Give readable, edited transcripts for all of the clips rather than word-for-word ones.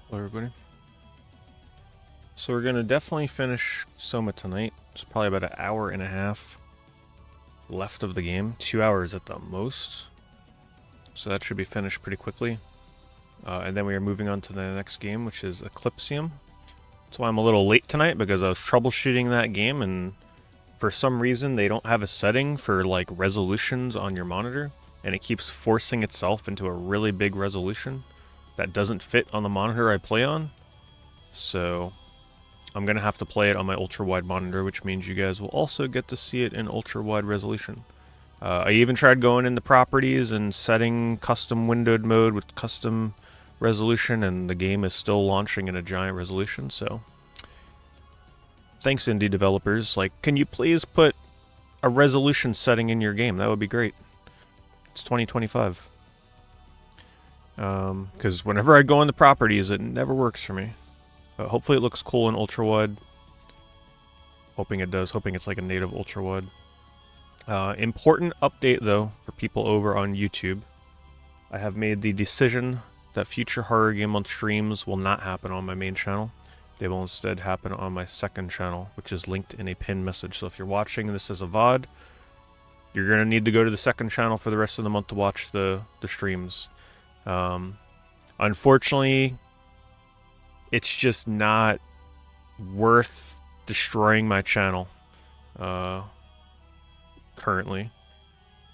Hello, everybody. So we're gonna definitely finish SOMA tonight. It's probably about an hour and a half left of the game. 2 hours at the most. So that should be finished pretty quickly. And then we are moving on to the next game, which is Eclipsium. That's why I'm a little late tonight, because I was troubleshooting that game, and for some reason they don't have a setting for like resolutions on your monitor, and it keeps forcing itself into a really big resolution that doesn't fit on the monitor I play on. So I'm gonna have to play it on my ultra-wide monitor, which means you guys will also get to see it in ultra-wide resolution. I even tried going into properties and setting custom windowed mode with custom resolution, and the game is still launching in a giant resolution. So thanks, indie developers. Like, can you please put a resolution setting in your game? That would be great. It's 2025. Because whenever I go into properties, it never works for me. Hopefully it looks cool in ultra-wide. Hoping it does. Hoping it's like a native ultra-wide. Important update, though, for people over on YouTube. I have made the decision that future horror game month streams will not happen on my main channel. They will instead happen on my second channel, which is linked in a pinned message. So if you're watching this as a VOD, you're going to need to go to the second channel for the rest of the month to watch the streams. Unfortunately, it's just not worth destroying my channel currently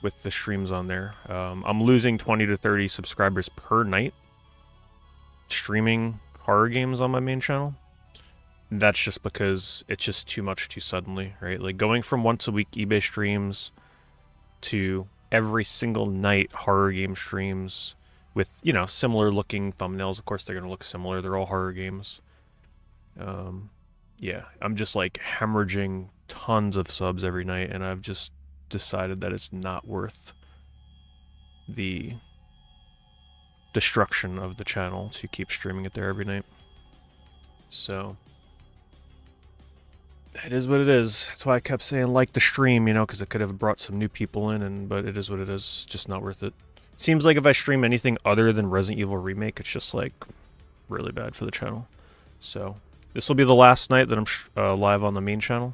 with the streams on there. I'm losing 20 to 30 subscribers per night streaming horror games on my main channel. That's just because it's just too much too suddenly, right? Like going from once a week eBay streams to every single night horror game streams with, you know, similar looking thumbnails. Of course, they're going to look similar. They're all horror games. Yeah, I'm just like hemorrhaging tons of subs every night, and I've just decided that it's not worth the destruction of the channel to keep streaming it there every night. So it is what it is. That's why I kept saying like the stream, you know, because it could have brought some new people in, but it is what it is. It's just not worth it. Seems like if I stream anything other than Resident Evil Remake, it's just like really bad for the channel. So this will be the last night that I'm live on the main channel.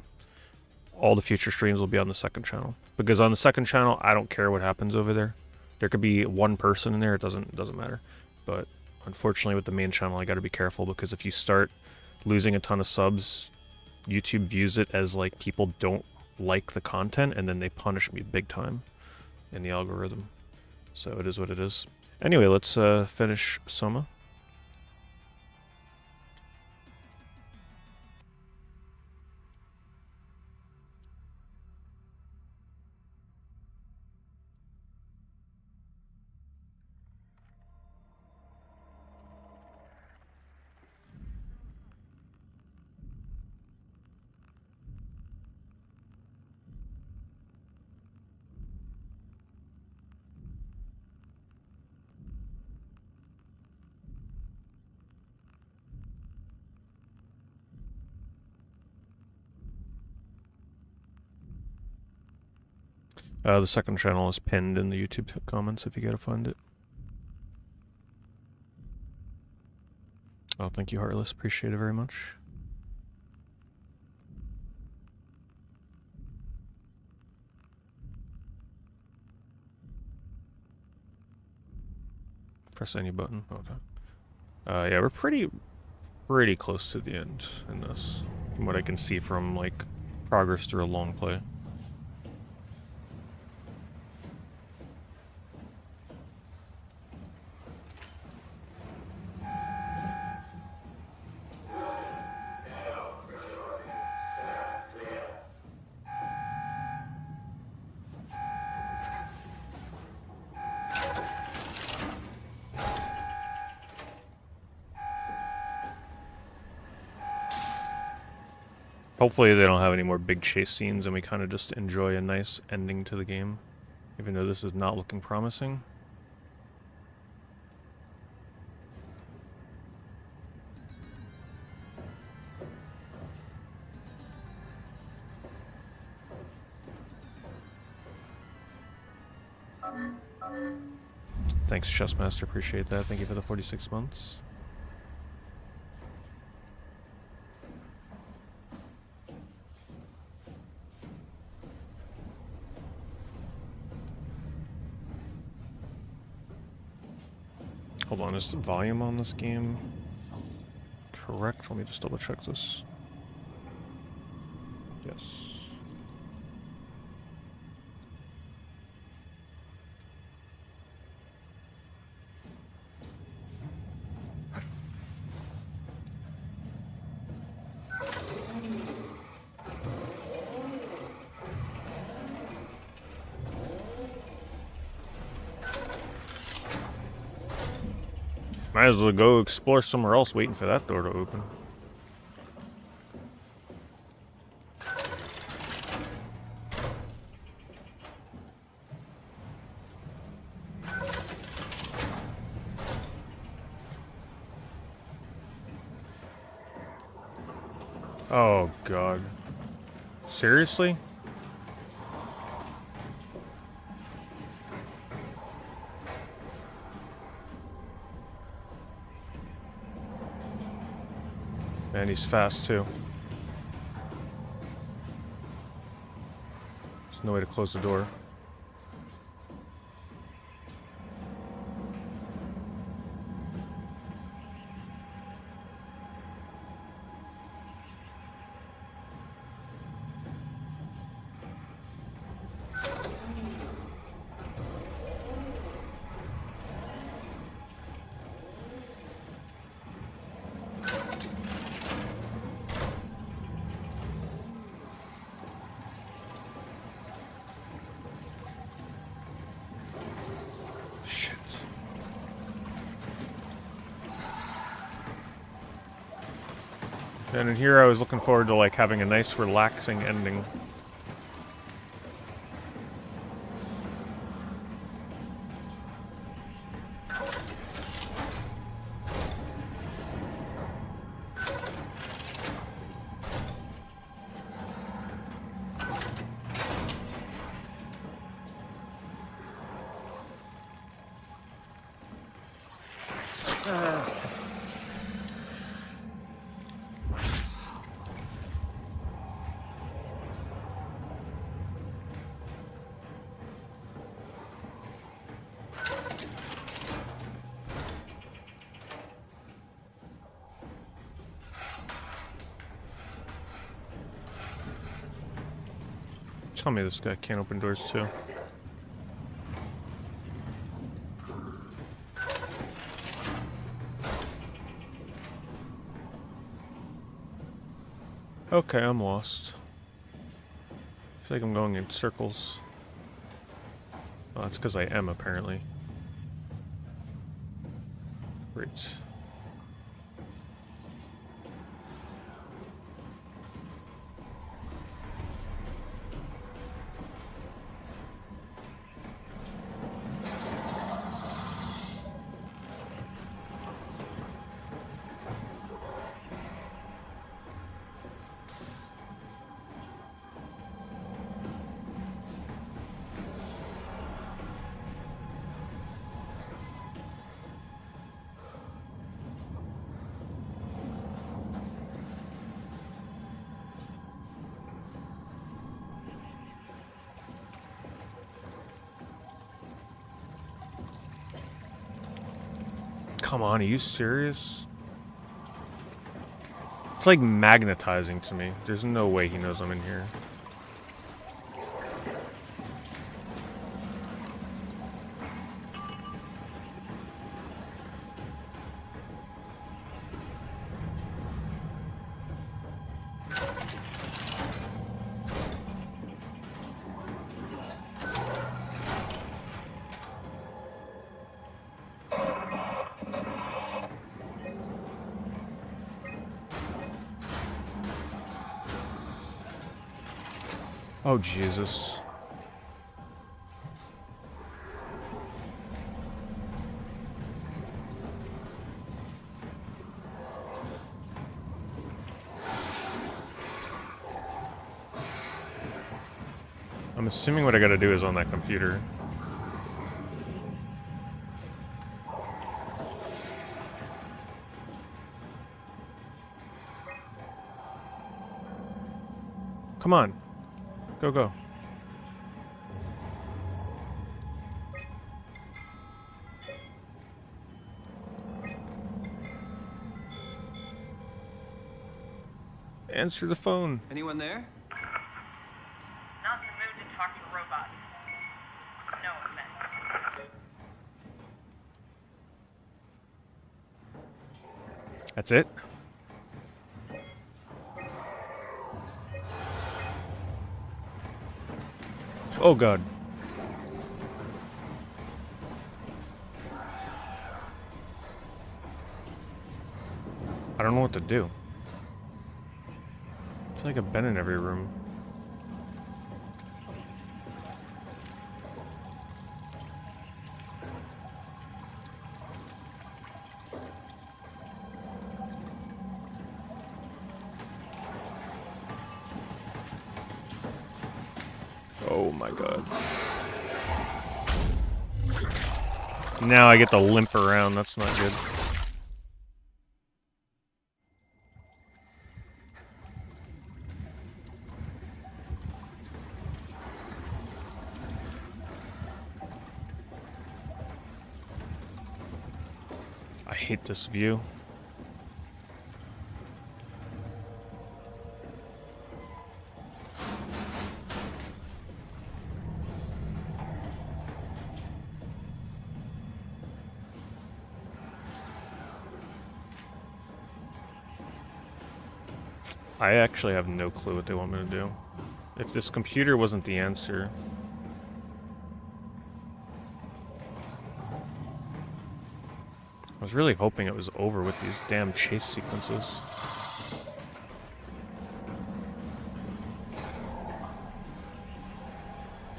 All the future streams will be on the second channel, because on the second channel I don't care what happens over there. There could be one person in there, it doesn't matter. But unfortunately with the main channel I got to be careful, because if you start losing a ton of subs, YouTube views it as like people don't like the content, and then they punish me big time in the algorithm. So it is what it is. Anyway, let's finish SOMA. The second channel is pinned in the YouTube comments if you gotta find it. Oh, thank you, Heartless. Appreciate it very much. Press any button. Okay. Yeah, we're pretty close to the end in this, from what I can see from like progress through a long play. Hopefully they don't have any more big chase scenes and we kind of just enjoy a nice ending to the game, even though this is not looking promising. Thanks, Chessmaster. Appreciate that. Thank you for the 46 months. Hold on, is the volume on this game correct? Let me just double check this. Yes. Might as well go explore somewhere else waiting for that door to open. Oh god. Seriously? Man, he's fast too. There's no way to close the door. And in here I was looking forward to like having a nice relaxing ending. Tell me this guy can't open doors too. Okay, I'm lost. I feel like I'm going in circles. Oh, that's because I am, apparently. Great. Come on, are you serious? It's like magnetizing to me. There's no way he knows I'm in here. Oh, Jesus. I'm assuming what I gotta do is on that computer. Come on. Go, go. Answer the phone. Anyone there? Not in the mood to talk to robots. No offense. That's it? Oh god. I don't know what to do. I feel like I've been in every room. Oh my god. Now I get to limp around, that's not good. I hate this view. I actually have no clue what they want me to do. If this computer wasn't the answer... I was really hoping it was over with these damn chase sequences.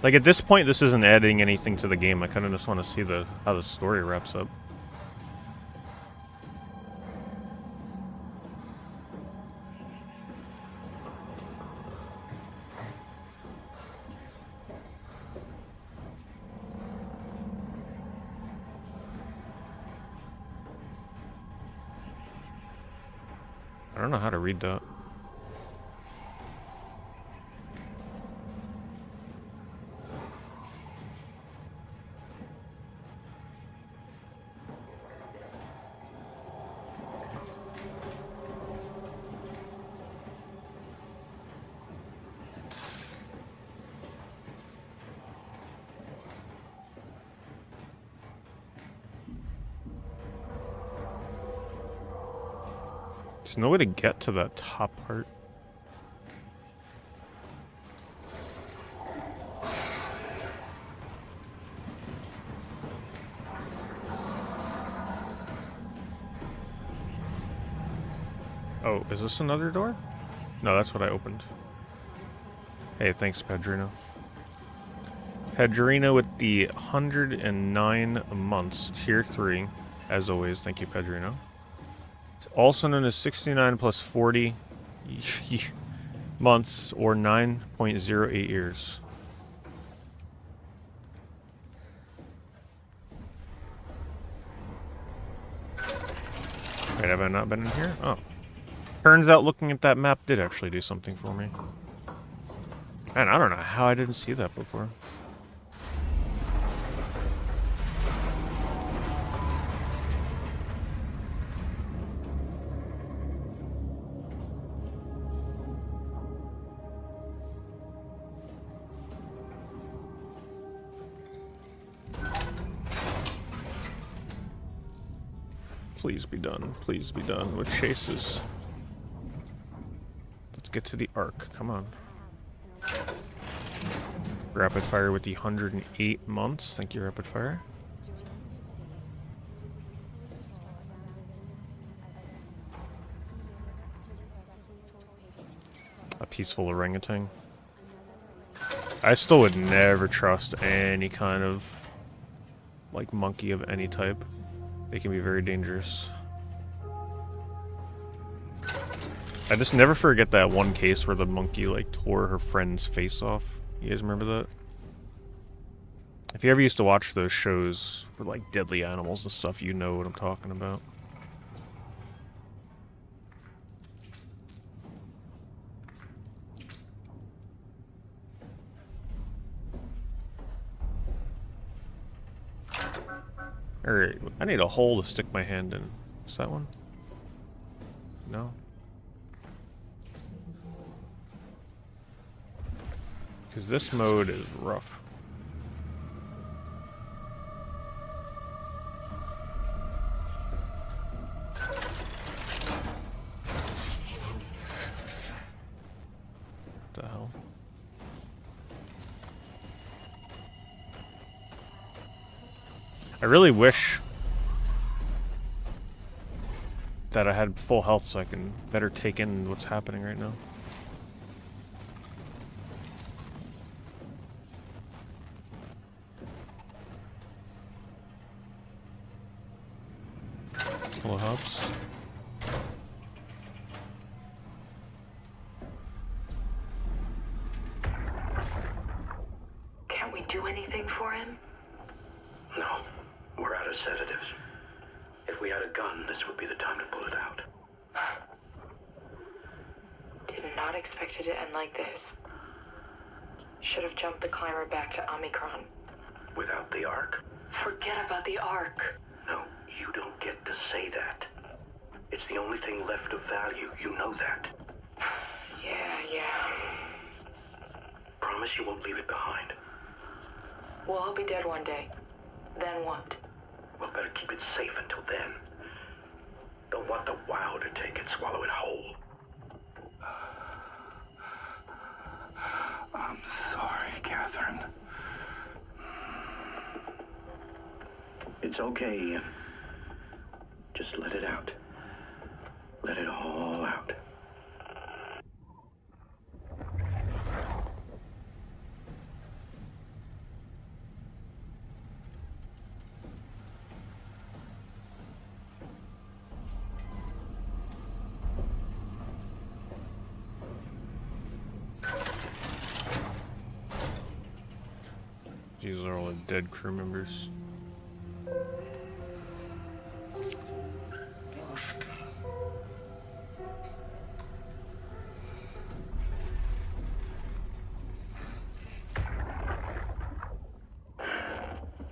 Like, at this point, this isn't adding anything to the game. I kind of just want to see how the story wraps up. I don't know how to read that. There's no way to get to that top part. Oh, is this another door? No, that's what I opened. Hey, thanks, Pedrino. Pedrino with the 109 months, tier 3. As always, thank you, Pedrino. Also known as 69 plus 40 months, or 9.08 years. Wait, have I not been in here? Oh. Turns out looking at that map did actually do something for me. Man, I don't know how I didn't see that before. Please be done with chases. Let's get to the arc, come on. Rapid fire with the 108 months, thank you, rapid fire. A peaceful orangutan. I still would never trust any kind of, like, monkey of any type. They can be very dangerous. I just never forget that one case where the monkey, like, tore her friend's face off. You guys remember that? If you ever used to watch those shows for, like, deadly animals and stuff, you know what I'm talking about. Alright, I need a hole to stick my hand in. Is that one? No? Because this mode is rough. What the hell? I really wish that I had full health so I can better take in what's happening right now. Full helps. Can't we do anything for him? No, we're out of sedatives. If we had a gun, this would be the time to pull it out. Did not expect it to end like this. Should have jumped the climber back to Omicron. Without the Ark? Forget about the Ark. No, you don't get to say that. It's the only thing left of value, you know that. Yeah. Promise you won't leave it behind. We'll all be dead one day. Then what? We'll better keep it safe until then. Don't want the WAU to take it, swallow it whole. I'm sorry, Catherine. It's okay, Ian. Just let it out. Let it all out. These are all the dead crew members.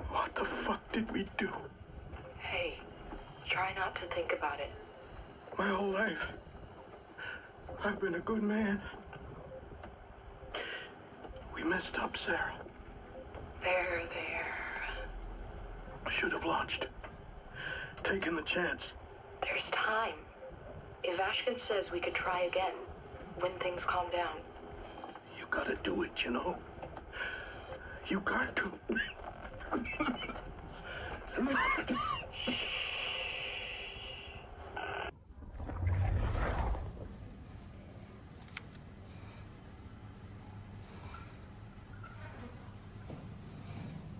What the fuck did we do? Hey, try not to think about it. My whole life, I've been a good man. We messed up, Sarah. There. Should have launched. Taken the chance. There's time. If Ashkin says we could try again, when things calm down. You gotta do it, you know? You got to.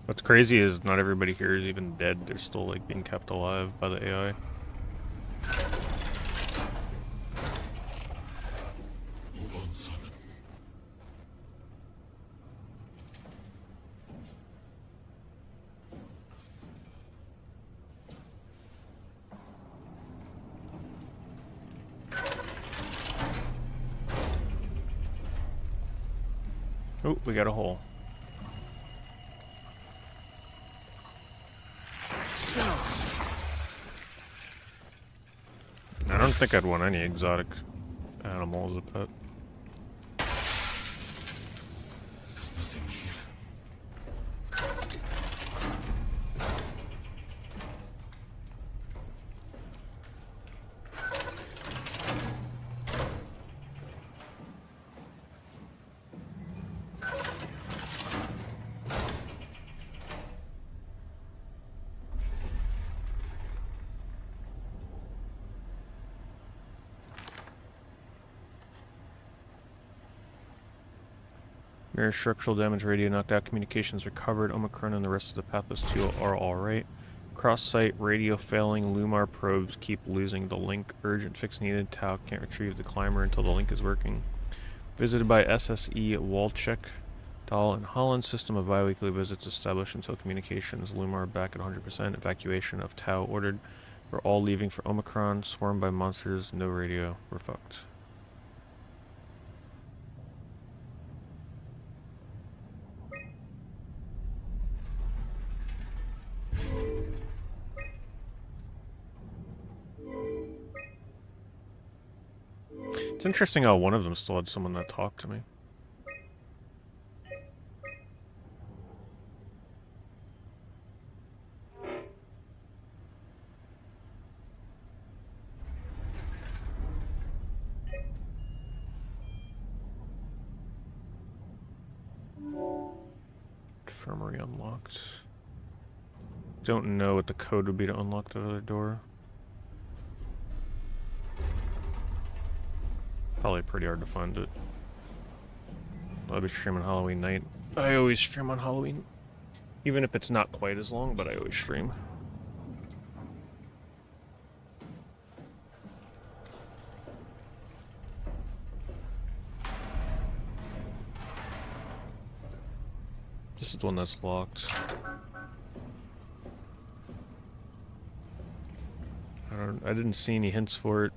What's crazy is not everybody here is even dead. They're still like being kept alive by the AI. Oh, we got a hole. I don't think I'd want any exotic animal as a pet. There's nothing here. Mirror structural damage, radio knocked out, communications recovered, Omicron and the rest of the Pathless 2 are alright. Cross-site, radio failing, Lumar probes keep losing the link, urgent fix needed, Tau can't retrieve the climber until the link is working. Visited by SSE Walchek, Dahl and Holland, system of bi-weekly visits established until communications, Lumar back at 100%, evacuation of Tau ordered. We're all leaving for Omicron, swarmed by monsters, no radio, we're fucked. It's interesting how one of them still had someone that talked to me. Infirmary unlocked. Don't know what the code would be to unlock the other door. Probably pretty hard to find it. I'll be streaming Halloween night. I always stream on Halloween. Even if it's not quite as long, but I always stream. This is the one that's locked. I didn't see any hints for it.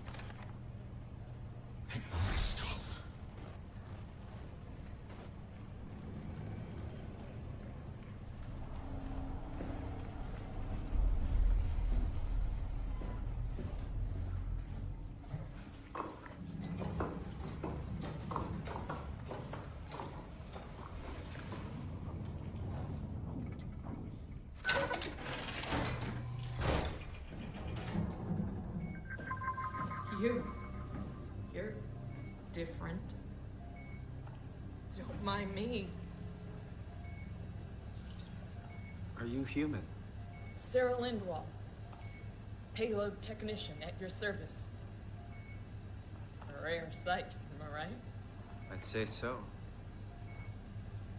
You're different. Don't mind me. Are you human? Sarah Lindwall, payload technician at your service. A rare sight, am I right? I'd say so.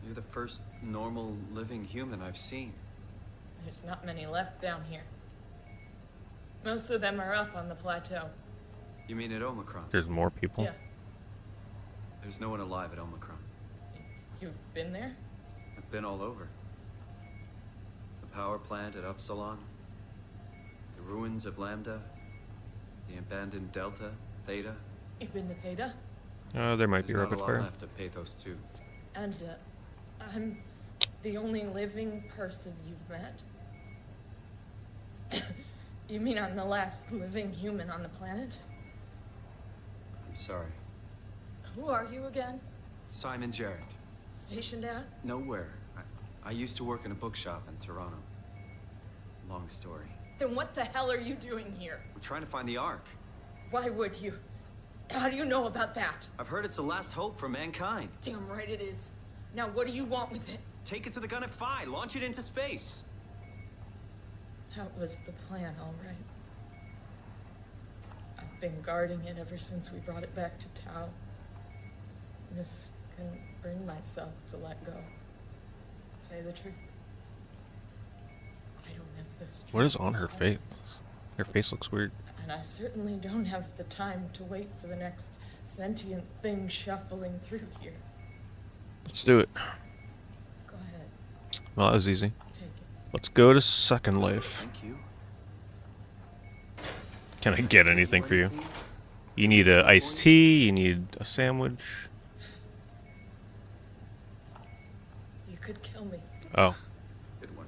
You're the first normal living human I've seen. There's not many left down here. Most of them are up on the plateau. You mean at Omicron? There's more people? Yeah. There's no one alive at Omicron. You've been there? I've been all over. The power plant at Upsilon, the ruins of Lambda, the abandoned Delta, Theta. You've been to Theta? There might be There's rapid not a fire. lot left of Pathos too. And, I'm the only living person you've met? You mean I'm the last living human on the planet? I'm sorry. Who are you again? Simon Jarrett. Stationed out? Nowhere. I used to work in a bookshop in Toronto. Long story. Then what the hell are you doing here? We're trying to find the Ark. Why would you? How do you know about that? I've heard it's the last hope for mankind. Damn right it is. Now what do you want with it? Take it to the Gun at Phi, launch it into space. That was the plan, all right. I've been guarding it ever since we brought it back to Tau. Just couldn't bring myself to let go. Tell you the truth, I don't have the strength. What is on her to face? Her face looks weird. And I certainly don't have the time to wait for the next sentient thing shuffling through here. Let's do it. Go ahead, Well, that was easy. take it. Let's go to Second Life. Thank you. Can I get anything for you? You need a iced tea, you need a sandwich. You could kill me. Oh. Good one.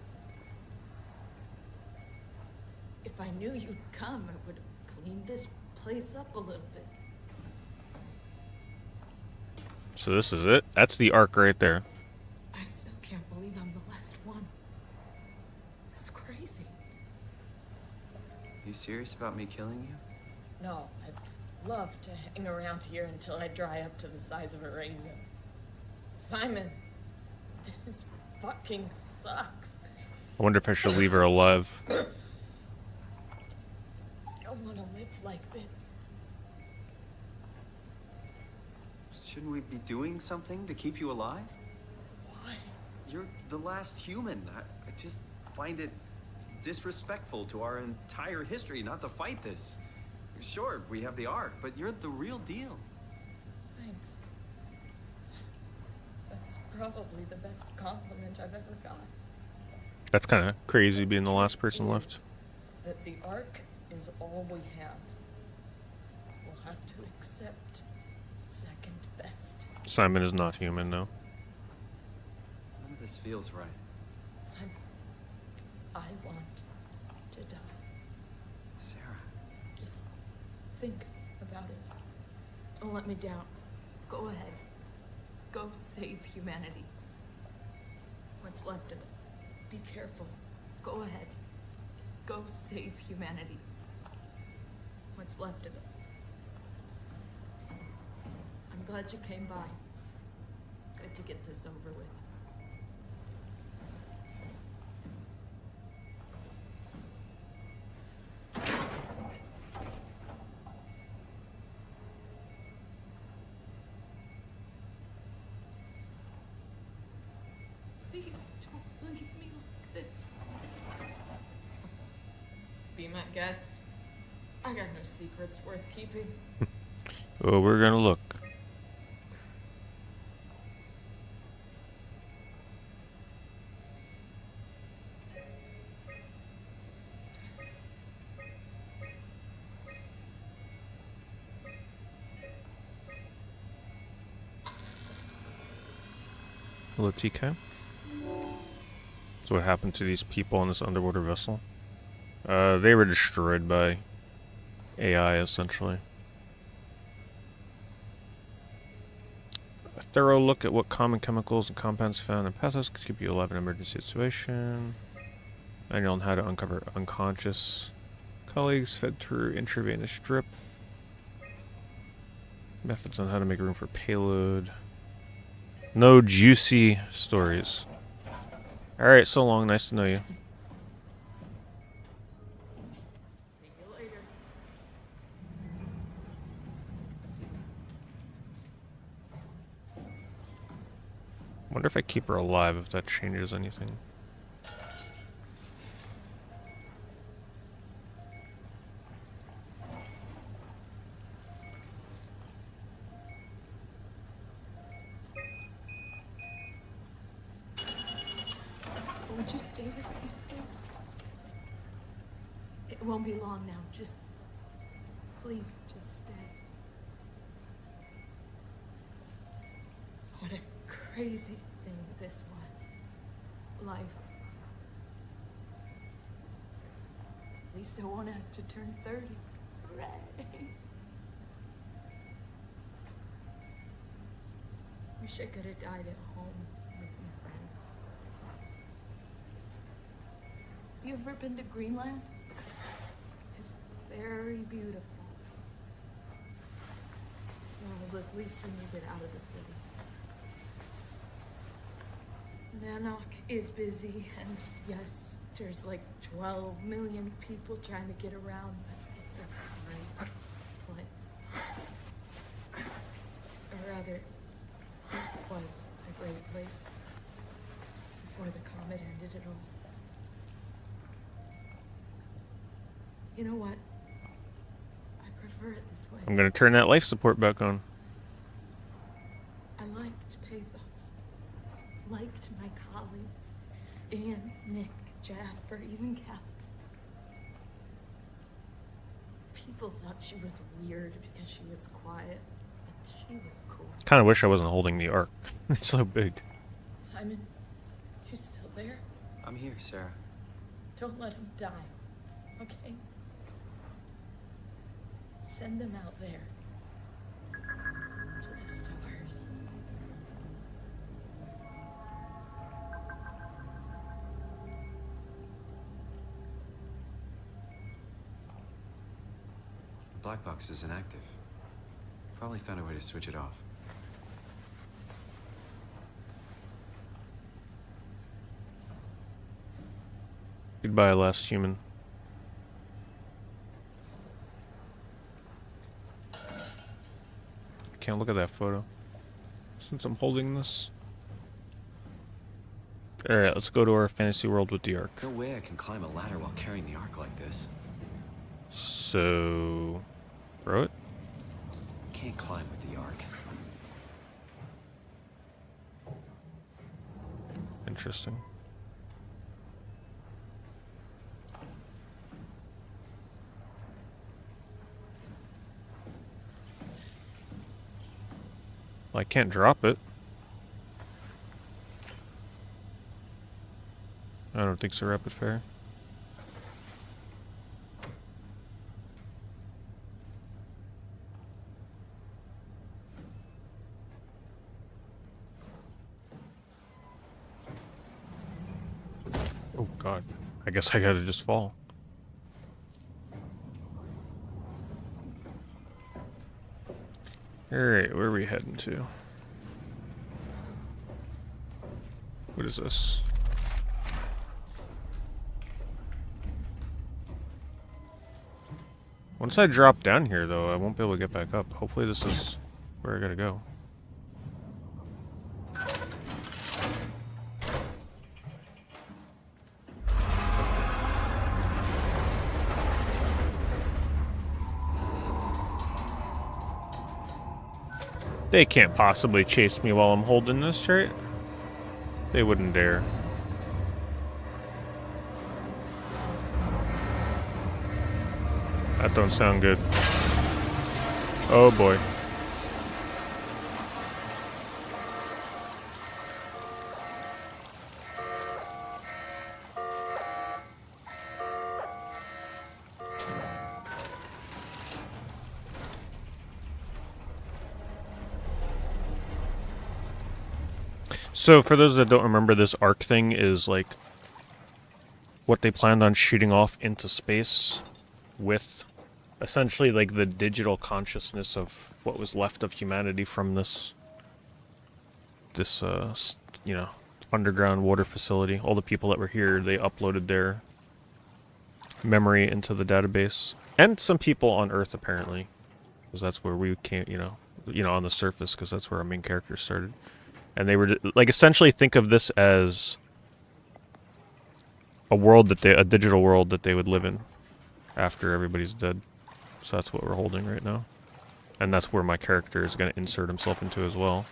If I knew you'd come, I would have cleaned this place up a little bit. So this is it? That's the Ark right there. I still can't believe I'm the last one. It's crazy. You serious about me killing you? No, I'd love to hang around here until I dry up to the size of a raisin. Simon, this fucking sucks. I wonder if I should leave her alive. I don't want to live like this. Shouldn't we be doing something to keep you alive? Why? You're the last human. I just find it disrespectful to our entire history not to fight this. Sure, we have the Ark, but you're the real deal. Thanks. That's probably the best compliment I've ever got. That's kind of crazy being the last person left. That the Ark is all we have. We'll have to accept second best. Simon is not human, no. None of this feels right. Simon, I want to die. Sarah. Just think about it. Don't let me down. Go ahead. Go save humanity. What's left of it. Be careful. Go ahead. Go save humanity. What's left of it. I'm glad you came by. Good to get this over with. this. Be my guest. I got no secrets worth keeping. Oh, we're gonna look. Hello, TK. So what happened to these people on this underwater vessel? They were destroyed by AI, essentially. A thorough look at what common chemicals and compounds found in passes could keep you alive in an emergency situation. Manual on how to uncover unconscious colleagues fed through intravenous drip. Methods on how to make room for payload. No juicy stories. Alright, so long. Nice to know you. See you later. Wonder if I keep her alive, if that changes anything. Would you stay with me, please? It won't be long now. Just... please, just stay. What a crazy thing this was. Life. At least I won't have to turn 30. Hooray! Wish I could have died at home with my friends. You ever been to Greenland? It's very beautiful. Well, at least when you get out of the city. Nanook is busy, and yes, there's like 12 million people trying to get around, but it's a great place. Or rather, it was a great place before the comet ended it all. You know what? I prefer it this way. I'm gonna turn that life support back on. I liked Pathos. Liked my colleagues. Ian, Nick, Jasper, even Catherine. People thought she was weird because she was quiet, but she was cool. Kinda wish I wasn't holding the arc. It's so big. Simon, you still there? I'm here, Sarah. Don't let him die, okay? Send them out there. To the stars. The black box is inactive. Probably found a way to switch it off. Goodbye, last human. Can't look at that photo since I'm holding this. Alright, let's go to our fantasy world with the arc. No way I can climb a ladder while carrying the arc like this. So... throw it? Can't climb with the arc. Interesting. Well, I can't drop it. I don't think so, rapid fire. Oh god. I guess I gotta just fall. Alright, where are we heading to? What is this? Once I drop down here, though, I won't be able to get back up. Hopefully this is where I gotta go. They can't possibly chase me while I'm holding this, right? They wouldn't dare. That don't sound good. Oh boy. So, for those that don't remember, this arc thing is like what they planned on shooting off into space with essentially like the digital consciousness of what was left of humanity from this you know, underground water facility. All the people that were here, they uploaded their memory into the database, and some people on Earth apparently, because that's where we came, you know, on the surface, because that's where our main character started. And they were like, essentially think of this as a world that a digital world that they would live in after everybody's dead. So that's what we're holding right now. And that's where my character is going to insert himself into as well.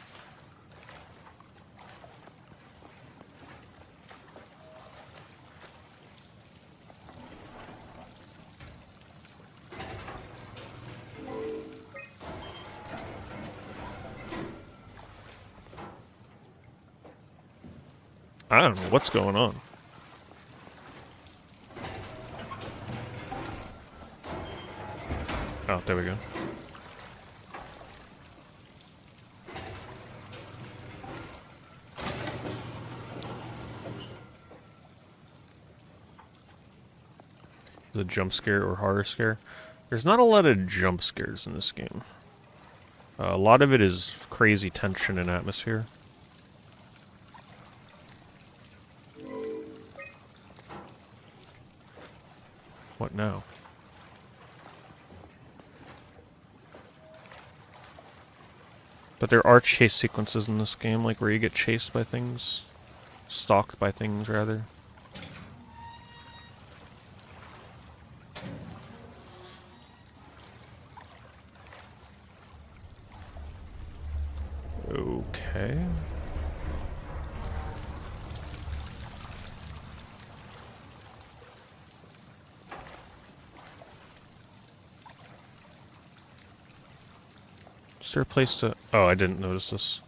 I don't know what's going on. Oh, there we go. The jump scare or horror scare. There's not a lot of jump scares in this game. A lot of it is crazy tension and atmosphere. What now? But there are chase sequences in this game, like where you get chased by things. Stalked by things, rather. Okay. Is there a place to... Oh, I didn't notice this.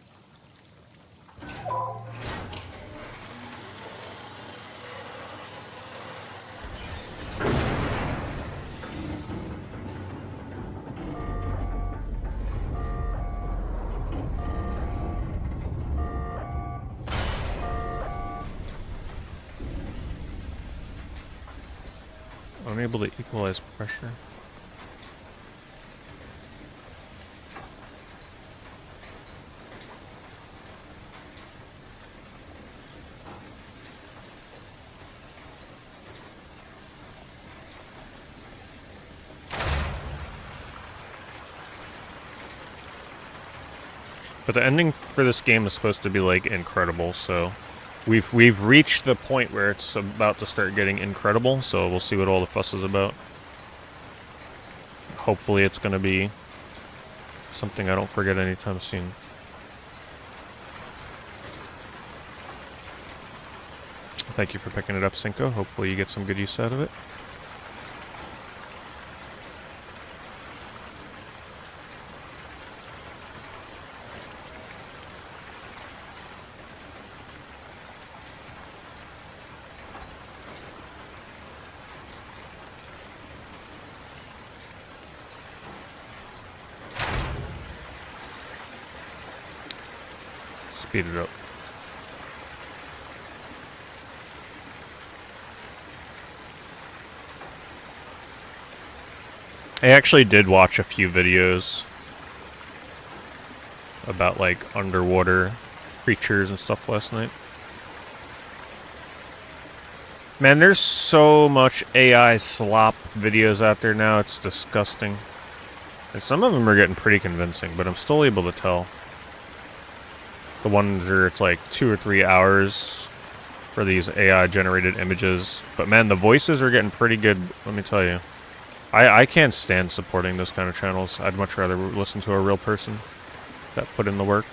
Unable to equalize pressure. But the ending for this game is supposed to be like incredible, so we've reached the point where it's about to start getting incredible, so we'll see what all the fuss is about. Hopefully it's going to be something I don't forget anytime soon. Thank you for picking it up, Cinco. Hopefully you get some good use out of it. Speed it up. I actually did watch a few videos about like underwater creatures and stuff last night. Man, there's so much AI slop videos out there now, it's disgusting. And some of them are getting pretty convincing, but I'm still able to tell. The ones where it's like 2 or 3 hours for these AI generated images. But man, the voices are getting pretty good, let me tell you. I can't stand supporting those kind of channels. I'd much rather listen to a real person. that put in the work.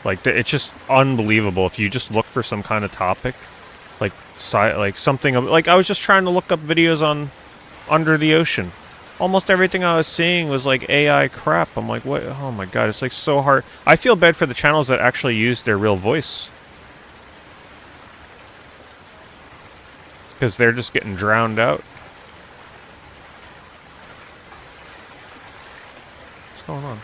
Like, it's just unbelievable. If you just look for some kind of topic, like something, like I was just trying to look up videos on under the ocean. Almost everything I was seeing was like AI crap. I'm like, what? Oh my god, it's like so hard. I feel bad for the channels that actually use their real voice, because they're just getting drowned out. What's going on?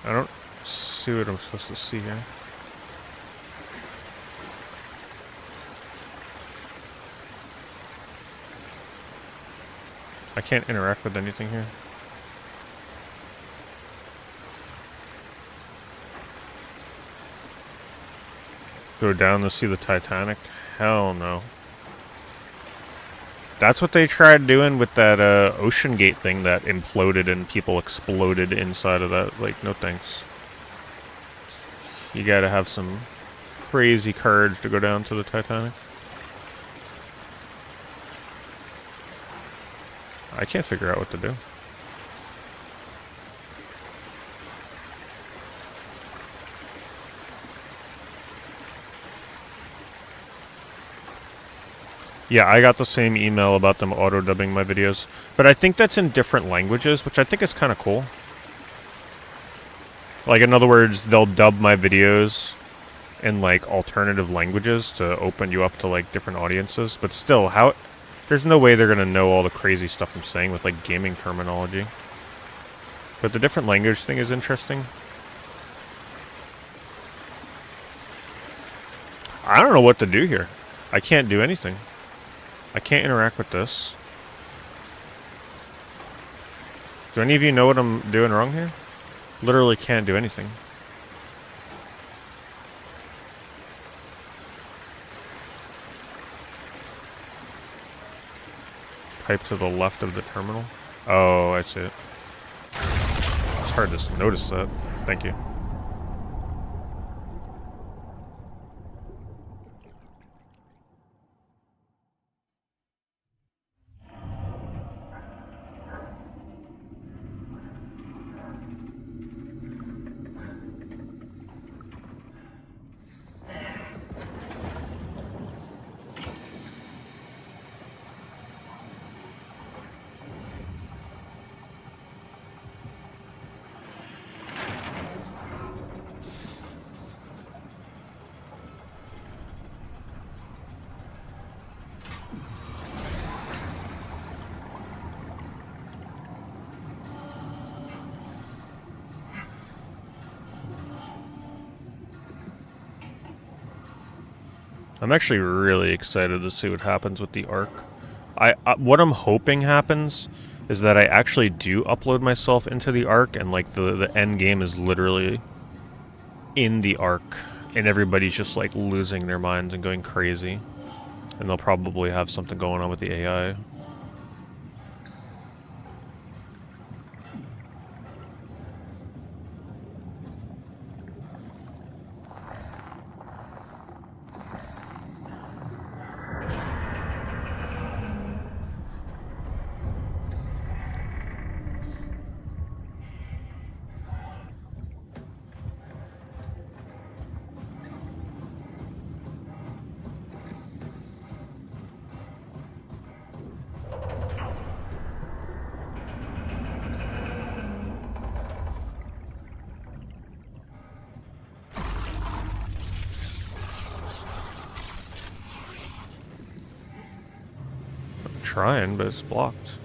I don't see what I'm supposed to see here. I can't interact with anything here. Go down to see the Titanic? Hell no. That's what they tried doing with that Ocean Gate thing that imploded and people exploded inside of that. Like, no thanks. You gotta have some crazy courage to go down to the Titanic. I can't figure out what to do. Yeah, I got the same email about them auto-dubbing my videos. But I think that's in different languages, which I think is kind of cool. Like, in other words, they'll dub my videos in, like, alternative languages to open you up to, like, different audiences. But still, how... There's no way they're gonna know all the crazy stuff I'm saying with, like, gaming terminology. But the different language thing is interesting. I don't know what to do here. I can't do anything. I can't interact with this. Do any of you know what I'm doing wrong here? Literally can't do anything. Pipe to the left of the terminal. Oh, I see it. It's hard to notice that. Thank you. I'm actually really excited to see what happens with the Ark. What I'm hoping happens is that I actually do upload myself into the Ark, and like the end game is literally in the Ark, and everybody's just like losing their minds and going crazy, and they'll probably have something going on with the AI. Trying, but it's blocked.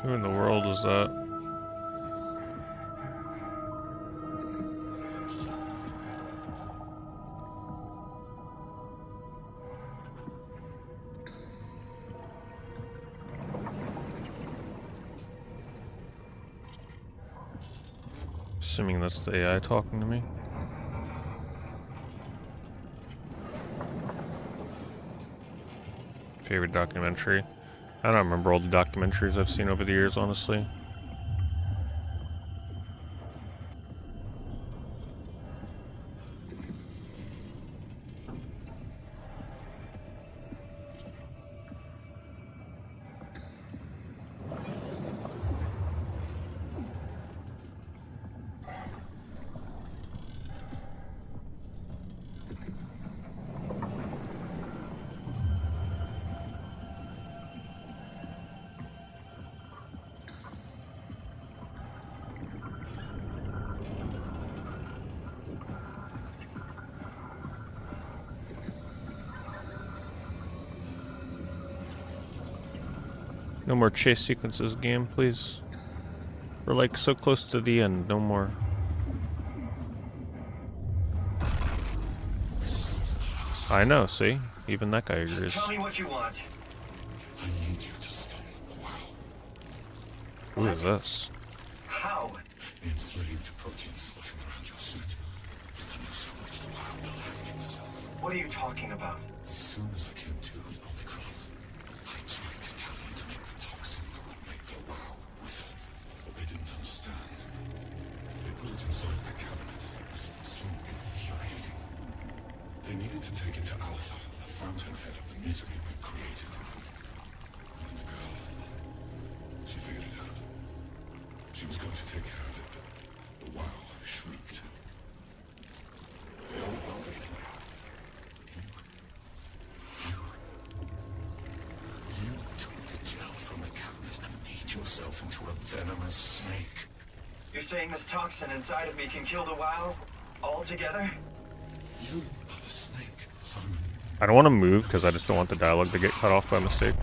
Who in the world is that? Assuming that's the AI talking to me. Favorite documentary? I don't remember all the documentaries I've seen over the years, honestly. No more chase sequences, game, please. We're like so close to the end, no more. I know, see? Even that guy agrees. Just tell me what you want. I need you to stop the WAU. Who is this? How? The enslaved protein slushing around your suit is the news from which the WAU will hang itself. What are you talking about? As soon as I came to Omicron, I tried to tell them to make the toxin that would make the WAU wither, but they didn't understand. They put it inside the cabinet. It was so infuriating. They needed to take it to Alpha, the fountainhead of the misery we created. And then the girl, she figured it out. She was going to take care of it, but the WAU shrieked. They all died. You took the gel from the cabinet and made yourself into a venomous snake. You're saying this toxin inside of me can kill the WAU? Altogether? You are the snake, Simon. I don't want to move because I just don't want the dialogue to get cut off by mistake.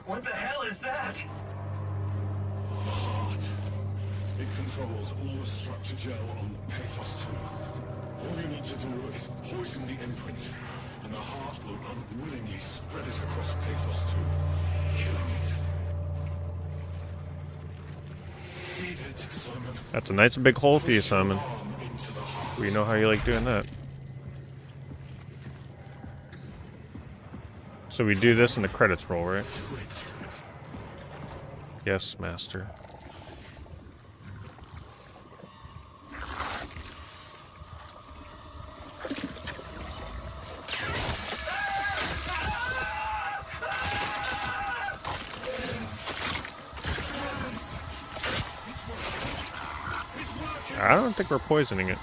What the hell is that? The heart. It controls all the structure gel on Pathos 2. All you need to do is poison the imprint, and the heart will unwillingly spread it across Pathos 2, killing it. Feed it, Simon. That's a nice big hole for you, Simon. Arm into the heart. We know how you like doing that. So we do this and the credits roll, right? Do it. Yes, master. I don't think we're poisoning it.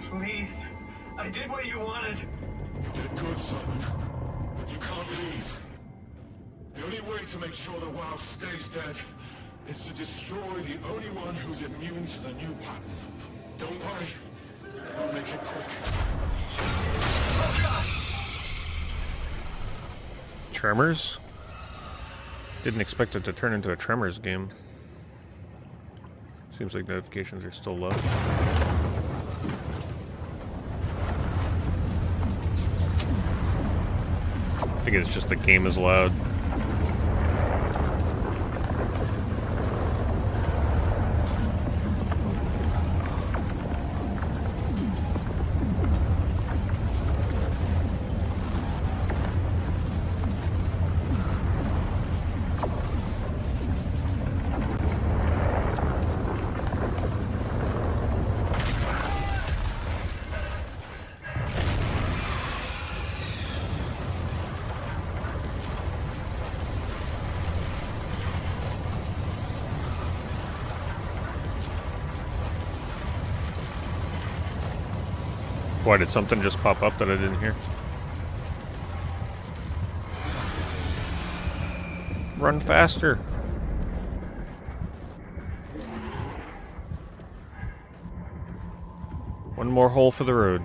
Please. I did what you wanted. You did good, Simon. But you can't leave. The only way to make sure the WAU stays dead is to destroy the only one who's immune to the new pattern. Don't worry. I'll make it quick. Tremors? Didn't expect it to turn into a Tremors game. Seems like notifications are still low. I think it's just the game is loud. Why, did something just pop up that I didn't hear? Run faster! One more hole for the road.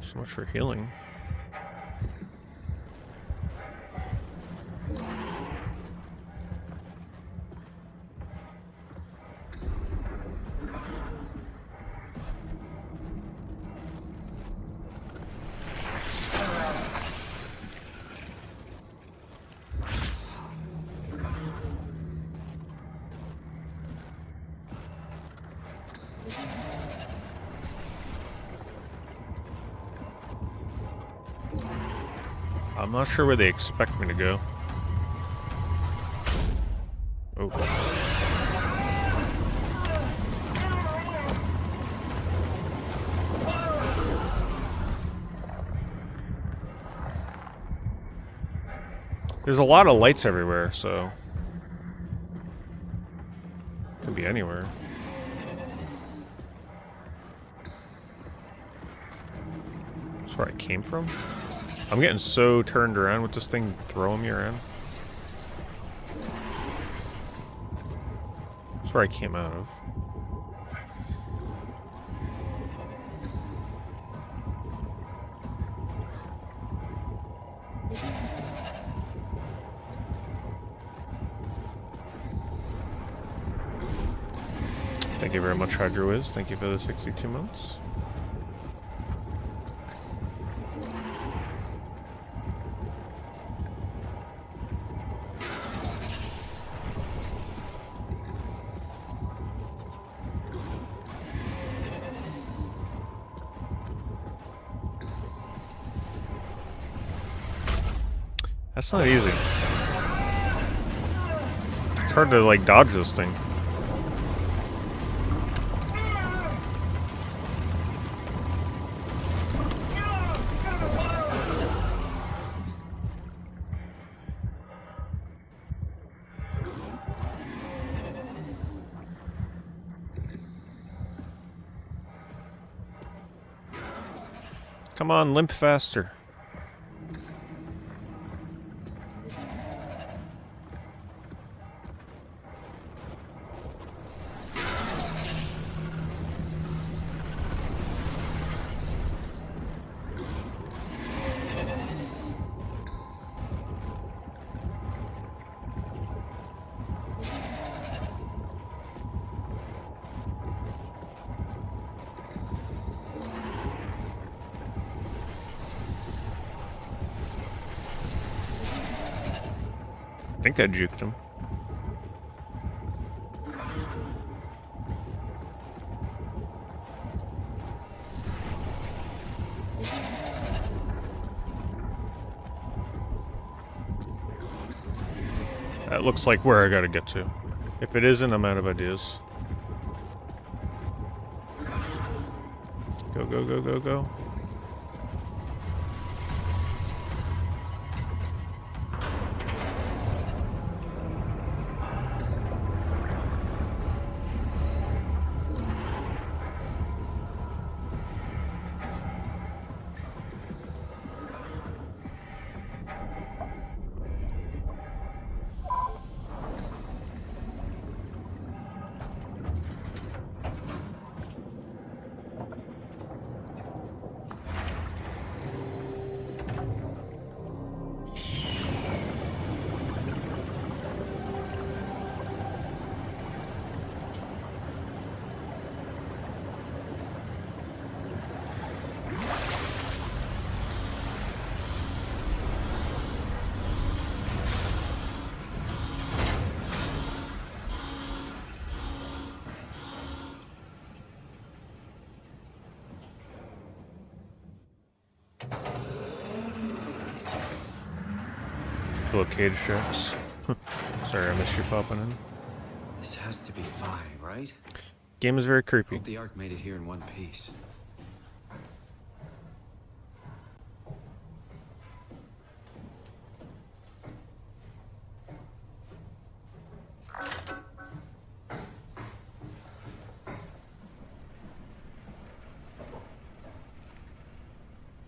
So much for healing. I'm not sure where they expect me to go. Oh. There's a lot of lights everywhere, so... Could be anywhere. That's where I came from? I'm getting so turned around with this thing throwing me around. That's where I came out of. Thank you very much, HydroWiz. Thank you for the 62 months. That's not easy. It's hard to, like, dodge this thing. Come on, limp faster. I think I juked him. That looks like where I gotta get to. If it isn't, I'm out of ideas. Go, go, go, go, go. Little cage checks. Sorry, I missed you popping in. This has to be Phi, right? Game is very creepy. Hope the Ark made it here in one piece.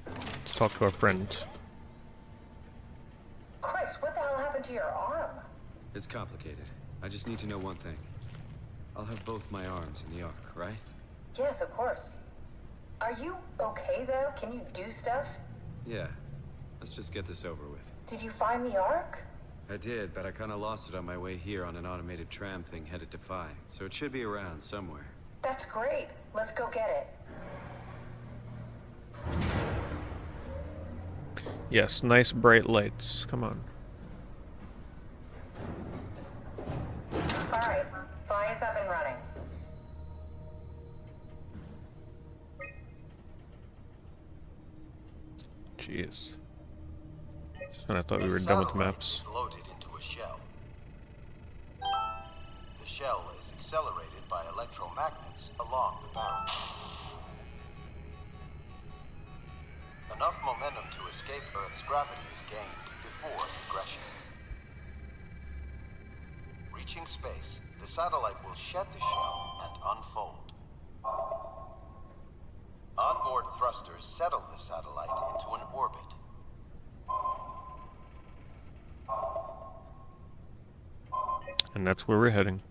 Let's talk to our friends. Chris, what the hell happened to your arm? It's complicated. I just need to know one thing. I'll have both my arms in the Ark, right? Yes, of course. Are you okay, though? Can you do stuff? Yeah. Let's just get this over with. Did you find the Ark? I did, but I kind of lost it on my way here on an automated tram thing headed to Phi. So it should be around somewhere. That's great. Let's go get it. Yes, nice bright lights. Come on. Alright, Phi is up and running. Jeez. Just when I thought we were done with the maps. Is loaded into a shell. The shell is accelerated by electromagnets along the barrel. Enough momentum to escape Earth's gravity is gained before regression. Reaching space, the satellite will shed the shell and unfold. Onboard thrusters settle the satellite into an orbit. And that's where we're heading.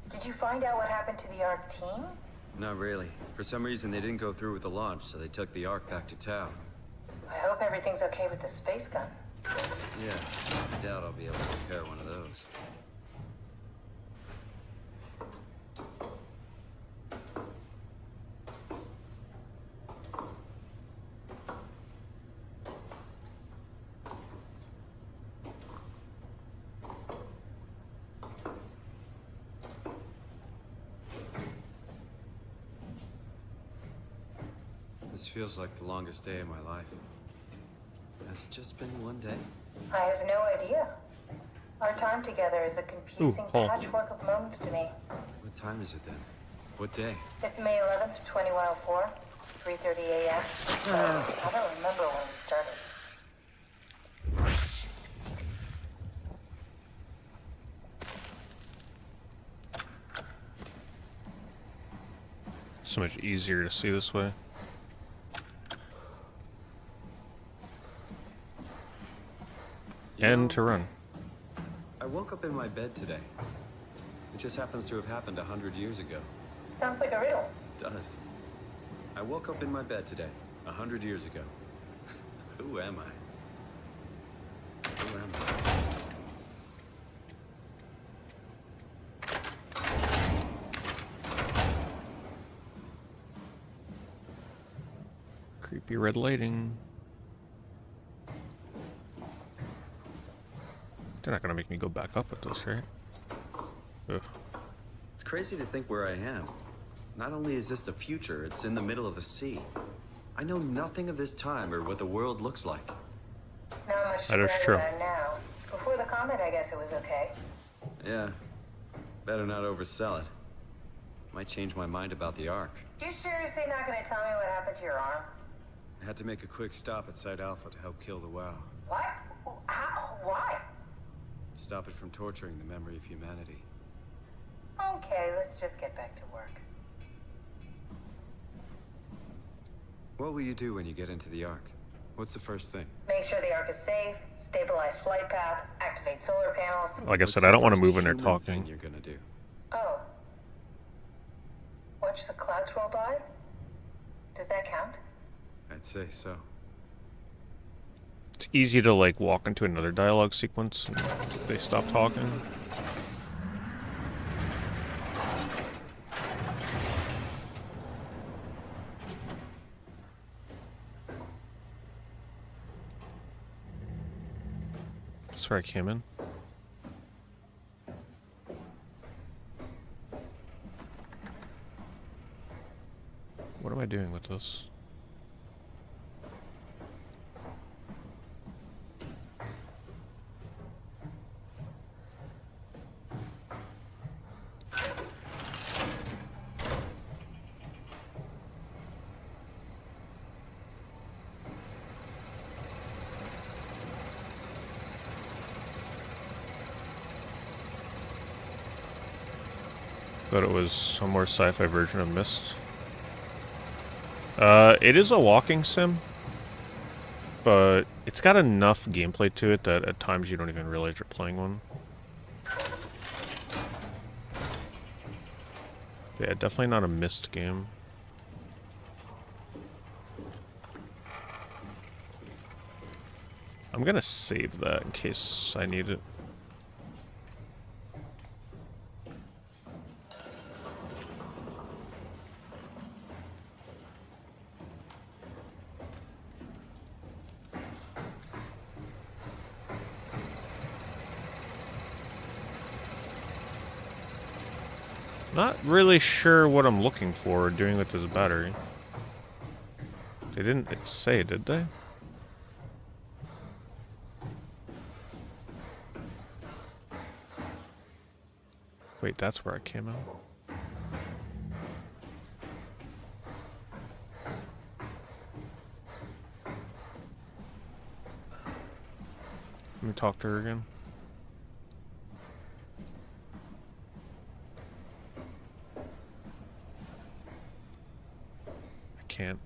Did you find out what happened to the Ark team? Not really. For some reason, they didn't go through with the launch, so they took the Ark back to Tau. I hope everything's okay with the space gun. Yeah, I doubt I'll be able to repair one of those. This feels like the longest day of my life. Has it just been one day? I have no idea. Our time together is a confusing Paul. patchwork of moments to me. What time is it then? What day? It's May 11th, 2104, 3:30 a.m. I don't remember when we started. So much easier to see this way. And to run. I woke up in my bed today. It just happens to have happened 100 years ago. Sounds like a riddle. It does. I woke up in my bed today, 100 years ago. Who am I? Who am I? Creepy red lighting. They're not gonna make me go back up with this, right? Ugh. It's crazy to think where I am. Not only is this the future, it's in the middle of the sea. I know nothing of this time or what the world looks like. Not much to That is brag true. about now. Before the comet, I guess it was okay. Yeah. Better not oversell it. Might change my mind about the Ark. You seriously not gonna tell me what happened to your arm? I had to make a quick stop at Site Alpha to help kill the WAU. What? How? Why? Stop it from torturing the memory of humanity. Okay, let's just get back to work. What will you do when you get into the Ark? What's the first thing? Make sure the Ark is safe, stabilize flight path, activate solar panels. Like I What's said, the I don't want to first move when they're human thing talking. you're gonna do? Oh. Watch the clouds roll by? Does that count? I'd say so. It's easy to like walk into another dialogue sequence and they stop talking. That's where I came in. doing with this? Thought it was a more sci-fi version of Myst. It is a walking sim, but it's got enough gameplay to it that at times you don't even realize you're playing one. Yeah, definitely not a Myst game. I'm gonna save that in case I need it. Not really sure what I'm looking for doing with this battery. They didn't say, did they? Wait, that's where I came out. Let me talk to her again. Can't.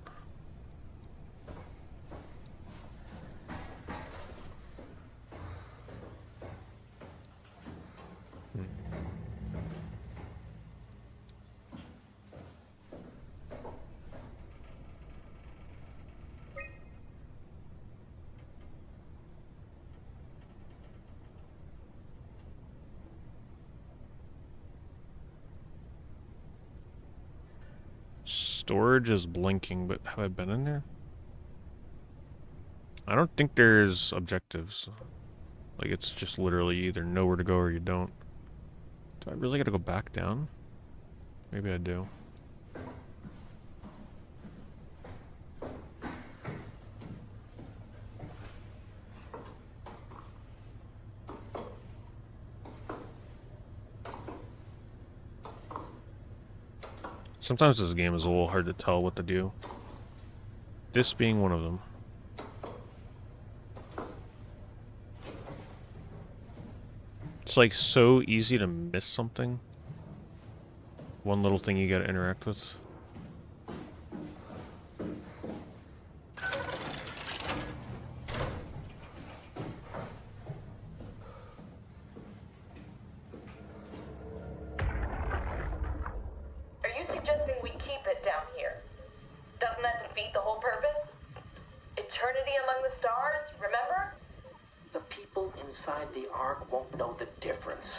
Storage is blinking, but have I been in there? I don't think there's objectives. Like, it's just literally either know where to go or you don't. Do I really gotta go back down? Maybe I do. Sometimes this game is a little hard to tell what to do. This being one of them. It's like so easy to miss something. One little thing you gotta interact with.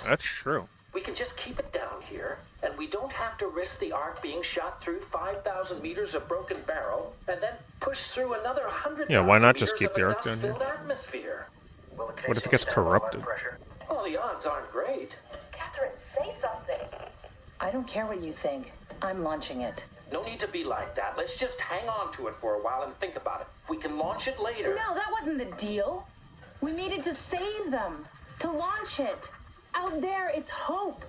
That's true. We can just keep it down here, and we don't have to risk the Ark being shot through 5,000 meters of broken barrel, and then push through another 100,000 Yeah, why not just keep the Ark down here? Atmosphere. What if it gets corrupted? Well, the odds aren't great. Catherine, say something. I don't care what you think. I'm launching it. No need to be like that. Let's just hang on to it for a while and think about it. We can launch it later. No, that wasn't the deal. We needed to save them. To launch it. Out there, it's hope.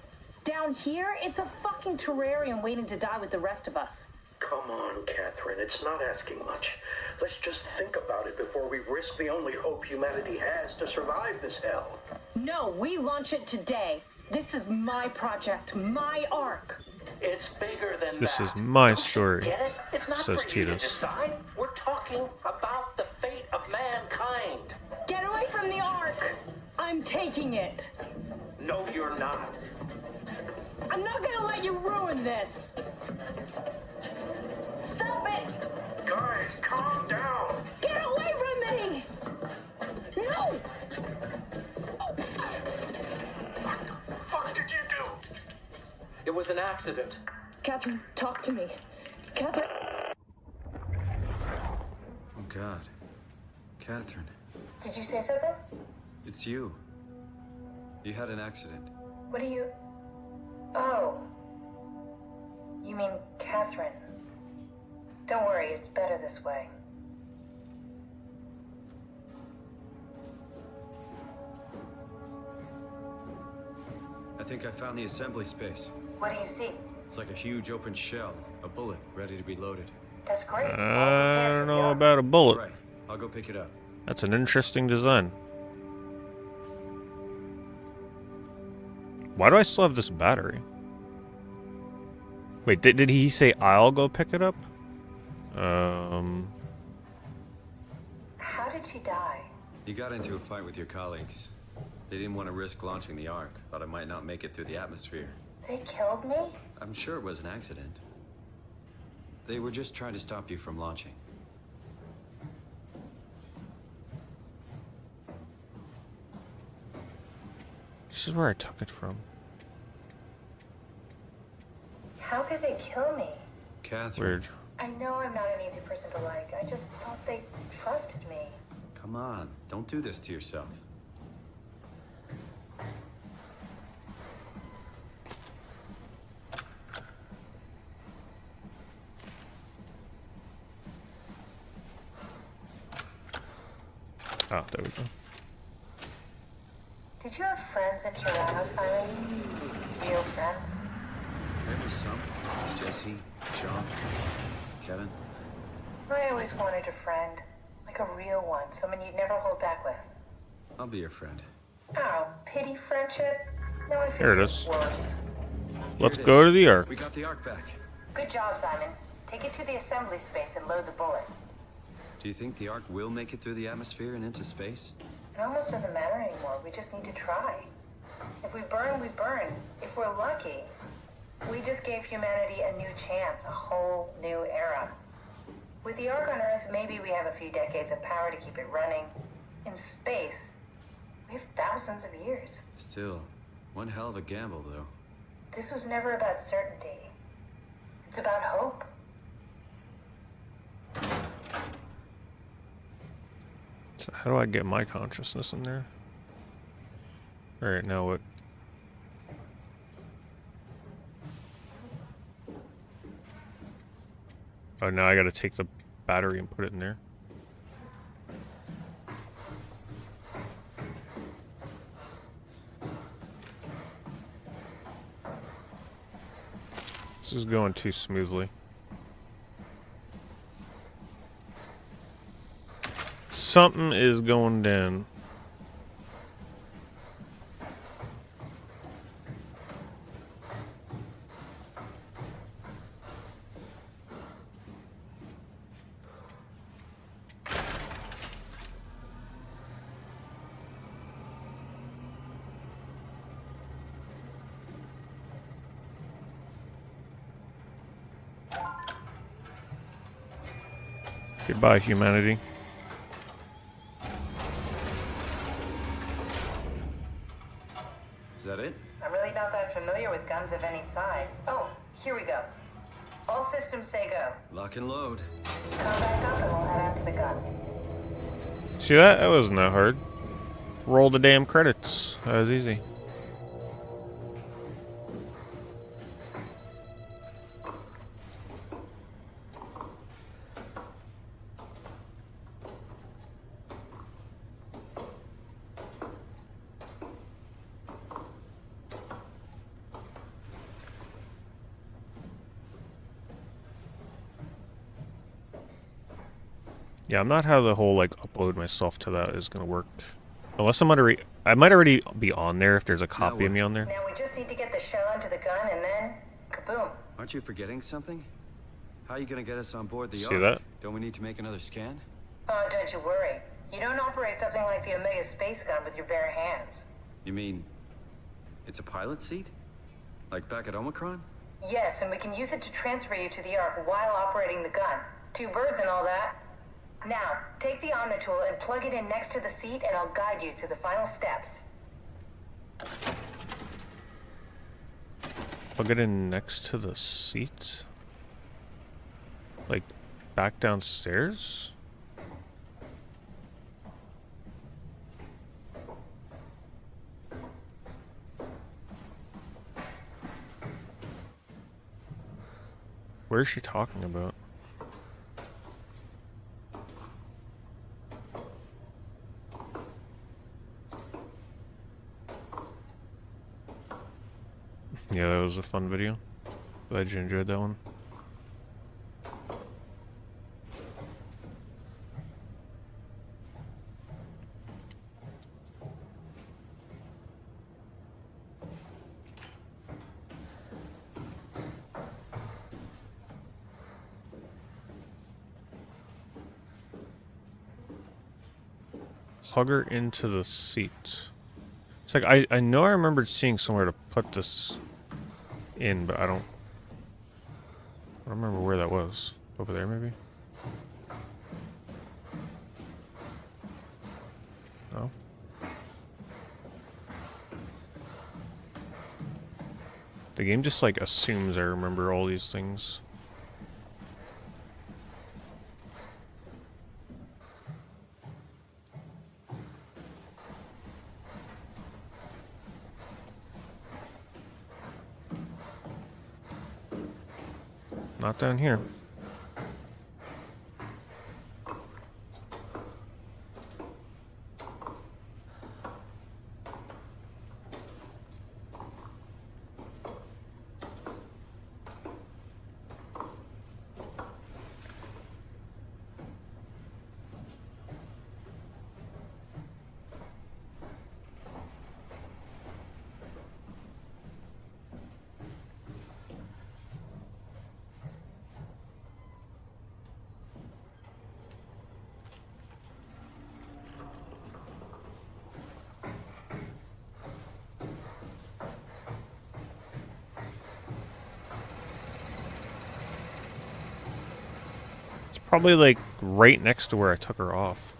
Down here, it's a fucking terrarium waiting to die with the rest of us. Come on, Catherine. It's not asking much. Let's just think about it before we risk the only hope humanity has to survive this hell. No, we launch it today. This is my project, my Ark. It's bigger than this that. is my story, Get it? It's not says for you to Titus. decide. We're talking about the fate of mankind. Get away from the Ark! I'm taking it. No, you're not. I'm not gonna let you ruin this. Stop it! Guys, calm down. Get away from me! No! What the fuck did you do? It was an accident. Catherine, talk to me. Catherine. Oh, God. Catherine. Did you say something? It's you. You had an accident. What do you... Oh. You mean Catherine. Don't worry, it's better this way. I think I found the assembly space. What do you see? It's like a huge open shell, a bullet ready to be loaded. That's great. I don't know about a bullet. Right, I'll go pick it up. That's an interesting design. Why do I still have this battery? Wait, did he say I'll go pick it up? How did she die? You got into a fight with your colleagues. They didn't want to risk launching the Ark. Thought I might not make it through the atmosphere. They killed me? I'm sure it was an accident. They were just trying to stop you from launching. This is where I took it from. How could they kill me? Catherine. Weird. I know I'm not an easy person to like. I just thought they trusted me. Come on, don't do this to yourself. Oh, there we go. Did you have friends in Toronto, Simon? Real friends? There was some. Jesse, Sean, Kevin. I always wanted a friend. Like a real one. Someone you'd never hold back with. I'll be your friend. Oh, pity friendship? Now I feel Here it is. worse. Let's go to the Ark. We got the Ark back. Good job, Simon. Take it to the assembly space and load the bullet. Do you think the Ark will make it through the atmosphere and into space? It almost doesn't matter anymore. We just need to try. If we burn, we burn. If we're lucky, we just gave humanity a new chance, a whole new era. With the Ark on Earth, maybe we have a few decades of power to keep it running. In space, we have thousands of years. Still, one hell of a gamble, though. This was never about certainty. It's about hope. So how do I get my consciousness in there? Alright, now what? Oh, now I gotta take the battery and put it in there. This is going too smoothly. Something is going down. Goodbye, humanity. Is that it? I'm really not that familiar with guns of any size. Oh, here we go. All systems say go. Lock and load. Come back up and we'll head out to the gun. See that? That wasn't that hard. Roll the damn credits. That was easy. Yeah, I'm not how the whole like upload myself to that is gonna work. Unless I might already be on there if there's a copy of me on there. Now we just need to get the shell into the gun and then kaboom. Aren't you forgetting something? How are you gonna get us on board the See Ark? that? Don't we need to make another scan? Oh, don't you worry. You don't operate something like the Omega space gun with your bare hands. You mean it's a pilot seat? Like back at Omicron? Yes, and we can use it to transfer you to the Ark while operating the gun. 2 birds and all that. Now, take the Omni tool and plug it in next to the seat and I'll guide you through the final steps. Plug it in next to the seat? Like, back downstairs? Where is she talking about? Yeah, that was a fun video. Glad you enjoyed that one. Plug her into the seat. It's like, I know I remembered seeing somewhere to put this in, but I don't remember where that was. Over there, maybe? No? The game just, like, assumes I remember all these things. Not down here. Probably like right next to where I took her off.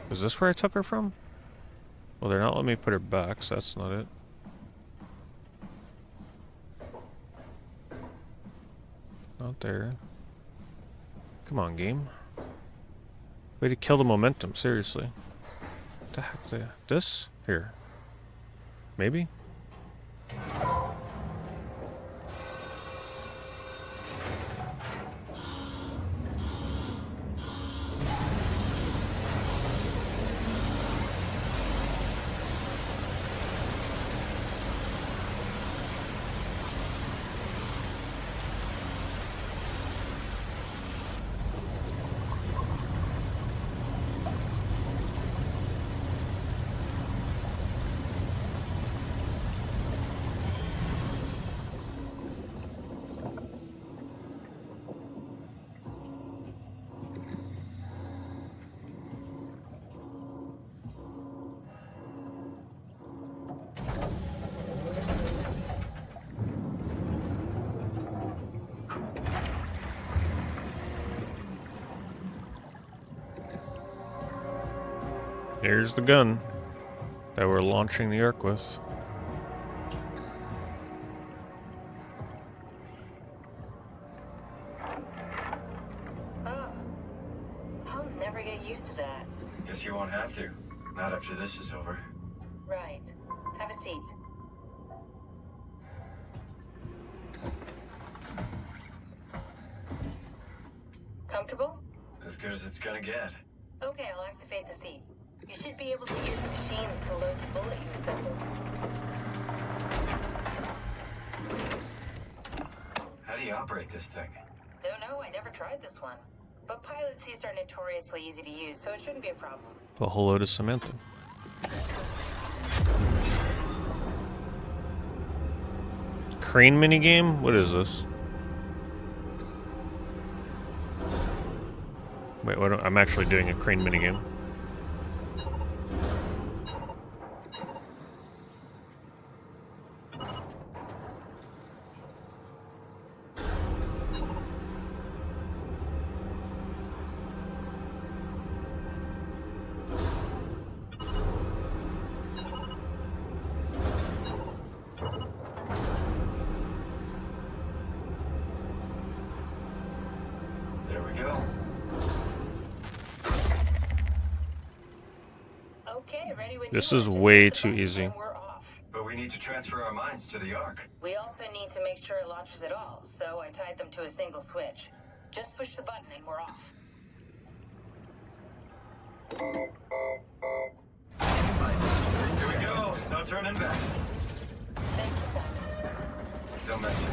Is this where I took her from? Well, they're not letting me put her back, so that's not it. Not there. Come on, game. Way to kill the momentum, seriously. What the heck? This? Here. Maybe? There's the gun that we're launching the Ark with. Oh. I'll never get used to that. Guess you won't have to. Not after this is over. Right. Have a seat. Comfortable? As good as it's gonna get. Okay, I'll activate the seat. You should be able to use the machines to load the bullet you assembled. How do you operate this thing? Don't know, I never tried this one. But pilot seats are notoriously easy to use, so it shouldn't be a problem. Well, hello to Samantha. Crane minigame? What is this? Wait, what? I'm actually doing a crane minigame. This is way too easy. But we need to transfer our minds to the Ark. We also need to make sure it launches at all, so I tied them to a single switch. Just push the button and we're off. Here we go. No turning back. Thank you, Simon. Don't mention it.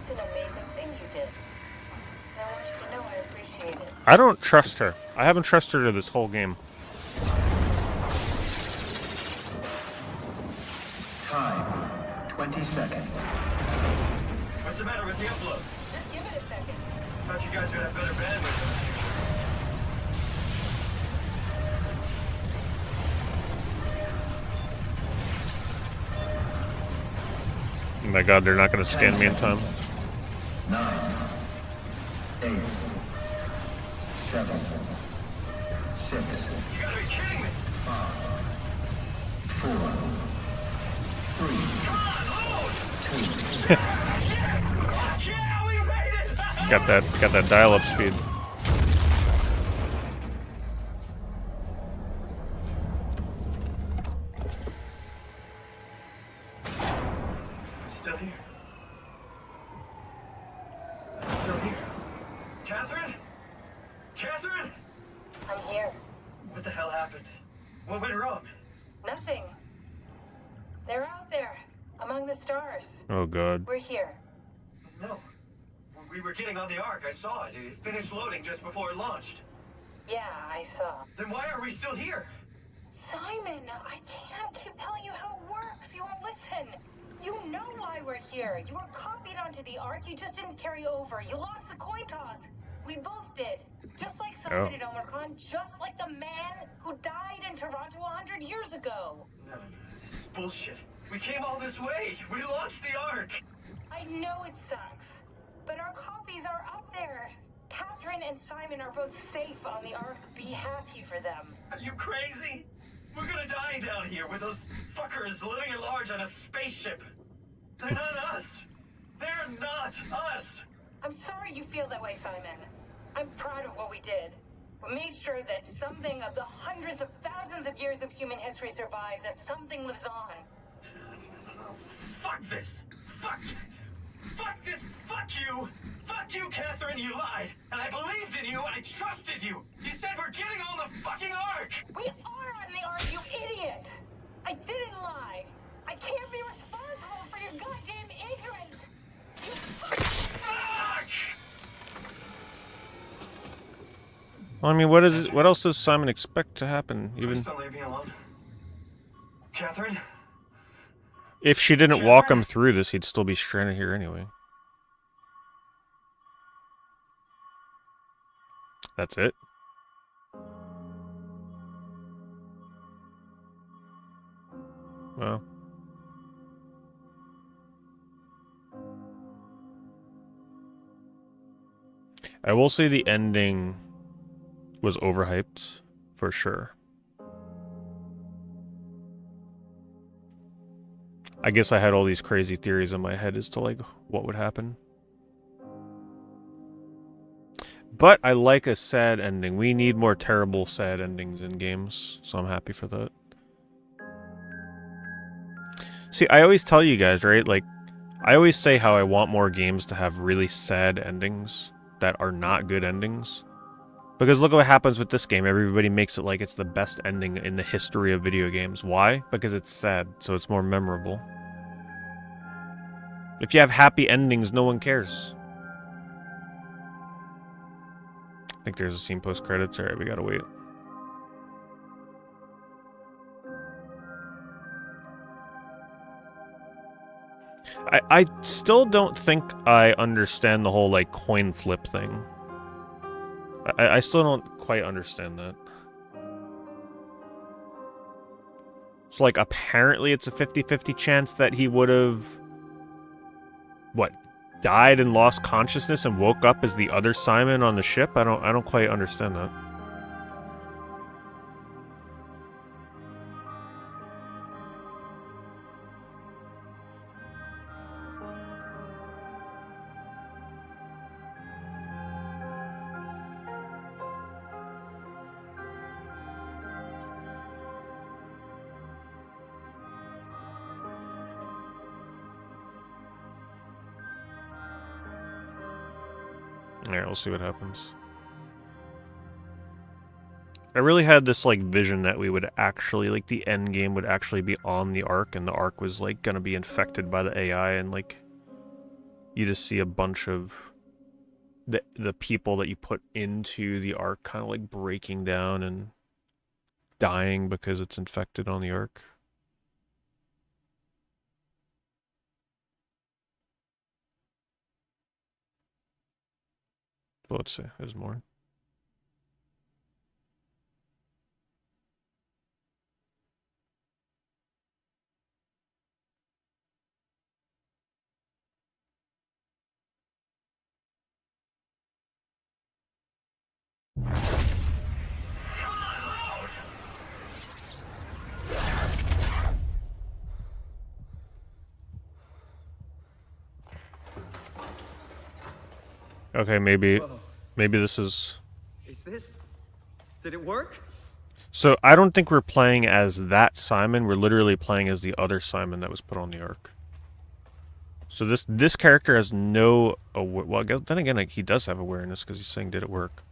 It's an amazing thing you did. And I want you to know I appreciate it. I don't trust her. I haven't trusted her this whole game. Time, 20 seconds. What's the matter with the upload? Just give it a second. Thought you guys would have better bandwidth. Oh my god, they're not going to scan me in time. 9, 8, 7, 6. You gotta be kidding me! 5, 4, 3, Come on, load! 2. Yes! Fuck yeah, we made it! Got that dial-up speed. I'm still here. I'm still here. Catherine? Catherine? I'm here. What the hell happened? What went wrong? Nothing. They're out there, among the stars. Oh god. We're here. No. We were getting on the Ark. I saw it. It finished loading just before it launched. Yeah, I saw. Then why are we still here? Simon, I can't keep telling you how it works. You won't listen. You know why we're here. You were copied onto the Ark. You just didn't carry over. You lost the coin toss. We both did. Just like Simon at Omicron. Just like the man who died in Toronto 100 years ago. No. This is bullshit. We came all this way. We launched the Ark. I know it sucks, but our copies are up there. Catherine and Simon are both safe on the Ark. Be happy for them. Are you crazy? We're gonna die down here with those fuckers living at large on a spaceship. They're not us. They're not us. I'm sorry you feel that way, Simon. I'm proud of what we did. We made sure that something of the hundreds of thousands of years of human history survives, that something lives on. Fuck this. Fuck this. Fuck you. Fuck you, Catherine. You lied. And I believed in you. I trusted you. You said we're getting on the fucking Ark. We are on the Ark, you idiot. I didn't lie. I can't be responsible for your goddamn ignorance. You Fuck! Well, I mean, what else does Simon expect to happen? Please don't leave me alone. Catherine? If she didn't walk him through this, he'd still be stranded here anyway. That's it? Well. I will say the ending was overhyped, for sure. I guess I had all these crazy theories in my head as to, like, what would happen. But I like a sad ending. We need more terrible sad endings in games, so I'm happy for that. See, I always tell you guys, right? Like, I always say how I want more games to have really sad endings that are not good endings. Because look at what happens with this game. Everybody makes it like it's the best ending in the history of video games. Why? Because it's sad, so it's more memorable. If you have happy endings, no one cares. I think there's a scene post-credits. Alright, we gotta wait. I still don't think I understand the whole, like, coin flip thing. I still don't quite understand that. So, like, apparently it's a 50-50 chance that he would have... What? Died and lost consciousness and woke up as the other Simon on the ship? I don't quite understand that. Alright, we'll see what happens. I really had this, like, vision that we would actually, like, the end game would actually be on the Ark, and the Ark was, like, gonna be infected by the AI, and, like, you just see a bunch of the people that you put into the Ark kind of, like, breaking down and dying because it's infected on the Ark. But let's see, there's more. Okay, maybe this is... Is this... Did it work? So, I don't think we're playing as that Simon, we're literally playing as the other Simon that was put on the Ark. So this character has no... well, then again, like, he does have awareness, because he's saying, did it work?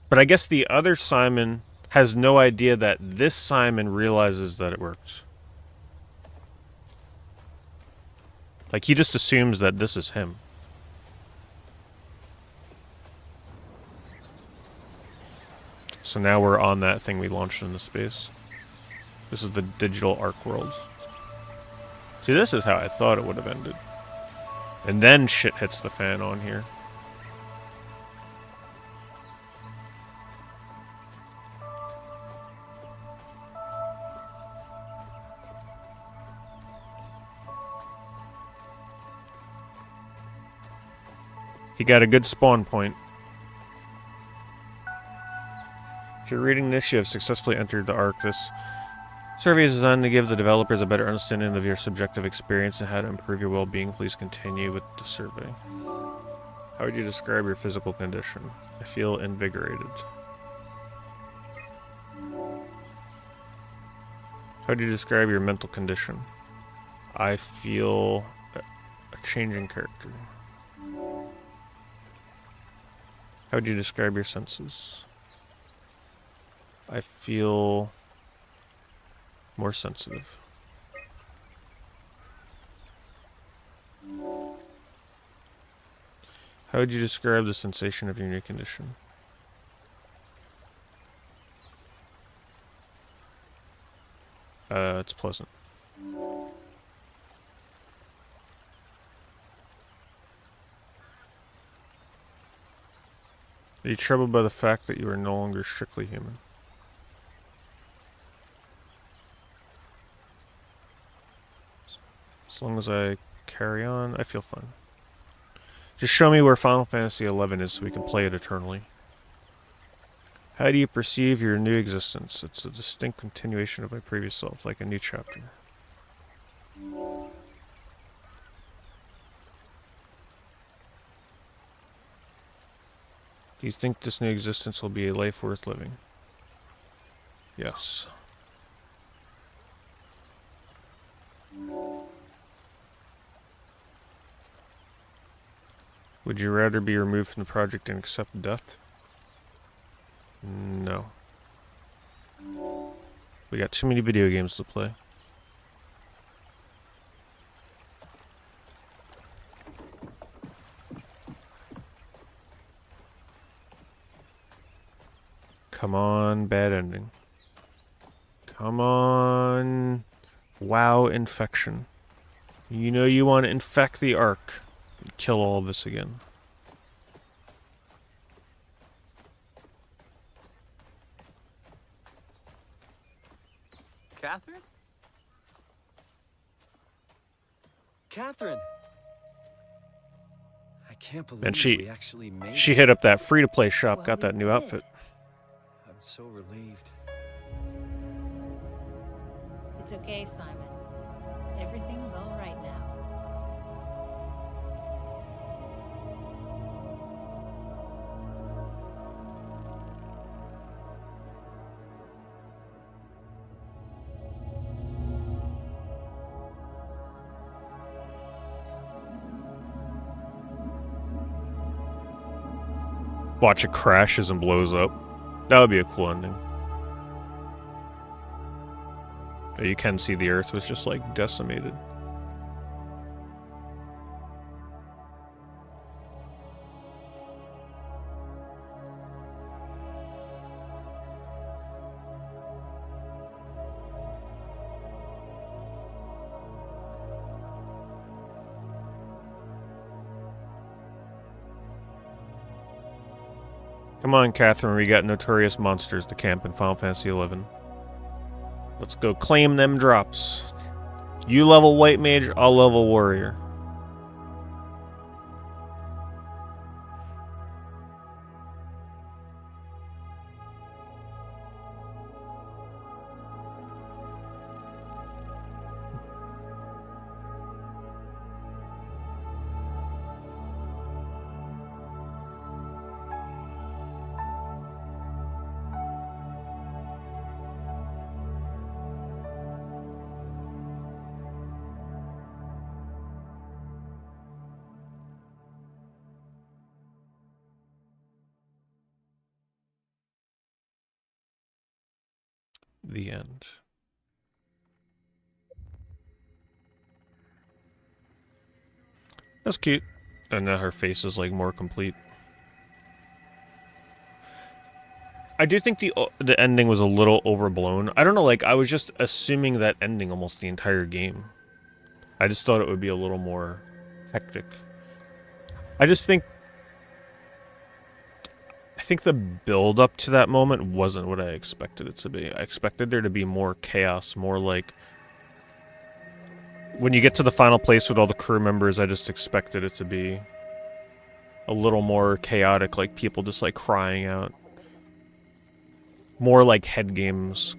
But I guess the other Simon has no idea that this Simon realizes that it works. Like, he just assumes that this is him. So now we're on that thing we launched into space. This is the digital Ark worlds. See, this is how I thought it would have ended. And then shit hits the fan on here. He got a good spawn point. If you're reading this, you have successfully entered the Ark. This survey is designed to give the developers a better understanding of your subjective experience and how to improve your well-being. Please continue with the survey. How would you describe your physical condition? I feel invigorated. How would you describe your mental condition? I feel a changing character. How would you describe your senses? I feel more sensitive. How would you describe the sensation of your new condition? It's pleasant. Are you troubled by the fact that you are no longer strictly human? As long as I carry on, I feel fine. Just show me where Final Fantasy XI is so we can play it eternally. How do you perceive your new existence? It's a distinct continuation of my previous self, like a new chapter. Do you think this new existence will be a life worth living? Yes. Would you rather be removed from the project and accept death? No. We got too many video games to play. Come on, bad ending. Come on, WAU infection. You know you want to infect the Ark. Kill all of us again. Catherine? Catherine! I can't believe And we actually made it. she hit up that free-to-play shop, got that new outfit. I'm so relieved. It's okay, Simon. Everything's all right now. Watch it crashes and blows up. That would be a cool ending. You can see the Earth was just like decimated. Come on, Catherine, we got notorious monsters to camp in Final Fantasy XI. Let's go claim them drops. You level White Mage, I'll level Warrior. The end. That's cute. And now her face is like more complete. I do think the ending was a little overblown. I don't know, like I was just assuming that ending almost the entire game. I just thought it would be a little more hectic. I think the build up to that moment wasn't what I expected it to be. I expected there to be more chaos, more like when you get to the final place with all the crew members, I just expected it to be a little more chaotic, like people just like crying out. More like head games.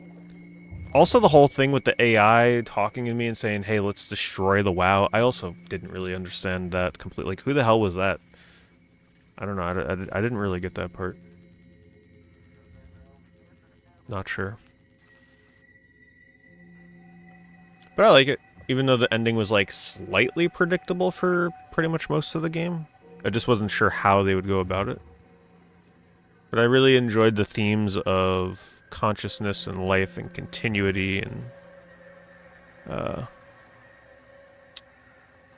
Also the whole thing with the AI talking to me and saying, hey, let's destroy the WAU. I also didn't really understand that completely. Like, who the hell was that? I don't know. I didn't really get that part. Not sure. But I like it. Even though the ending was like slightly predictable for pretty much most of the game. I just wasn't sure how they would go about it. But I really enjoyed the themes of consciousness and life and continuity and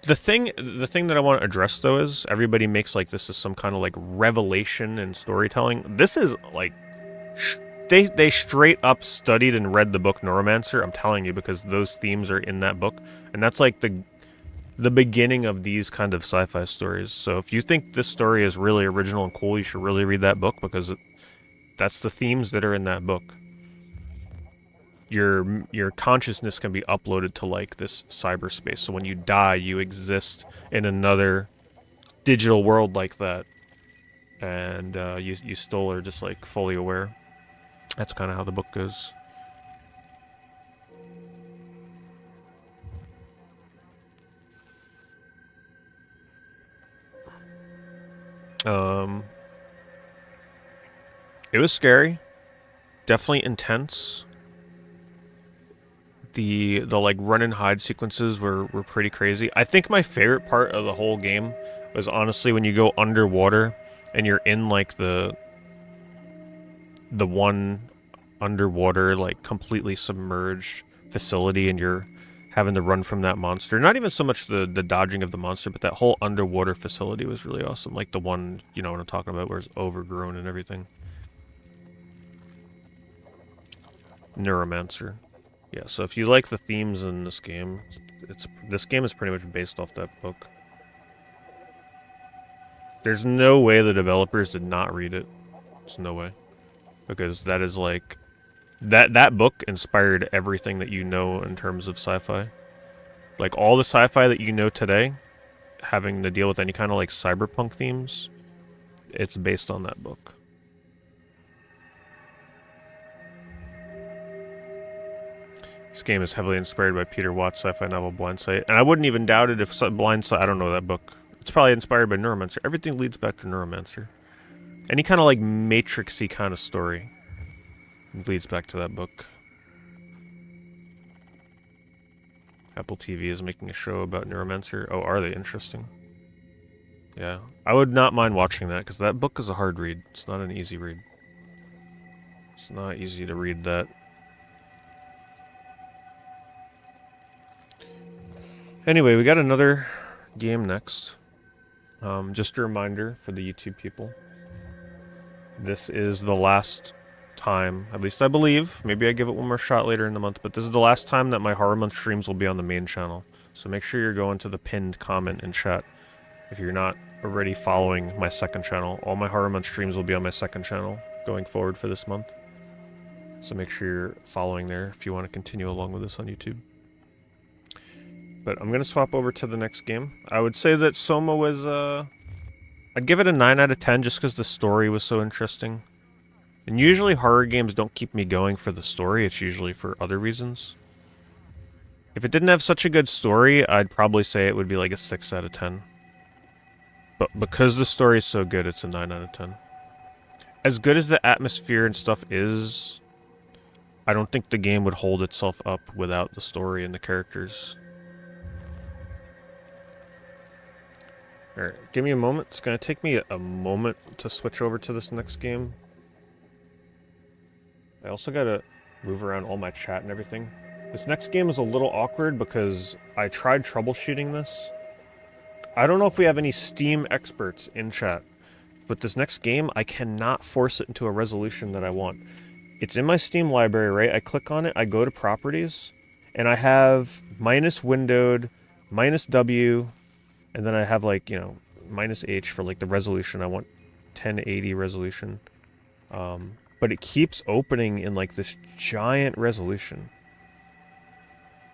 the thing that I want to address though is everybody makes like this is some kind of like revelation in storytelling. This is like they straight up studied and read the book Neuromancer. I'm telling you, because those themes are in that book, and that's like the beginning of these kind of sci-fi stories. So if you think this story is really original and cool, you should really read that book, because that's the themes that are in that book. Your consciousness can be uploaded to like this cyberspace. So when you die, you exist in another digital world like that, and you still are just like fully aware. That's kind of how the book goes. It was scary, definitely intense. The like run and hide sequences were pretty crazy. I think my favorite part of the whole game was honestly when you go underwater and you're in like the one underwater like completely submerged facility, and you're having to run from that monster. Not even so much the dodging of the monster, but that whole underwater facility was really awesome. Like the one, you know what I'm talking about, where it's overgrown and everything. Neuromancer. Yeah, so if you like the themes in this game, this game is pretty much based off that book. There's no way the developers did not read it. There's no way. Because that is like... That book inspired everything that you know in terms of sci-fi. Like, all the sci-fi that you know today, having to deal with any kind of, like, cyberpunk themes, it's based on that book. This game is heavily inspired by Peter Watt's sci-fi novel Blindsight, and I wouldn't even doubt it if Blindsight... I don't know that book. It's probably inspired by Neuromancer. Everything leads back to Neuromancer. Any kind of, like, Matrix-y kind of story leads back to that book. Apple TV is making a show about Neuromancer. Oh, are they? Interesting. Yeah, I would not mind watching that, because that book is a hard read. It's not an easy read. It's not easy to read that. Anyway, we got another game next. Just a reminder for the YouTube people. This is the last time, at least I believe, maybe I give it one more shot later in the month, but this is the last time that my Horror Month streams will be on the main channel. So make sure you're going to the pinned comment in chat if you're not already following my second channel. All my Horror Month streams will be on my second channel going forward for this month. So make sure you're following there if you want to continue along with us on YouTube. But I'm going to swap over to the next game. I would say that SOMA was, I'd give it a 9 out of 10 just because the story was so interesting. And usually horror games don't keep me going for the story, it's usually for other reasons. If it didn't have such a good story, I'd probably say it would be like a 6 out of 10. But because the story is so good, it's a 9 out of 10. As good as the atmosphere and stuff is, I don't think the game would hold itself up without the story and the characters. Alright, give me a moment. It's going to take me a moment to switch over to this next game. I also got to move around all my chat and everything. This next game is a little awkward because I tried troubleshooting this. I don't know if we have any Steam experts in chat, but this next game, I cannot force it into a resolution that I want. It's in my Steam library, right? I click on it, I go to properties, and I have minus windowed, minus W, and then I have like, you know, minus H for like the resolution. I want 1080 resolution. But it keeps opening in like this giant resolution.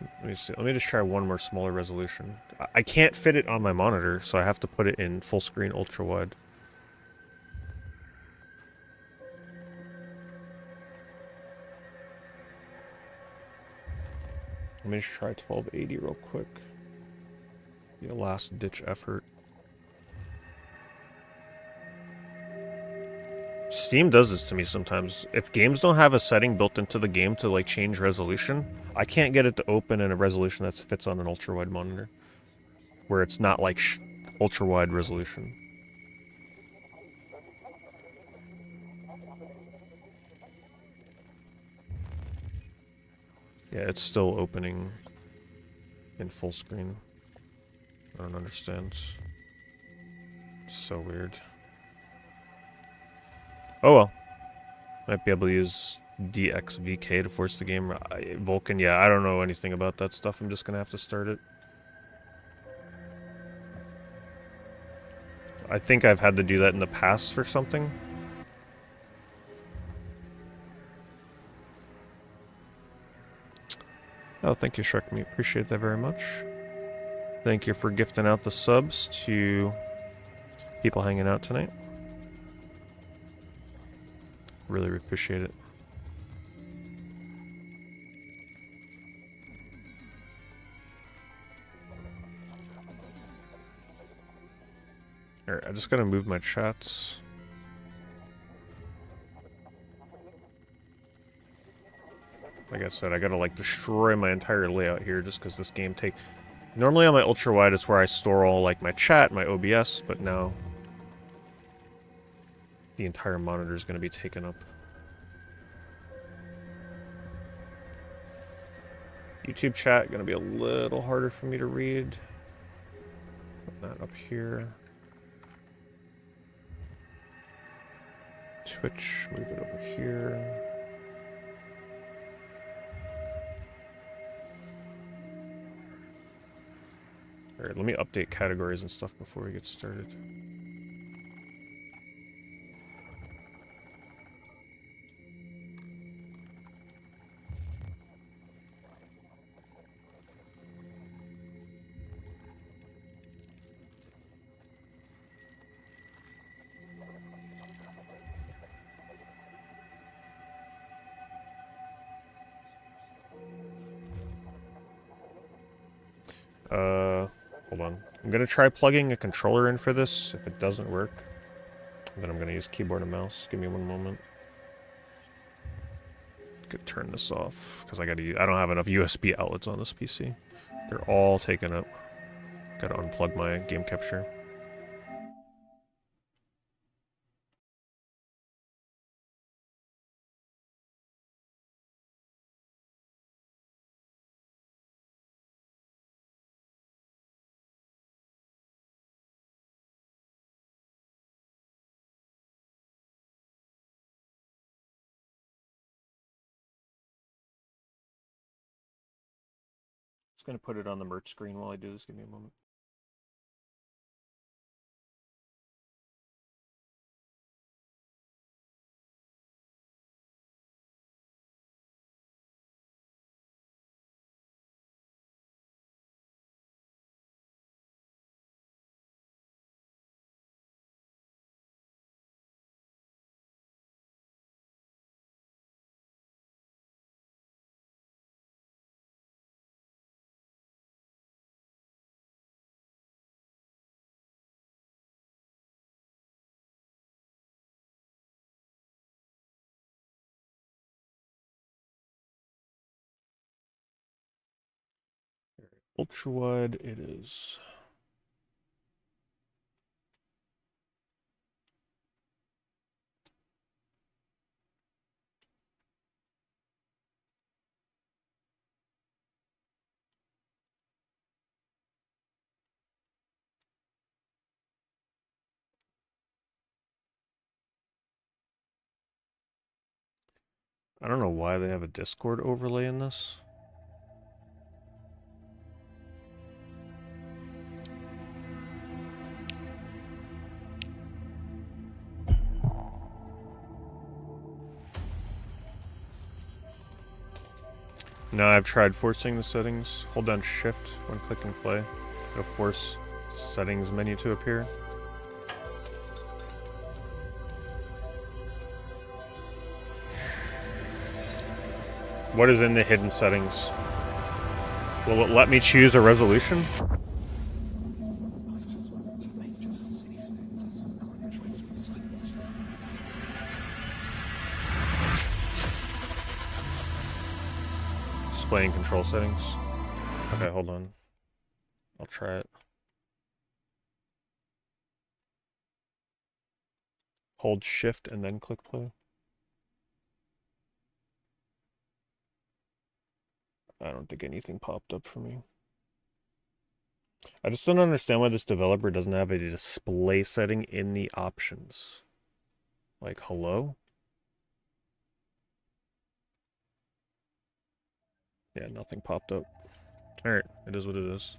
Let me see. Let me just try one more smaller resolution. I can't fit it on my monitor, so I have to put it in full screen ultra wide. Let me just try 1280 real quick. Be a last ditch effort. Steam does this to me sometimes. If games don't have a setting built into the game to like change resolution, I can't get it to open in a resolution that fits on an ultra-wide monitor. Where it's not like ultra-wide resolution. Yeah, it's still opening in full screen. I don't understand. It's so weird. Oh well. Might be able to use DXVK to force the game. Vulkan, yeah, I don't know anything about that stuff. I'm just gonna have to start it. I think I've had to do that in the past for something. Oh, thank you, Shrek Me. Appreciate that very much. Thank you for gifting out the subs to people hanging out tonight. Really appreciate it. Alright, I just gotta move my chats. Like I said, I gotta like destroy my entire layout here just because this game takes... Normally on my ultra wide it's where I store all like my chat, my OBS, but now the entire monitor is going to be taken up. YouTube chat going to be a little harder for me to read. Put that up here. Twitch, move it over here. Alright, let me update categories and stuff before we get started. Hold on. I'm gonna try plugging a controller in for this. If it doesn't work, then I'm gonna use keyboard and mouse. Give me one moment. Could turn this off because I don't have enough USB outlets on this PC. They're all taken up. Gotta unplug my game capture. Just gonna put it on the merch screen while I do this. Give me a moment. Ultra wide it is. I don't know why they have a Discord overlay in this. No, I've tried forcing the settings. Hold down shift when clicking play. It'll force the settings menu to appear. What is in the hidden settings? Will it let me choose a resolution? Displaying control settings. Okay, hold on. I'll try it. Hold shift and then click play. I don't think anything popped up for me. I just don't understand why this developer doesn't have a display setting in the options. Like, hello? Yeah, nothing popped up. Alright, it is what it is.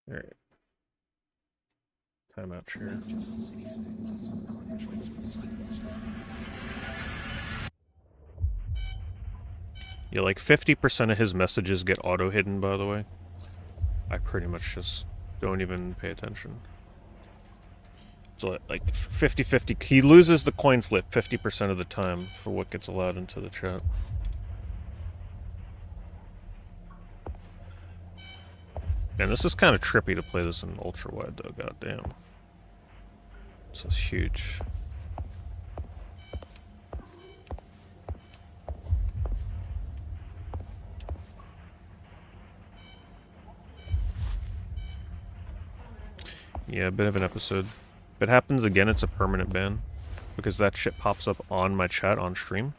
Alright. Timeout share. Yeah, like 50% of his messages get auto-hidden, by the way. I pretty much just don't even pay attention. So like 50-50. He loses the coin flip 50% of the time for what gets allowed into the chat. And this is kind of trippy to play this in ultra wide though, goddamn. This is huge. Yeah, a bit of an episode. If it happens again, it's a permanent ban. Because that shit pops up on my chat on stream.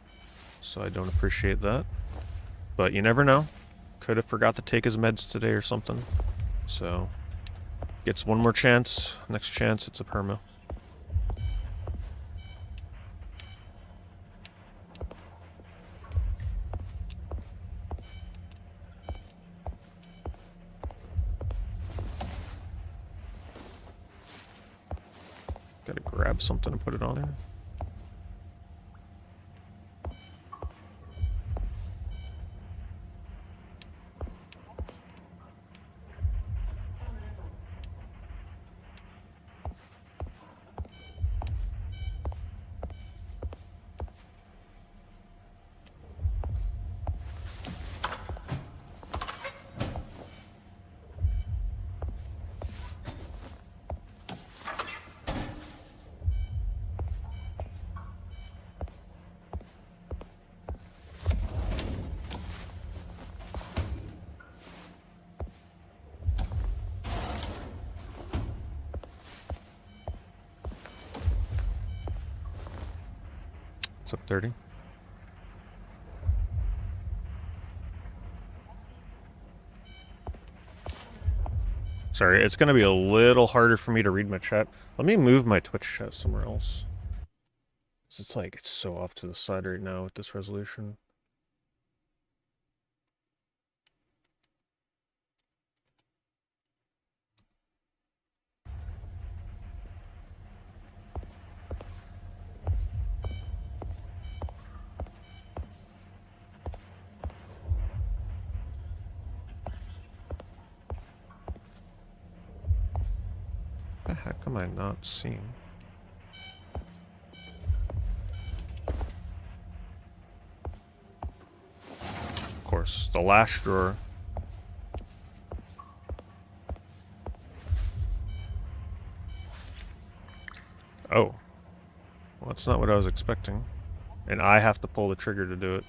So I don't appreciate that. But you never know. Could have forgot to take his meds today or something. So, gets one more chance. Next chance, it's a perma. grab something and put it on there. Up 30. Sorry, it's gonna be a little harder for me to read my chat. Let me move my Twitch chat somewhere else. It's like, it's so off to the side right now with this resolution. The heck am I not seeing? Of course, the last drawer. Oh. Well, that's not what I was expecting. And I have to pull the trigger to do it.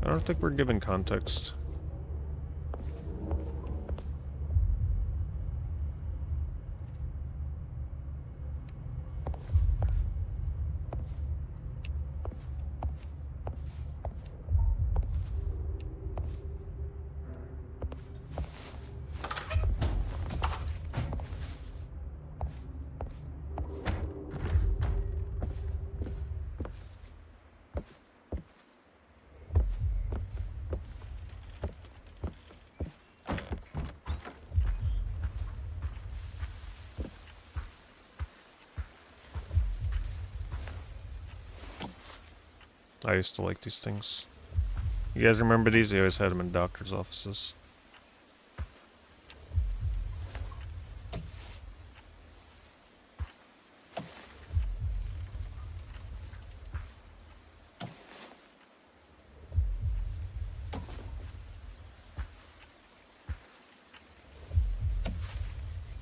I don't think we're given context. I used to like these things. You guys remember these? They always had them in doctors' offices.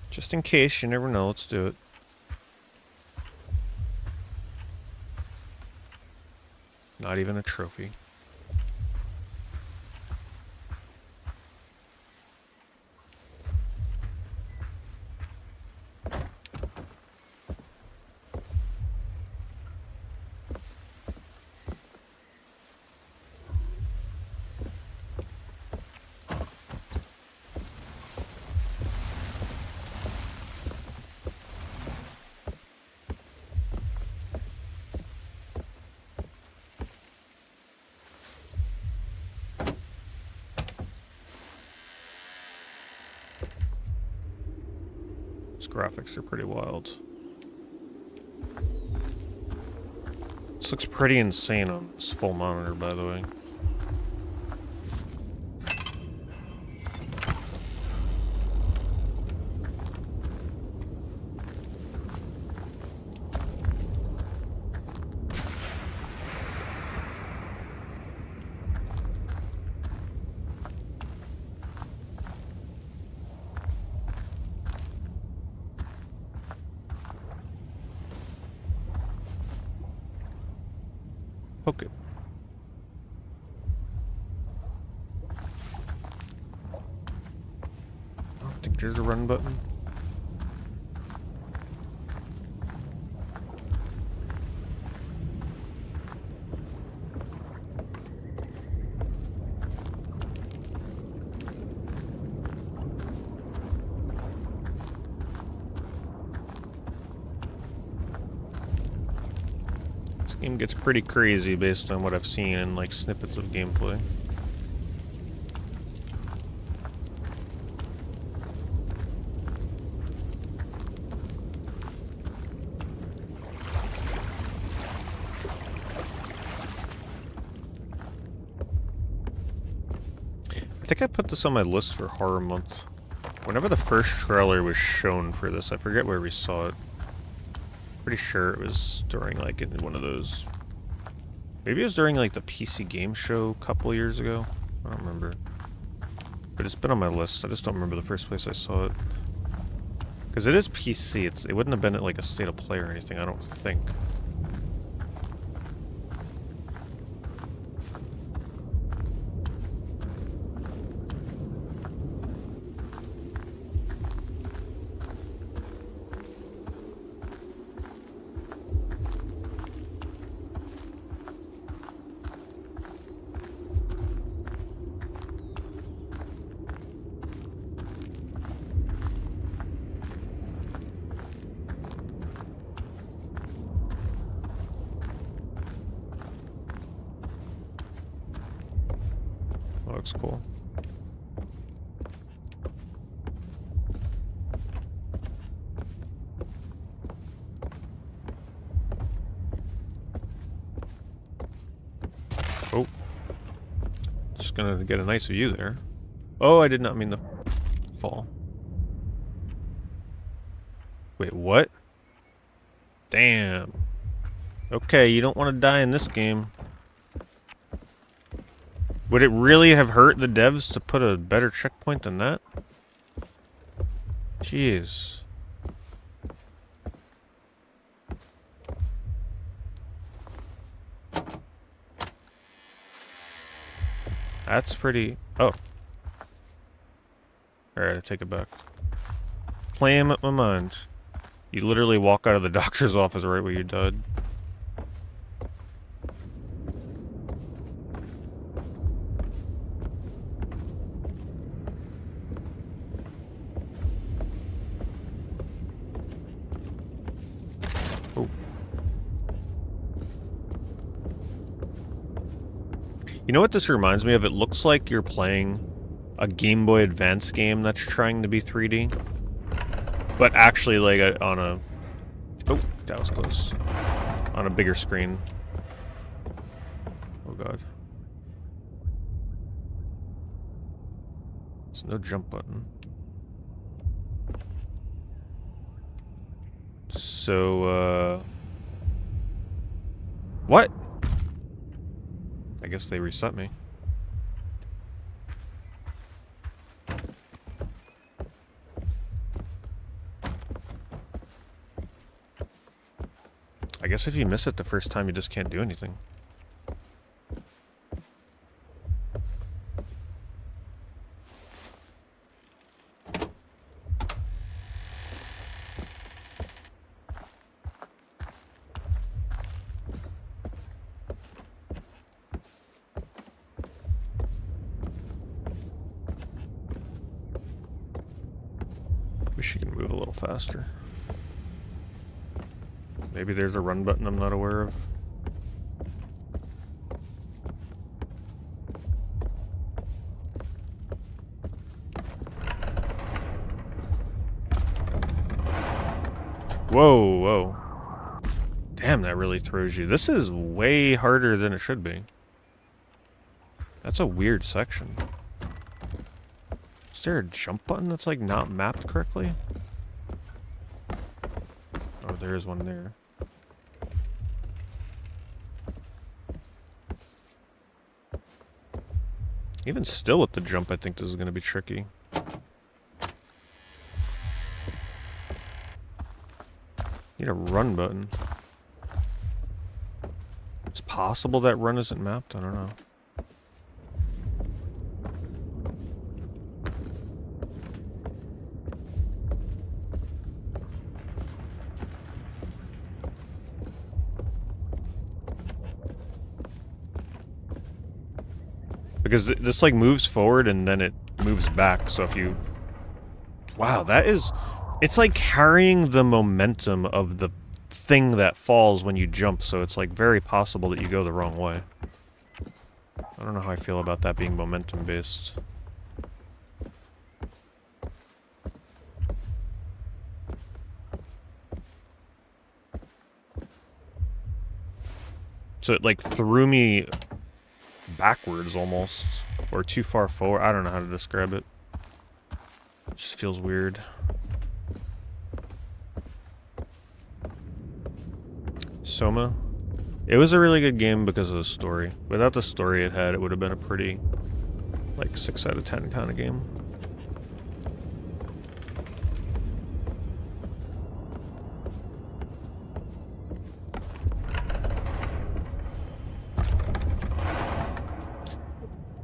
Just in case, you never know, let's do it. Not even a trophy. Graphics are pretty wild. This looks pretty insane on this full monitor, by the way. Poke it. I don't think there's a run button. Game gets pretty crazy based on what I've seen in like snippets of gameplay. I think I put this on my list for Horror Month. Whenever the first trailer was shown for this, I forget where we saw it. Pretty sure it was during like in one of those. Maybe it was during like the PC game show a couple years ago. I don't remember. But it's been on my list. I just don't remember the first place I saw it. Because it is PC. It wouldn't have been at like a state of play or anything, I don't think. Looks cool. Oh. Just gonna get a nice view there. Oh, I did not mean to fall. Wait, what? Damn. Okay, you don't want to die in this game. Would it really have hurt the devs to put a better checkpoint than that? Jeez. That's pretty... Oh. Alright, I take it back. Playing with my mind. You literally walk out of the doctor's office right where you died. You know what this reminds me of? It looks like you're playing a Game Boy Advance game that's trying to be 3D. But actually like on a... Oh, that was close. On a bigger screen. Oh god. There's no jump button. So, what? I guess they reset me. I guess if you miss it the first time, you just can't do anything. Wish you could move a little faster. Maybe there's a run button I'm not aware of. Whoa, whoa. Damn, that really throws you. This is way harder than it should be. That's a weird section. Is there a jump button that's like not mapped correctly? Oh, there is one there. Even still with the jump, I think this is going to be tricky. Need a run button. It's possible that run isn't mapped? I don't know. Because this like moves forward and then it moves back, so if you... Wow, that is... It's like carrying the momentum of the thing that falls when you jump, so it's like very possible that you go the wrong way. I don't know how I feel about that being momentum based. So it like threw me backwards almost, or too far forward. I don't know how to describe it. It just feels weird. SOMA. It was a really good game because of the story. Without the story it had, it would have been a pretty, like, 6 out of 10 kind of game.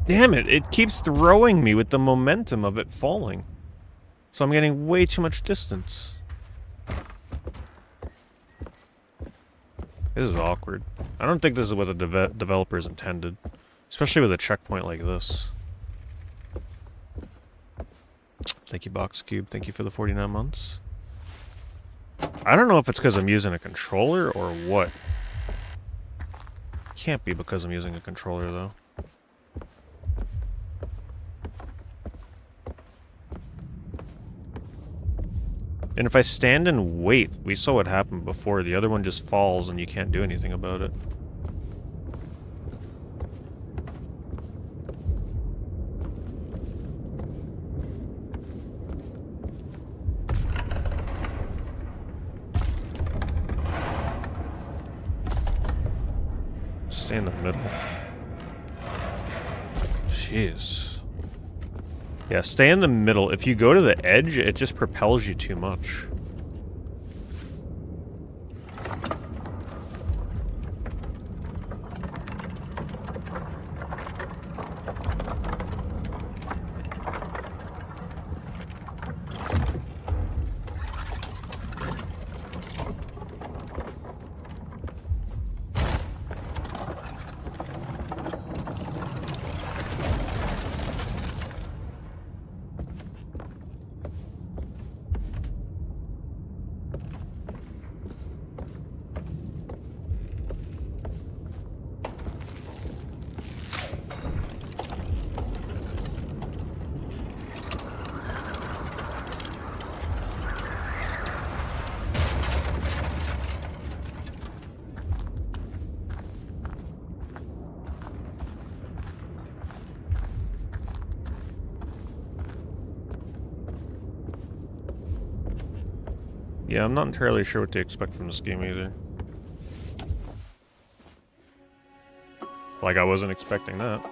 Damn it, it keeps throwing me with the momentum of it falling. So I'm getting way too much distance. This is awkward. I don't think this is what the developers intended. Especially with a checkpoint like this. Thank you, Box Cube. Thank you for the 49 months. I don't know if it's because I'm using a controller or what. Can't be because I'm using a controller, though. And if I stand and wait, we saw what happened before. The other one just falls and you can't do anything about it. Stay in the middle. Jeez. Yeah, stay in the middle. If you go to the edge, it just propels you too much. Yeah, I'm not entirely sure what to expect from this game either. Like, I wasn't expecting that.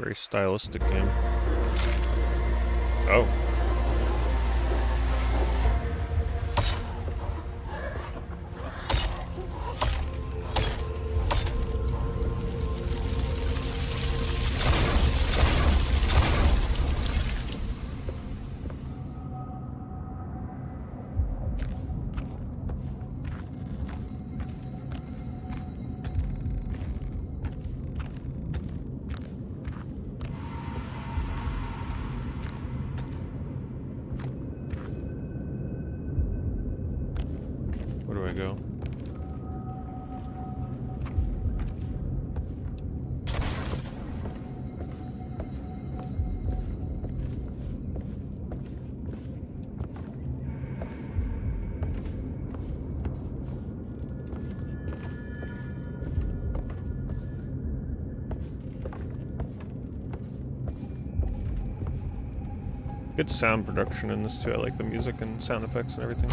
Very stylistic game. Oh. Where do I go? Good sound production in this too. I like the music and sound effects and everything.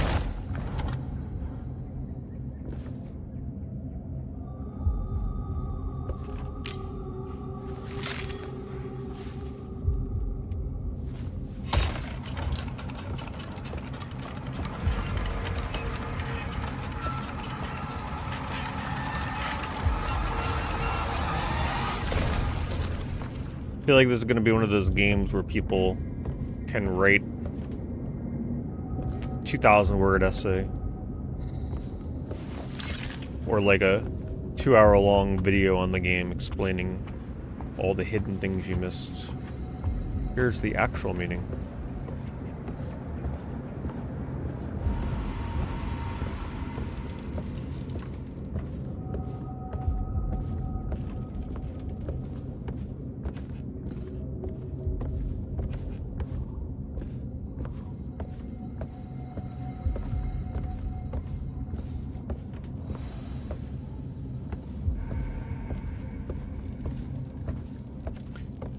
I feel like this is going to be one of those games where people can write a 2,000-word essay. Or like a 2-hour-long video on the game explaining all the hidden things you missed. Here's the actual meaning.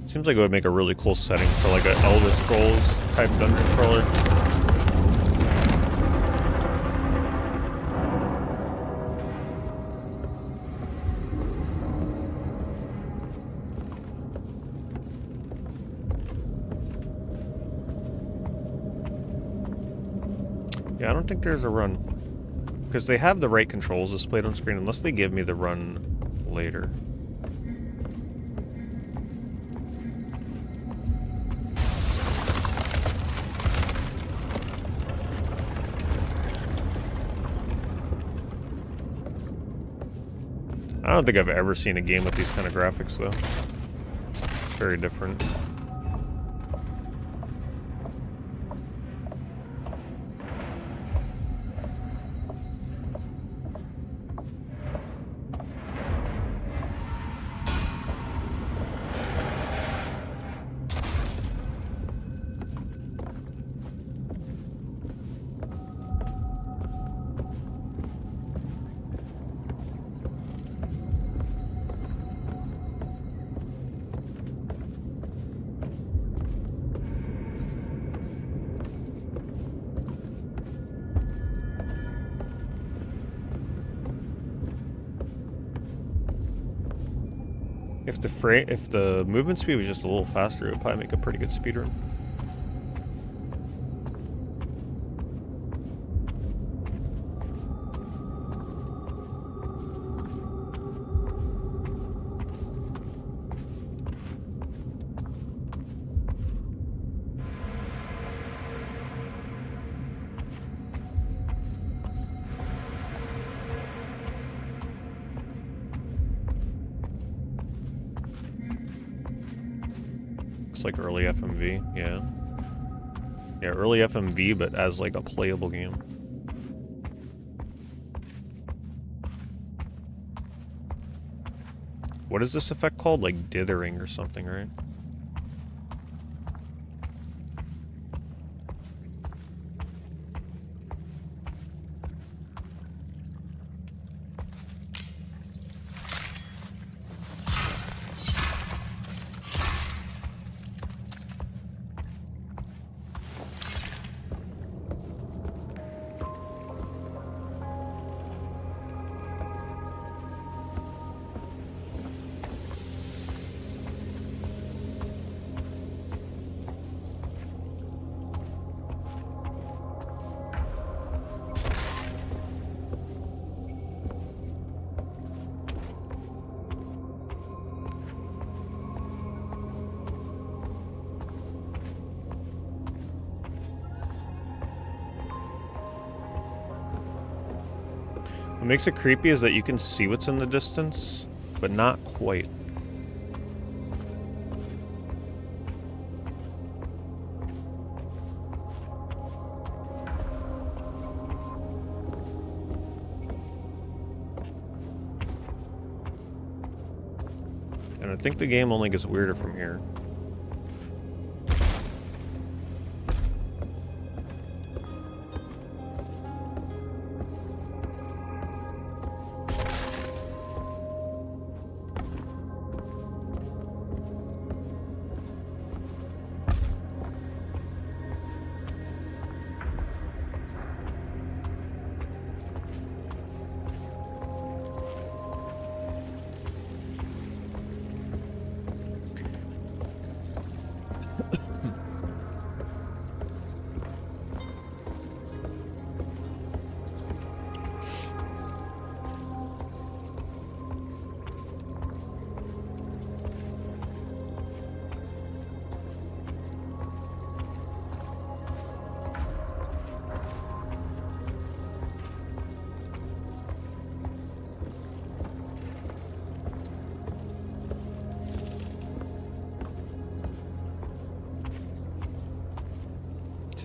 Seems like it would make a really cool setting for like an Elder Scrolls type dungeon crawler. Yeah, I don't think there's a run. Because they have the right controls displayed on screen, unless they give me the run later. I don't think I've ever seen a game with these kind of graphics, though. It's very different. If the movement speed was just a little faster, it would probably make a pretty good speedrun. Like early FMV, yeah. Yeah, early FMV, but as like a playable game. What is this effect called? Like dithering or something, right? What makes it creepy is that you can see what's in the distance, but not quite. And I think the game only gets weirder from here.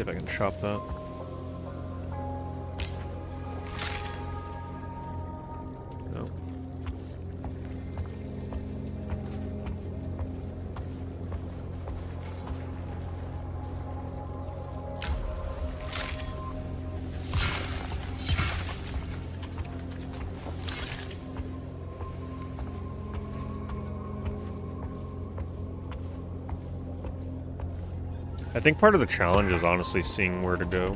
See if I can chop that. No. I think part of the challenge is honestly seeing where to go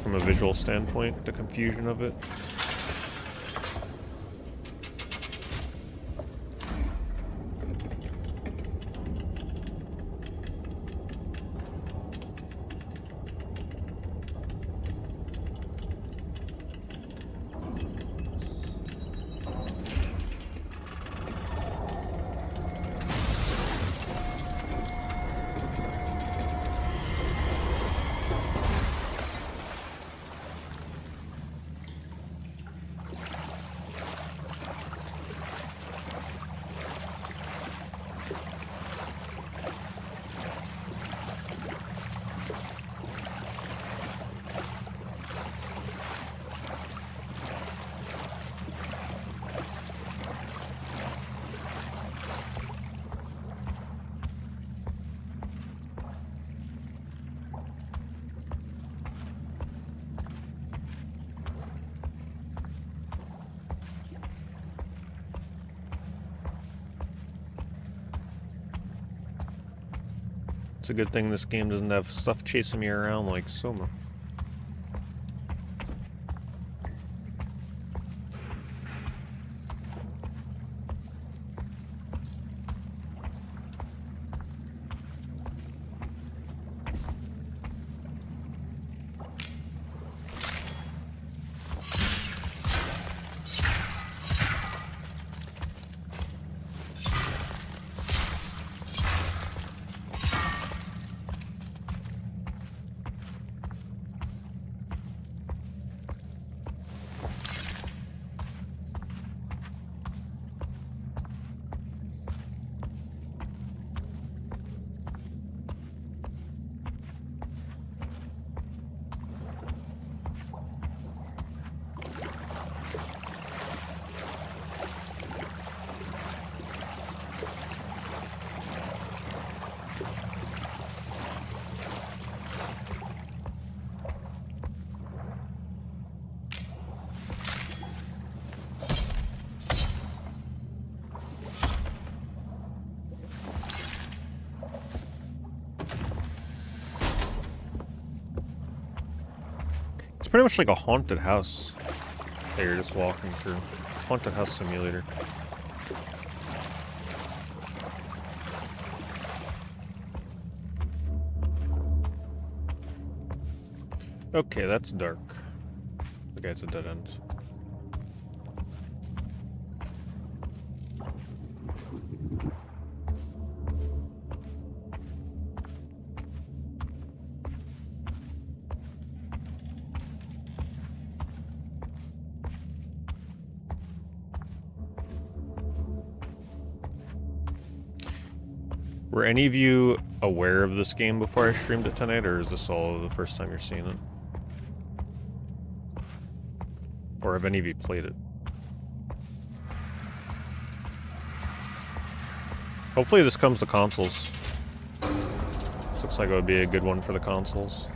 from a visual standpoint, the confusion of it. It's a good thing this game doesn't have stuff chasing me around like SOMA. Pretty much like a haunted house that you're just walking through. Haunted house simulator. Okay, that's dark. Okay, it's a dead end. Were any of you aware of this game before I streamed it tonight, or is this all the first time you're seeing it? Or have any of you played it? Hopefully this comes to consoles. This looks like it would be a good one for the consoles.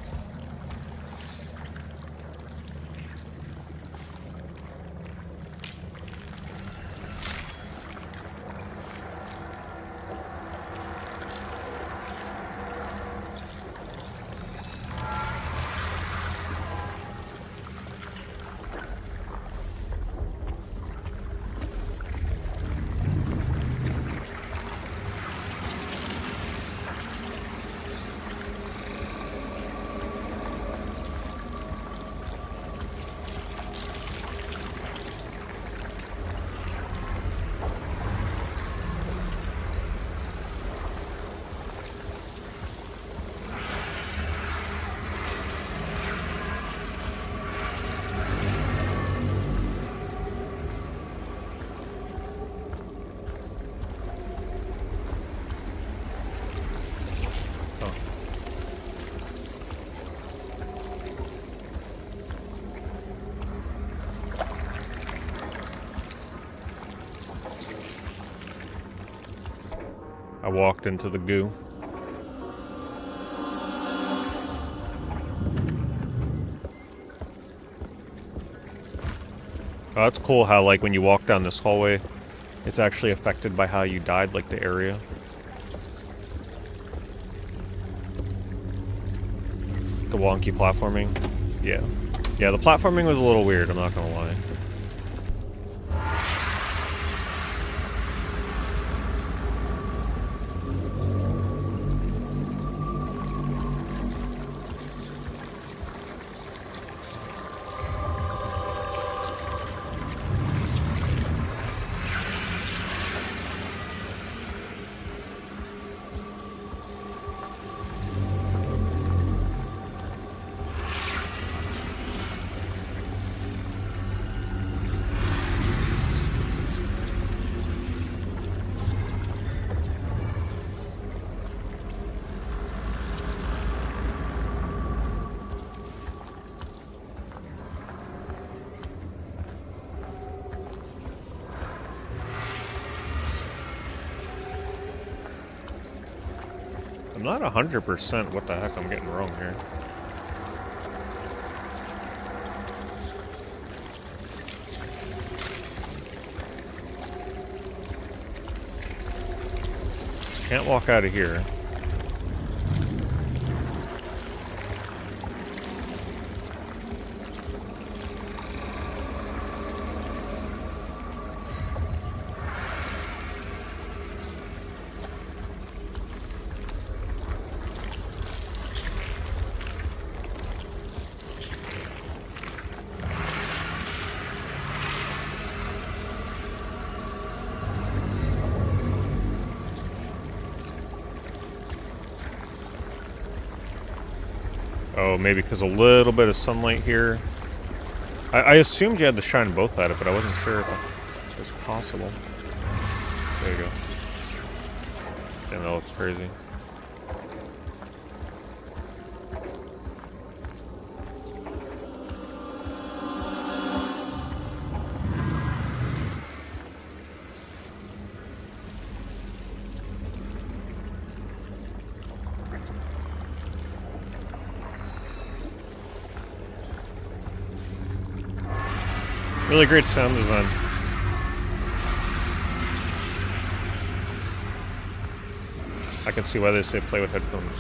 I walked into the goo. Oh, that's cool how, like, when you walk down this hallway, it's actually affected by how you died, like the area. The wonky platforming. Yeah. Yeah, the platforming was a little weird, I'm not gonna lie. I'm not 100% what the heck I'm getting wrong here. Can't walk out of here. Oh, maybe because a little bit of sunlight here. I assumed you had to shine both at it, but I wasn't sure if it was possible. There you go. Damn, that looks crazy. Really great sound design. I can see why they say play with headphones.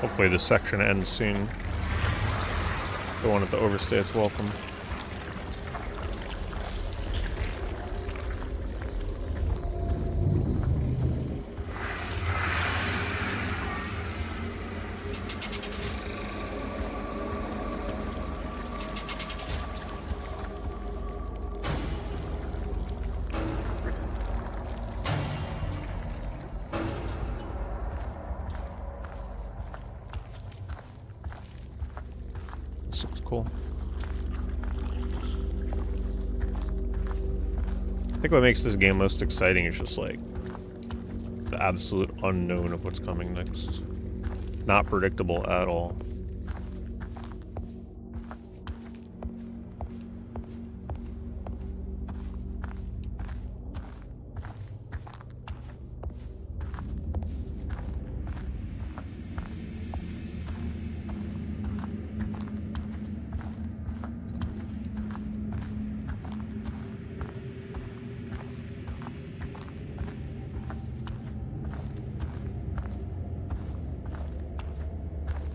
Hopefully this section ends soon. Don't want it to overstay its welcome. This looks cool. I think what makes this game most exciting is just like the absolute unknown of what's coming next. Not predictable at all.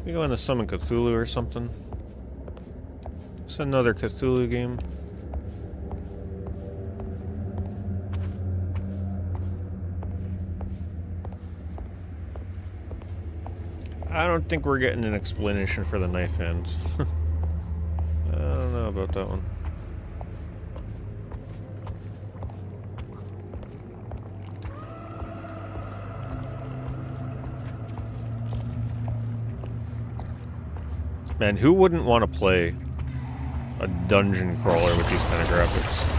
You going to summon Cthulhu or something? It's another Cthulhu game. I don't think we're getting an explanation for the knife hands. I don't know about that one. Man, who wouldn't want to play a dungeon crawler with these kind of graphics?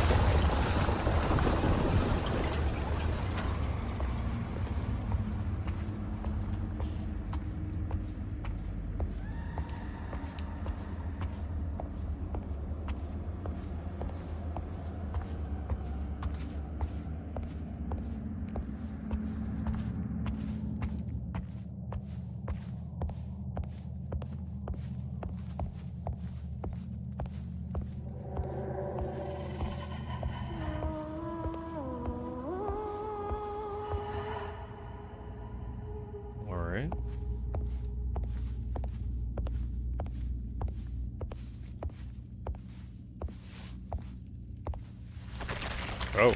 Oh.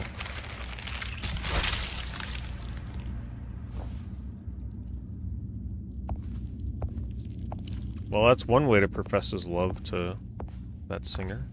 Well, that's one way to profess his love to that singer.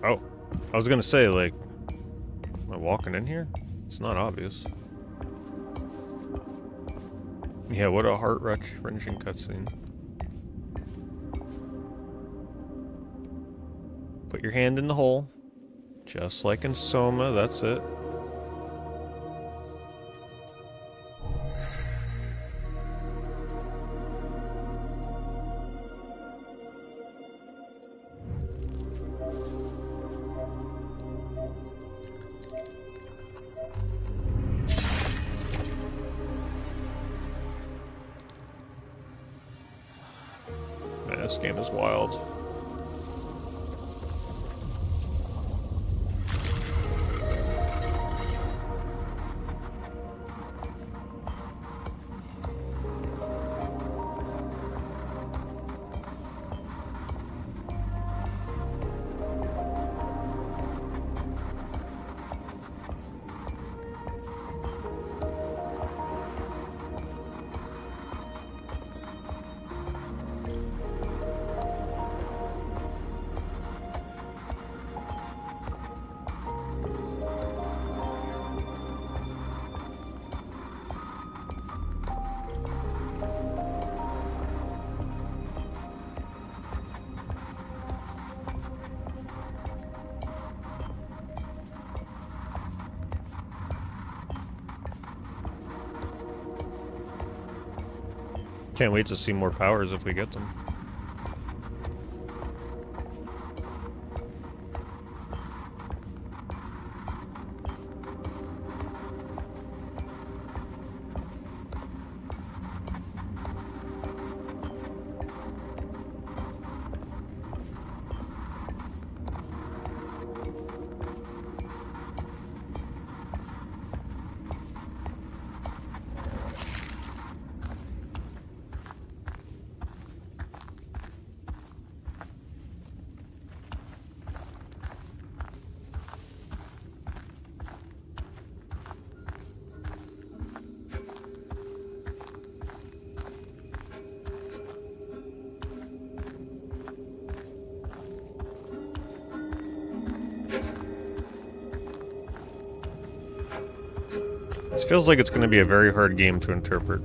Oh, I was gonna say, like, am I walking in here? It's not obvious. Yeah, what a heart-wrenching cutscene. Put your hand in the hole. Just like in SOMA, that's it. Man, this game is wild. Can't wait to see more powers if we get them. This feels like it's going to be a very hard game to interpret.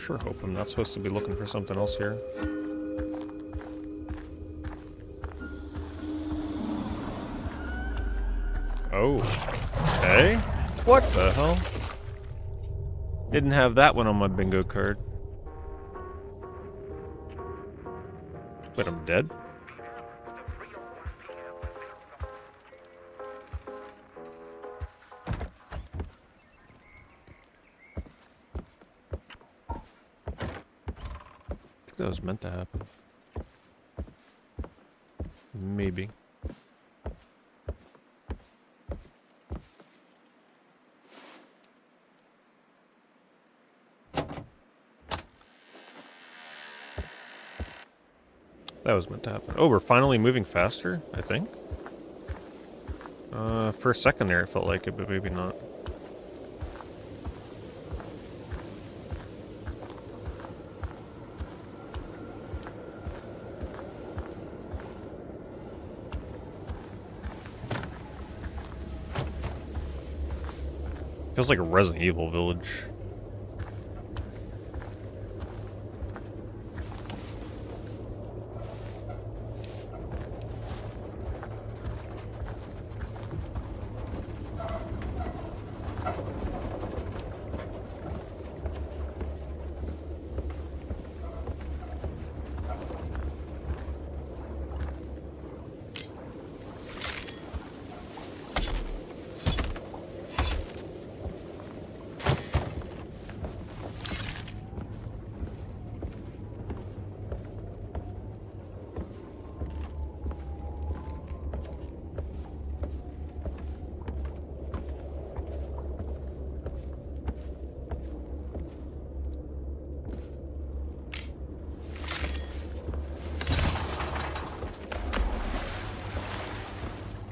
Sure hope I'm not supposed to be looking for something else here. Oh. Okay. What the hell? Didn't have that one on my bingo card. But I'm dead? I think that was meant to happen. Maybe. That was meant to happen. Oh, we're finally moving faster, I think. For a second there it felt like it, but maybe not. Feels like a Resident Evil village.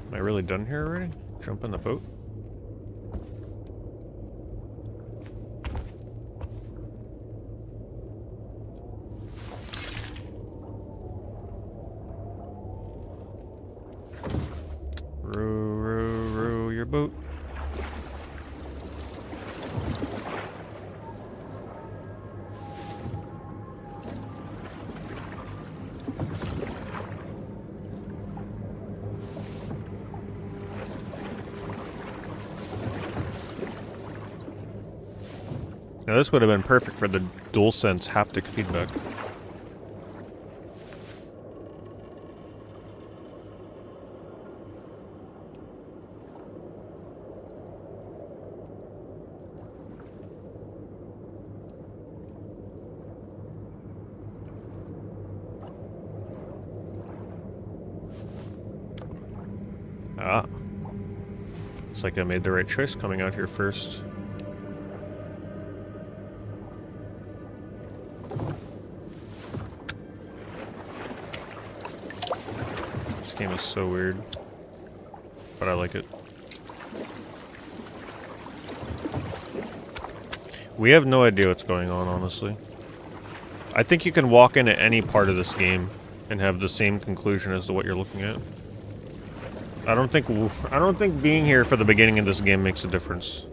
Am I really done here already? Jump in the boat? Row your boat. Now this would have been perfect for the DualSense haptic feedback. Ah. Looks like I made the right choice coming out here first. This game is so weird, but I like it. We have no idea what's going on, honestly. I think you can walk into any part of this game and have the same conclusion as to what you're looking at. I don't think being here for the beginning of this game makes a difference.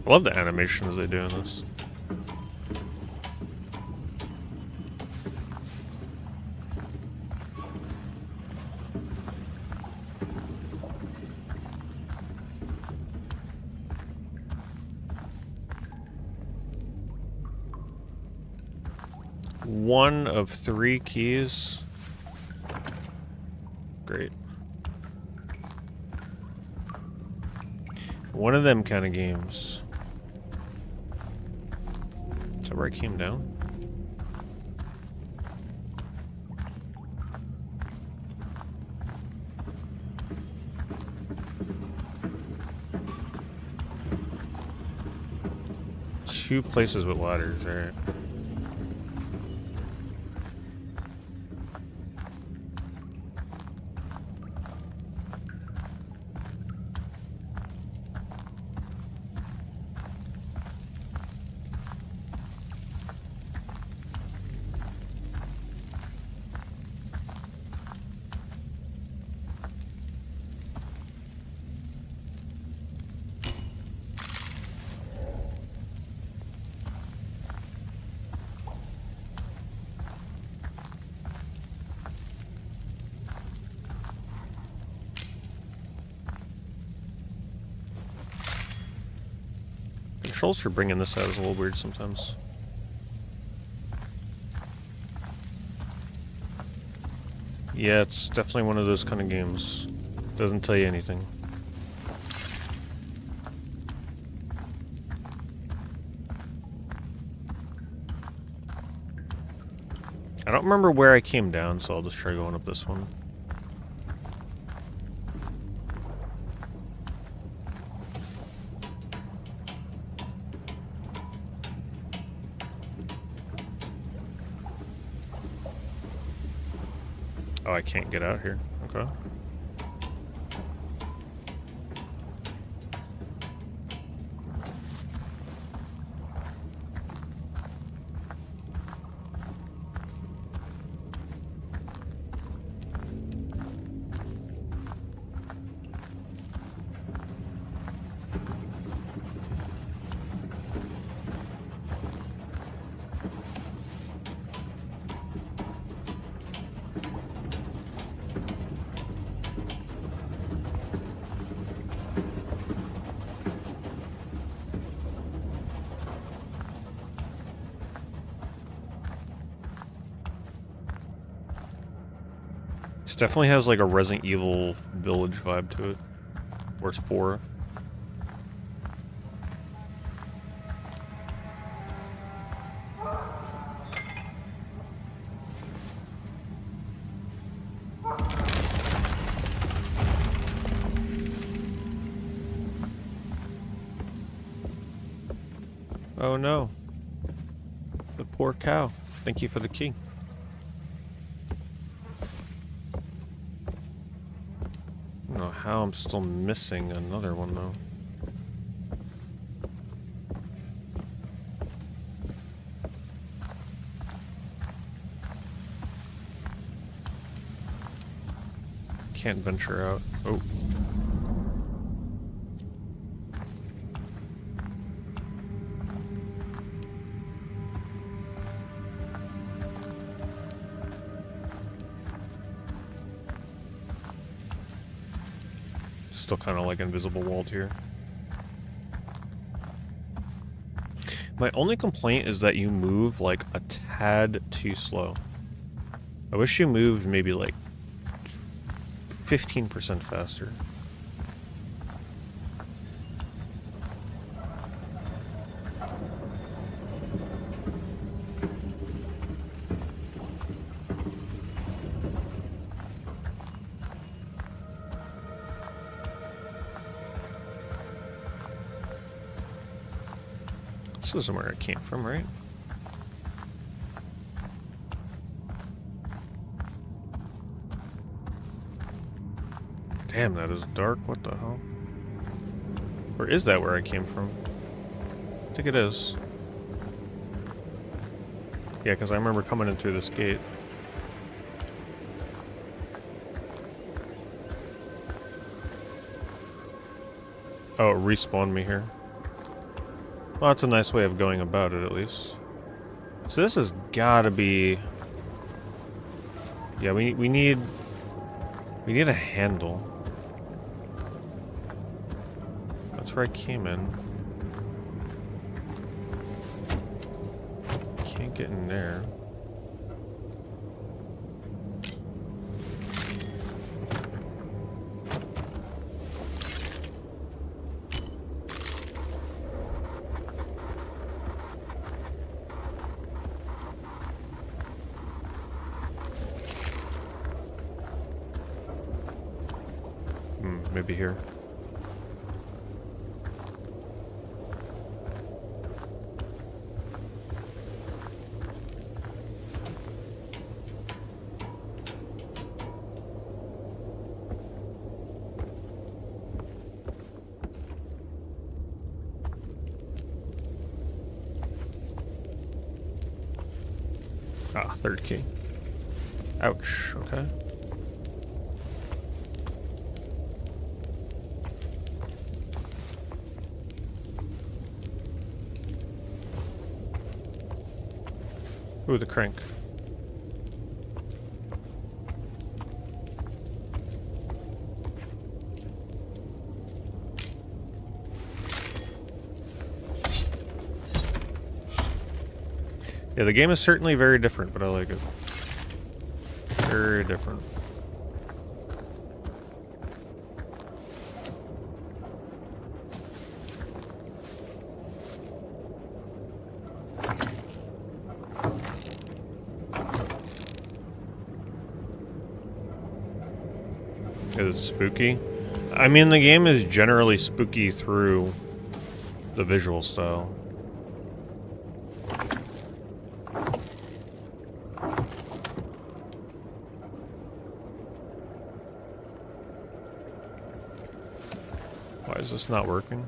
I love the animations they do in this. one of 3 keys. Great. One of them kind of games. Is that where I came down? Two places with ladders, alright. Controls for bringing this out is a little weird sometimes. Yeah, it's definitely one of those kind of games. Doesn't tell you anything. I don't remember where I came down, so I'll just try going up this one. Oh, I can't get out here. Okay. This definitely has like a Resident Evil Village vibe to it. Where's 4? Oh no. The poor cow. Thank you for the key. I don't know how I'm still missing another one though. Can't venture out. Oh. Still kind of like invisible walled here. My only complaint is that you move like a tad too slow. I wish you moved maybe like 15% faster. This isn't where it came from, right? Damn, that is dark. What the hell? Or is that where I came from? I think it is. Yeah, because I remember coming in through this gate. Oh, it respawned me here. Well, that's a nice way of going about it, at least. So this has gotta be... Yeah, we need a handle. That's where I came in. Can't get in there. Maybe here. Ah, third key. Ouch, okay. Ooh, the crank. Yeah, the game is certainly very different, but I like it. Very different. It is spooky. I mean, the game is generally spooky through the visual style. Why is this not working?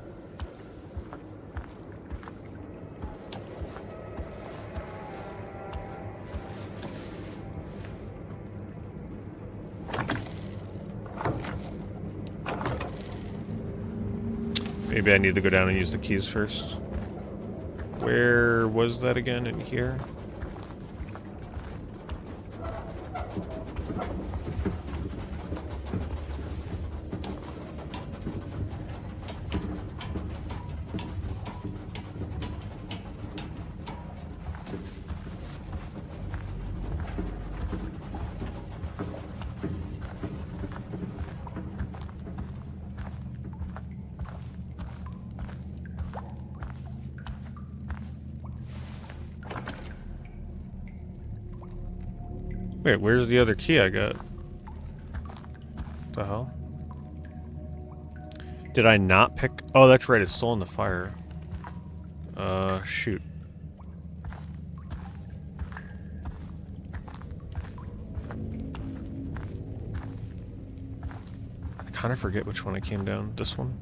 Maybe I need to go down and use the keys first. Where was that again? In here? Wait, where's the other key I got? The hell? Did I not pick? Oh, that's right, it's still in the fire. Shoot. I kind of forget which one I came down. This one?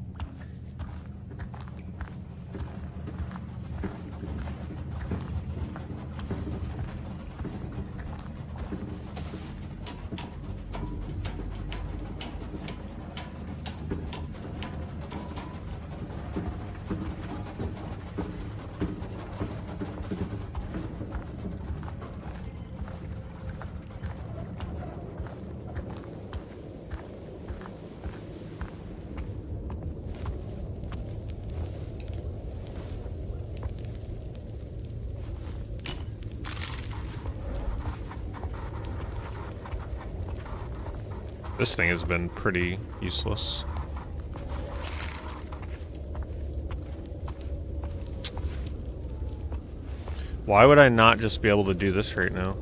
This thing has been pretty useless. Why would I not just be able to do this right now?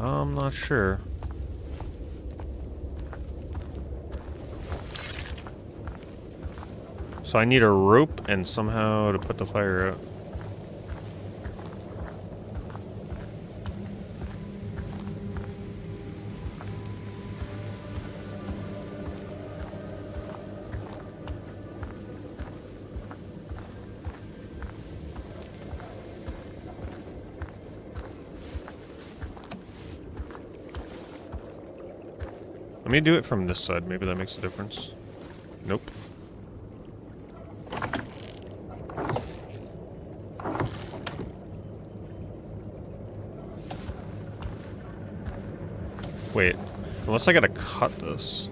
I'm not sure. So I need a rope and somehow to put the fire out. Let me do it from this side. Maybe that makes a difference. Nope. Wait. Unless I gotta cut this.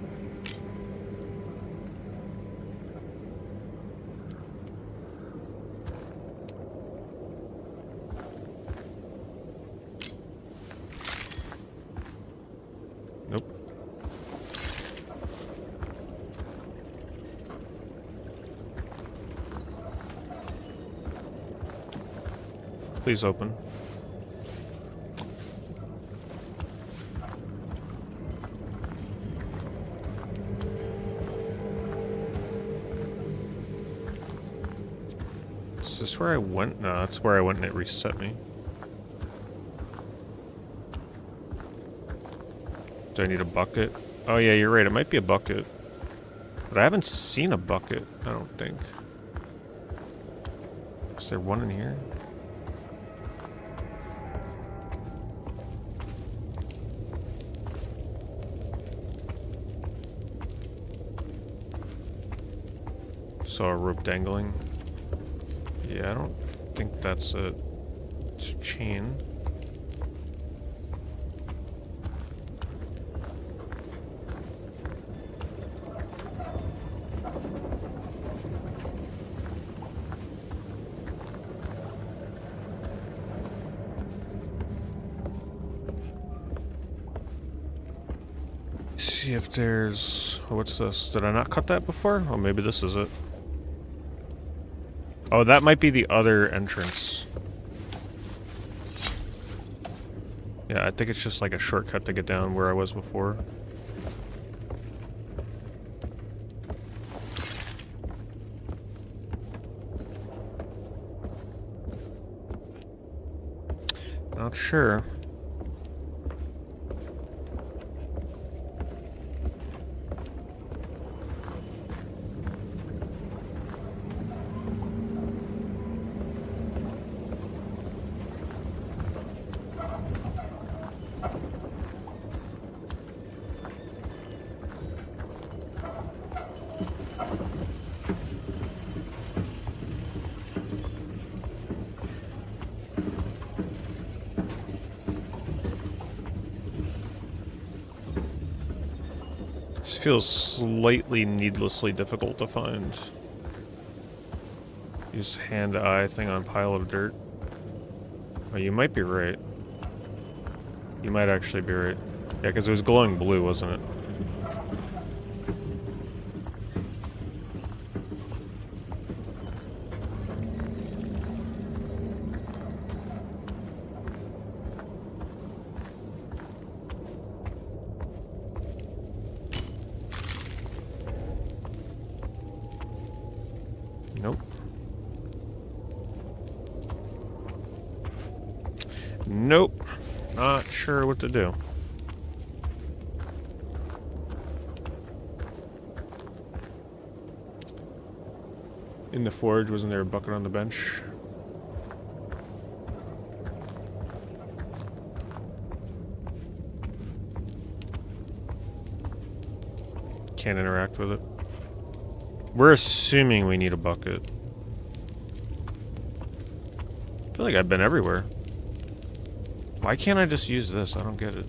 Please open. Is this where I went? No, that's where I went and it reset me. Do I need a bucket? Oh yeah, you're right, it might be a bucket. But I haven't seen a bucket, I don't think. Is there one in here? Saw a rope dangling. Yeah, I don't think that's a chain. See if there's... What's this? Did I not cut that before? Oh, maybe this is it. Oh, that might be the other entrance. Yeah, I think it's just like a shortcut to get down where I was before. Not sure. Feels slightly needlessly difficult to find. Use hand-eye thing on pile of dirt. Oh, you might be right. You might actually be right. Yeah, because it was glowing blue, wasn't it? Nope. Nope. Not sure what to do. In the forge, wasn't there a bucket on the bench? Can't interact with it. We're assuming we need a bucket. I feel like I've been everywhere. Why can't I just use this? I don't get it.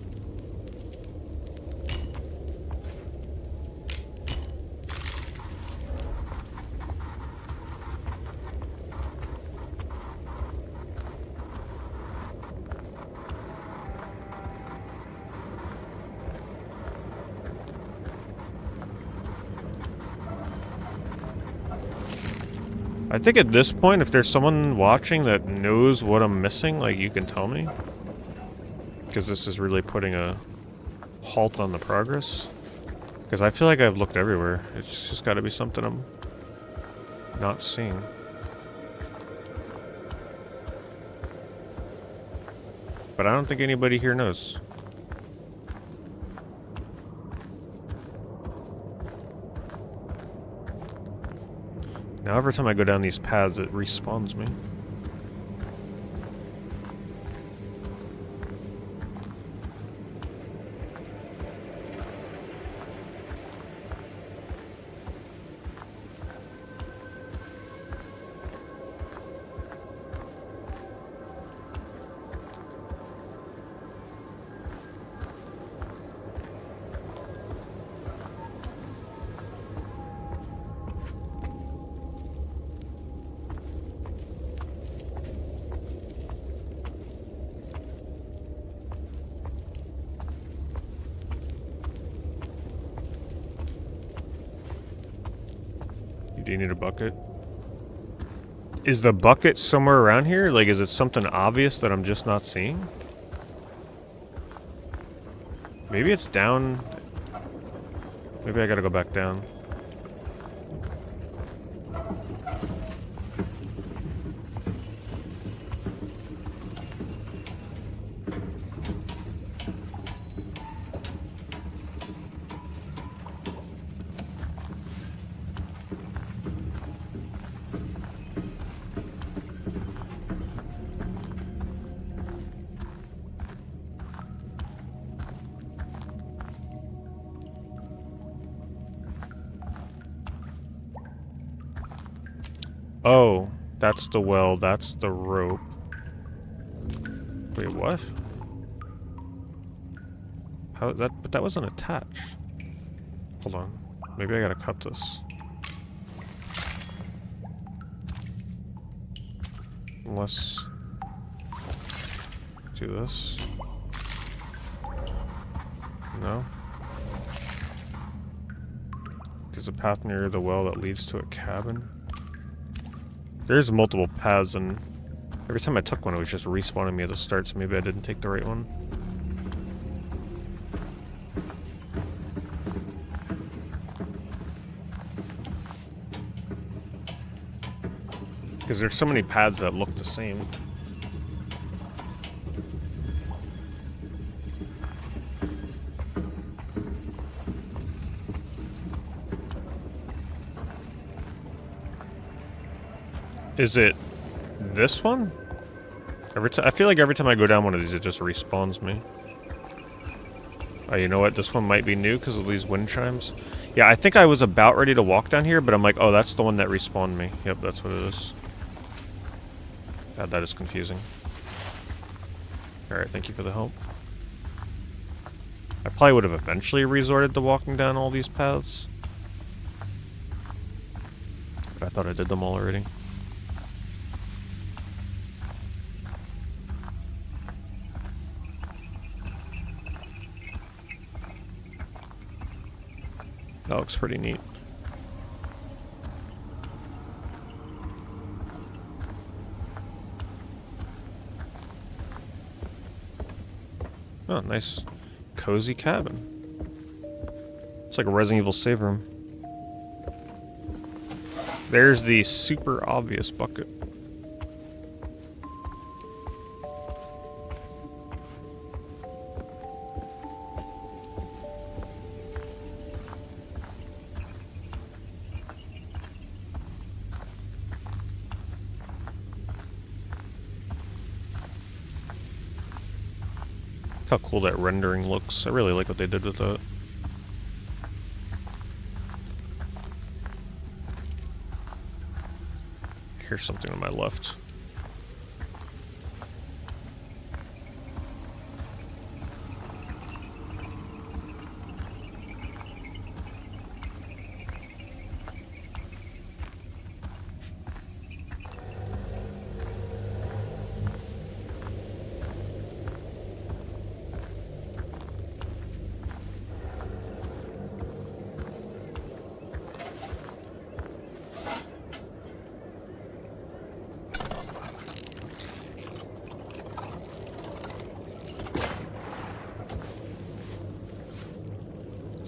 I think at this point, if there's someone watching that knows what I'm missing, like, you can tell me. Because this is really putting a halt on the progress. Because I feel like I've looked everywhere. It's just gotta be something I'm not seeing. But I don't think anybody here knows. Now every time I go down these paths, it respawns me. Do you need a bucket? Is the bucket somewhere around here? Like, is it something obvious that I'm just not seeing? Maybe it's down. Maybe I gotta go back down. Oh, that's the well, that's the rope. Wait, what? How that? But that wasn't attached. Hold on. Maybe I gotta cut this. Unless do this. No. There's a path near the well that leads to a cabin. There's multiple paths, and every time I took one, it was just respawning me at the start, so maybe I didn't take the right one. Because there's so many paths that look the same. Is it this one? I feel like every time I go down one of these, it just respawns me. Oh, you know what? This one might be new because of these wind chimes. Yeah, I think I was about ready to walk down here, but I'm like, oh, that's the one that respawned me. Yep, that's what it is. God, that is confusing. Alright, thank you for the help. I probably would have eventually resorted to walking down all these paths. But I thought I did them all already. That looks pretty neat. Oh, nice cozy cabin. It's like a Resident Evil save room. There's the super obvious bucket. How cool that rendering looks. I really like what they did with that. Here's something on my left.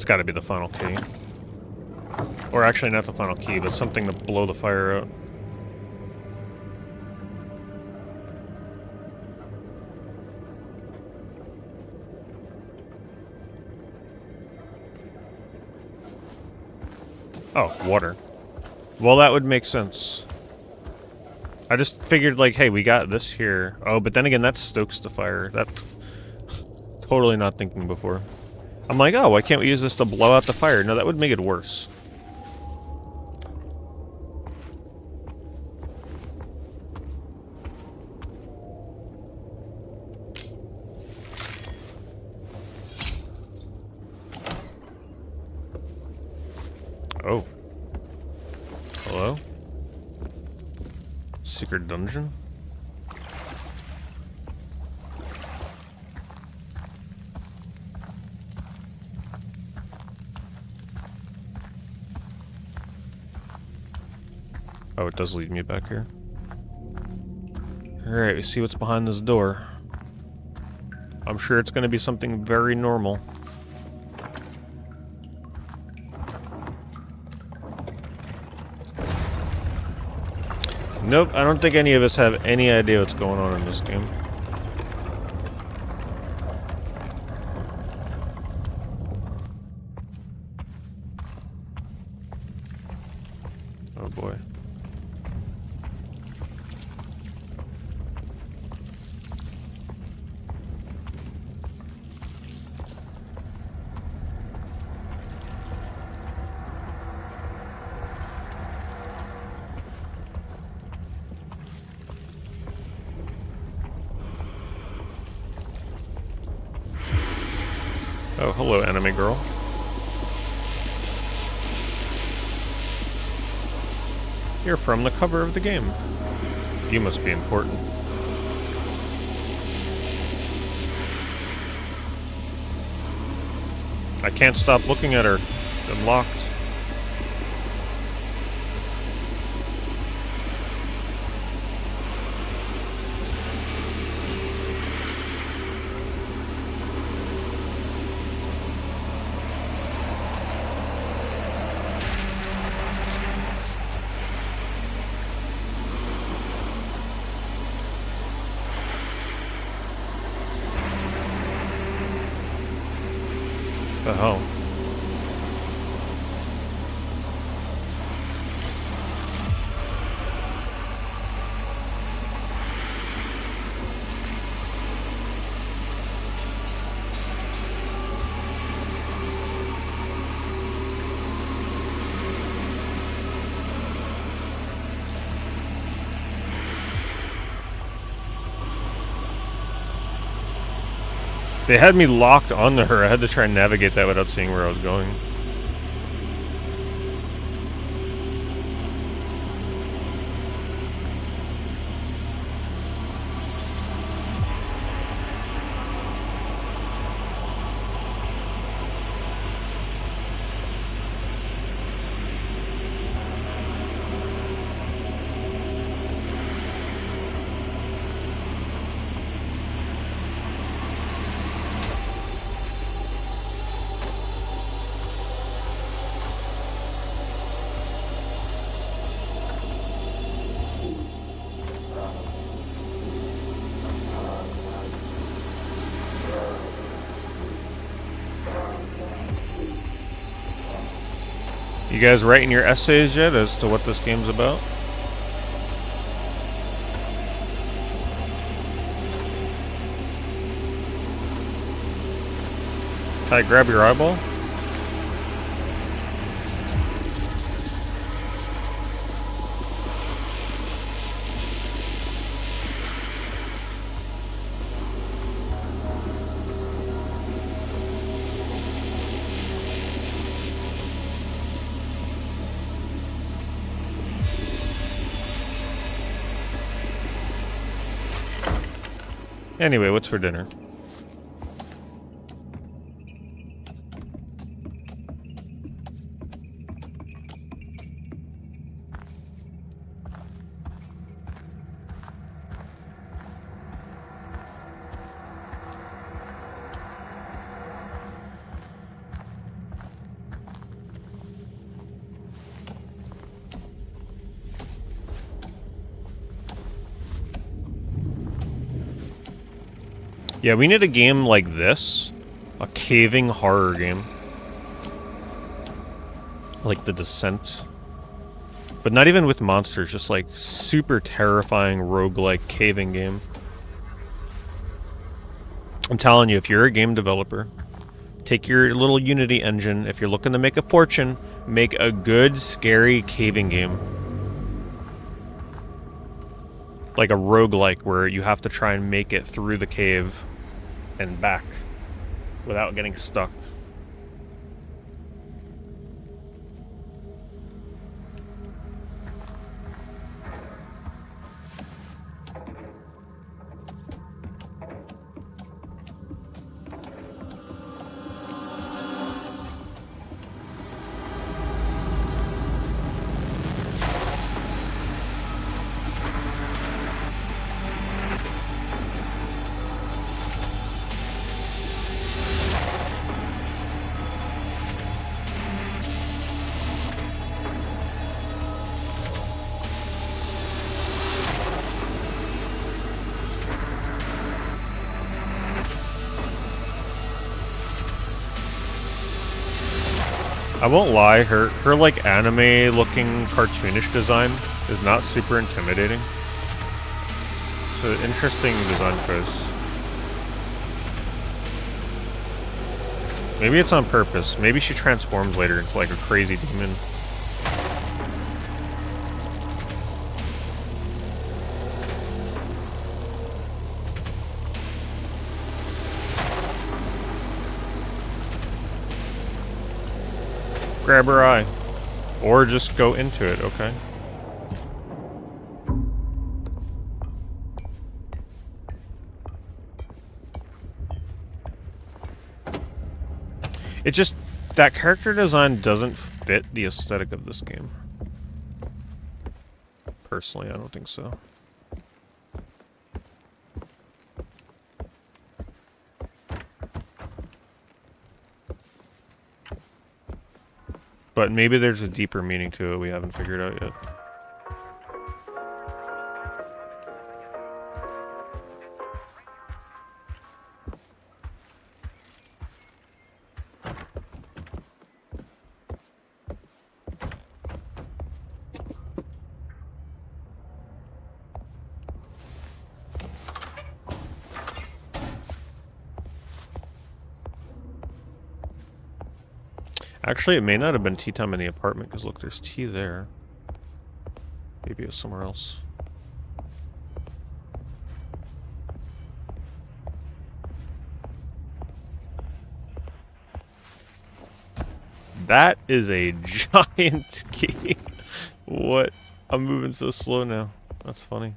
It's got to be the final key. Or actually not the final key, but something to blow the fire out. Oh, water. Well, that would make sense. I just figured, like, hey, we got this here. Oh, but then again, that stokes the fire. That... Totally not thinking before. I'm like, oh, why can't we use this to blow out the fire? No, that would make it worse. Oh. Hello? Secret dungeon? Oh, it does lead me back here. Alright, we see what's behind this door. I'm sure it's going to be something very normal. Nope, I don't think any of us have any idea what's going on in this game. Oh boy. Oh, hello, anime girl. You're from the cover of the game. You must be important. I can't stop looking at her. It's unlocked. The hell? They had me locked onto her. I had to try and navigate that without seeing where I was going. You guys writing your essays yet as to what this game's about? Can I grab your eyeball? Anyway, what's for dinner? Yeah, we need a game like this. A caving horror game. Like The Descent. But not even with monsters, just like super terrifying roguelike caving game. I'm telling you, if you're a game developer, take your little Unity engine. If you're looking to make a fortune, make a good, scary caving game. Like a roguelike where you have to try and make it through the cave and back without getting stuck. I won't lie, her like anime-looking cartoonish design is not super intimidating. It's an interesting design choice. Maybe it's on purpose. Maybe she transforms later into like a crazy demon. Grab her eye. Or just go into it, okay? It just... that character design doesn't fit the aesthetic of this game. Personally, I don't think so. But maybe there's a deeper meaning to it we haven't figured out yet. Actually, it may not have been tea time in the apartment, because look, there's tea there. Maybe it was somewhere else. That is a giant key. What? I'm moving so slow now. That's funny.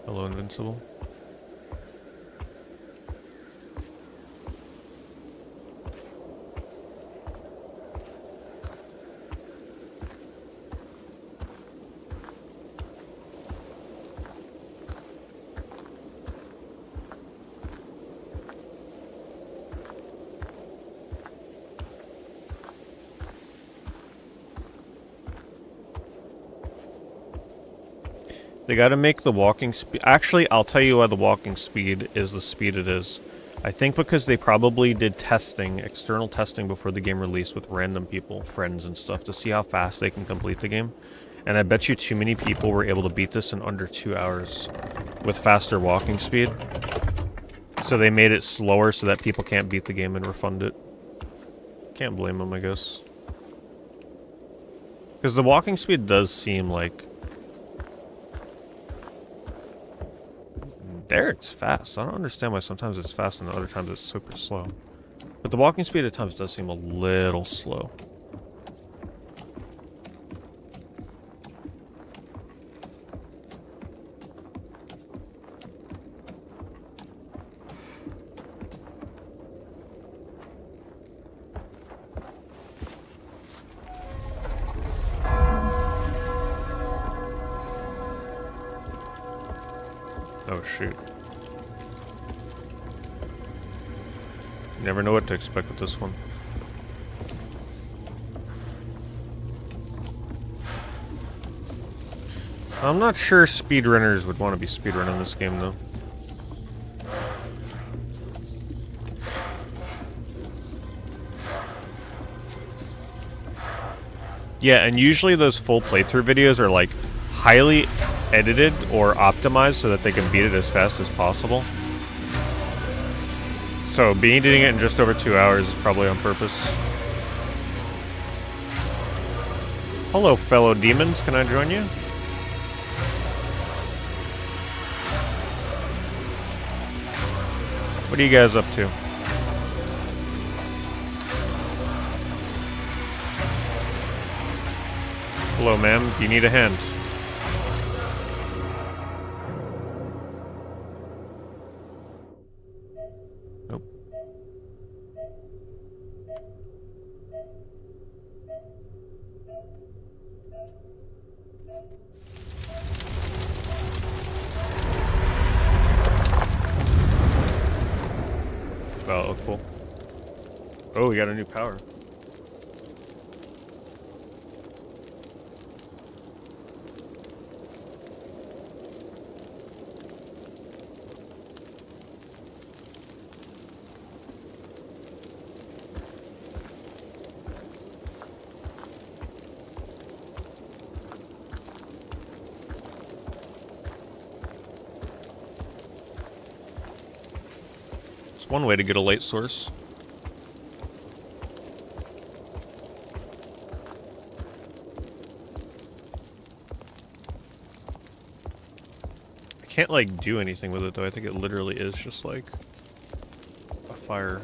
Hello, Invincible. They gotta make the walking speed... Actually, I'll tell you why the walking speed is the speed it is. I think because they probably did testing, external testing before the game released with random people, friends and stuff, to see how fast they can complete the game. And I bet you too many people were able to beat this in under 2 hours with faster walking speed. So they made it slower so that people can't beat the game and refund it. Can't blame them, I guess. Because the walking speed does seem like... There, it's fast. I don't understand why sometimes it's fast and other times it's super slow. But the walking speed at times does seem a little slow. Oh shoot. You never know what to expect with this one. I'm not sure speedrunners would want to be speedrunning this game though. Yeah, and usually those full playthrough videos are like highly edited or optimized so that they can beat it as fast as possible. So beating it in just over 2 hours is probably on purpose. Hello, fellow demons. Can I join you? What are you guys up to? Hello, ma'am. Do you need a hand? Oh, cool. Oh, we got a new power. It's one way to get a light source. Can't like do anything with it though. I think it literally is just like a fire.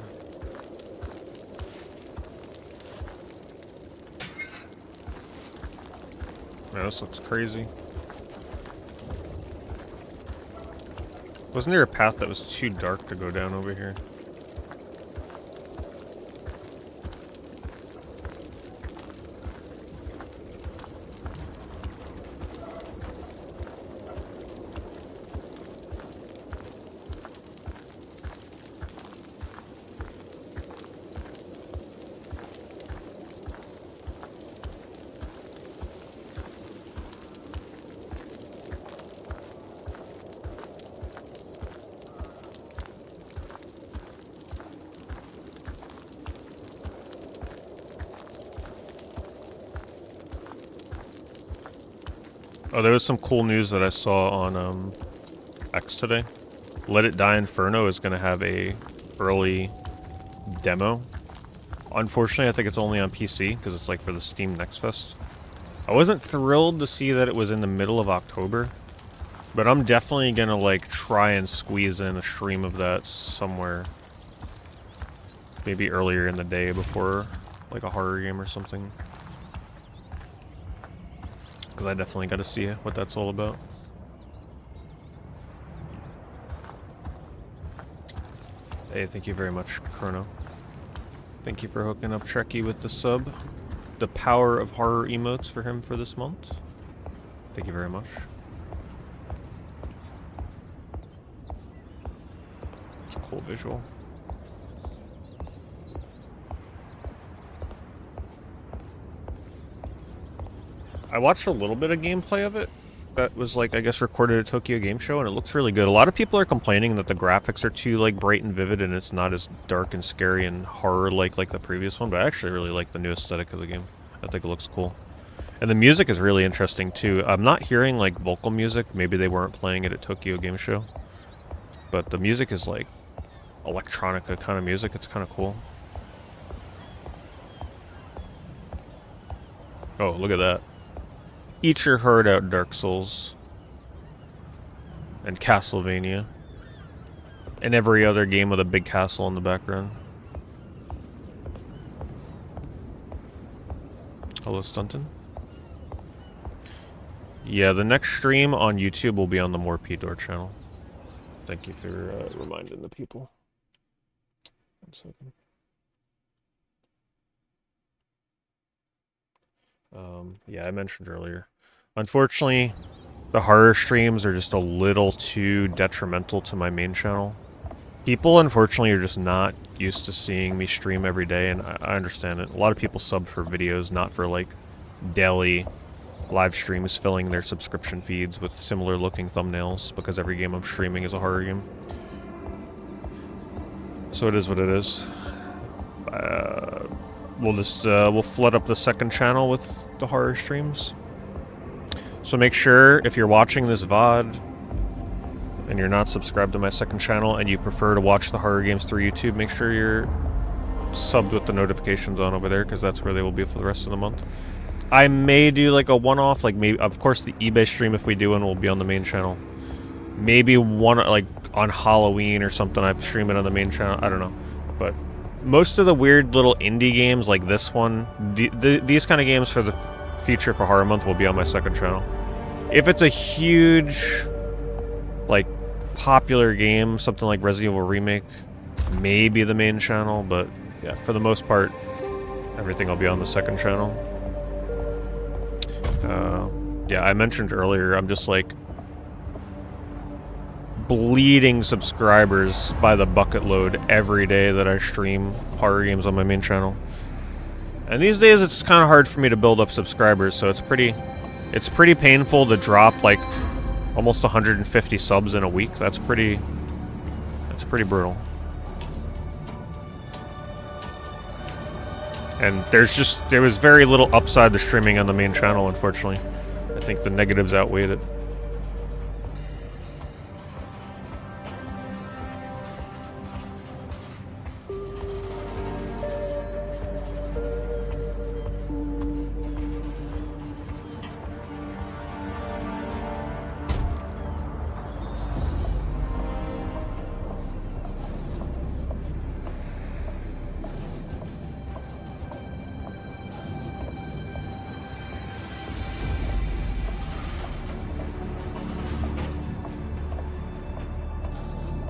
Man, this looks crazy. Wasn't there a path that was too dark to go down over here? Oh, there was some cool news that I saw on X today. Let It Die Inferno is going to have a early demo. Unfortunately, I think it's only on PC because it's like for the Steam Next Fest. I wasn't thrilled to see that it was in the middle of October, but I'm definitely going to like try and squeeze in a stream of that somewhere. Maybe earlier in the day before like a horror game or something. Because I definitely got to see what that's all about. Hey, thank you very much, Chrono. Thank you for hooking up Trekkie with the sub. The power of horror emotes for him for this month. Thank you very much. It's a cool visual. I watched a little bit of gameplay of it that was like, I guess, recorded at Tokyo Game Show, and it looks really good. A lot of people are complaining that the graphics are too like bright and vivid and it's not as dark and scary and horror-like like the previous one, but I actually really like the new aesthetic of the game. I think it looks cool. And the music is really interesting too. I'm not hearing like vocal music. Maybe they weren't playing it at Tokyo Game Show. But the music is like electronica kind of music. It's kind of cool. Oh, look at that. Eat your heart out, Dark Souls. And Castlevania. And every other game with a big castle in the background. Hello, Stunton. Yeah, the next stream on YouTube will be on the More P-Door channel. Thank you for reminding the people. 1 second. Yeah, I mentioned earlier. Unfortunately, the horror streams are just a little too detrimental to my main channel. People, unfortunately, are just not used to seeing me stream every day, and I understand it. A lot of people sub for videos, not for, like, daily live streams filling their subscription feeds with similar-looking thumbnails, because every game I'm streaming is a horror game. So it is what it is. We'll flood up the second channel with the horror streams. So make sure, if you're watching this VOD, and you're not subscribed to my second channel, and you prefer to watch the horror games through YouTube, make sure you're subbed with the notifications on over there, because that's where they will be for the rest of the month. I may do like a one-off, like maybe, of course, the eBay stream, if we do one, will be on the main channel. Maybe one, like, on Halloween or something, I stream it on the main channel, I don't know. But most of the weird little indie games, like this one, these kind of games for the future for Horror Month will be on my second channel. If it's a huge, like, popular game, something like Resident Evil Remake, maybe the main channel, but yeah, for the most part, everything will be on the second channel. Yeah, I mentioned earlier, I'm just like bleeding subscribers by the bucket load every day that I stream horror games on my main channel. And these days it's kind of hard for me to build up subscribers, so it's pretty painful to drop like almost 150 subs in a week. That's pretty brutal. And there was very little upside to streaming on the main channel, unfortunately. I think the negatives outweighed it.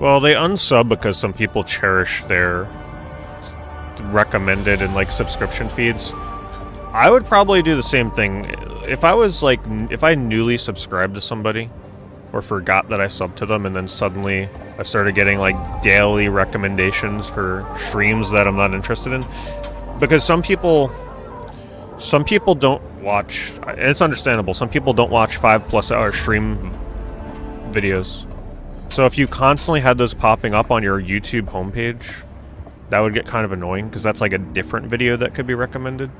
Well, they unsub because some people cherish their recommended and like subscription feeds. I would probably do the same thing. If I newly subscribed to somebody or forgot that I subbed to them and then suddenly I started getting like daily recommendations for streams that I'm not interested in. Because some people don't watch, and it's understandable, some people don't watch 5+ hour stream videos. So if you constantly had those popping up on your YouTube homepage, that would get kind of annoying, because that's like a different video that could be recommended.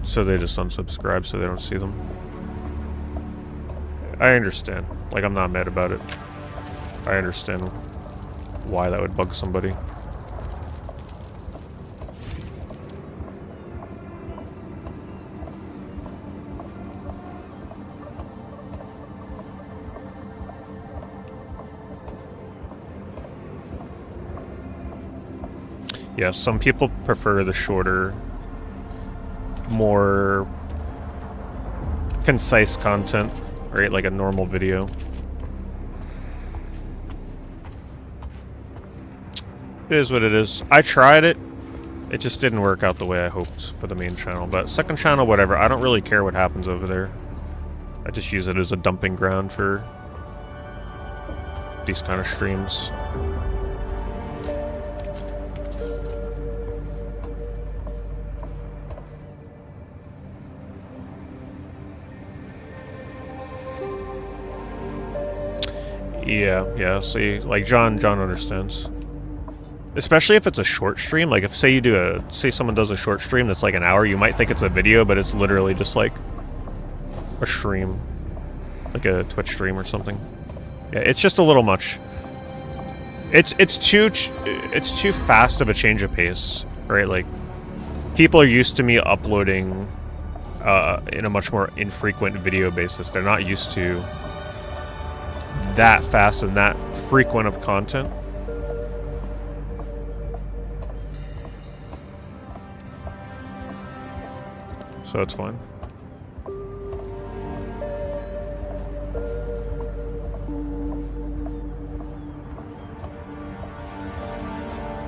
So they just unsubscribe so they don't see them. I understand. Like, I'm not mad about it. I understand why that would bug somebody. Yeah, some people prefer the shorter, more concise content, right? Like a normal video. It is what it is. I tried it. It just didn't work out the way I hoped for the main channel. But second channel, whatever. I don't really care what happens over there. I just use it as a dumping ground for these kind of streams. Yeah, see, like, John understands. Especially if it's a short stream, like, if, say someone does a short stream that's like an hour, you might think it's a video, but it's literally just, like, a stream. Like a Twitch stream or something. Yeah, it's just a little much. It's too fast of a change of pace, right? Like, people are used to me uploading in a much more infrequent video basis. They're not used to that fast and that frequent of content. So it's fine.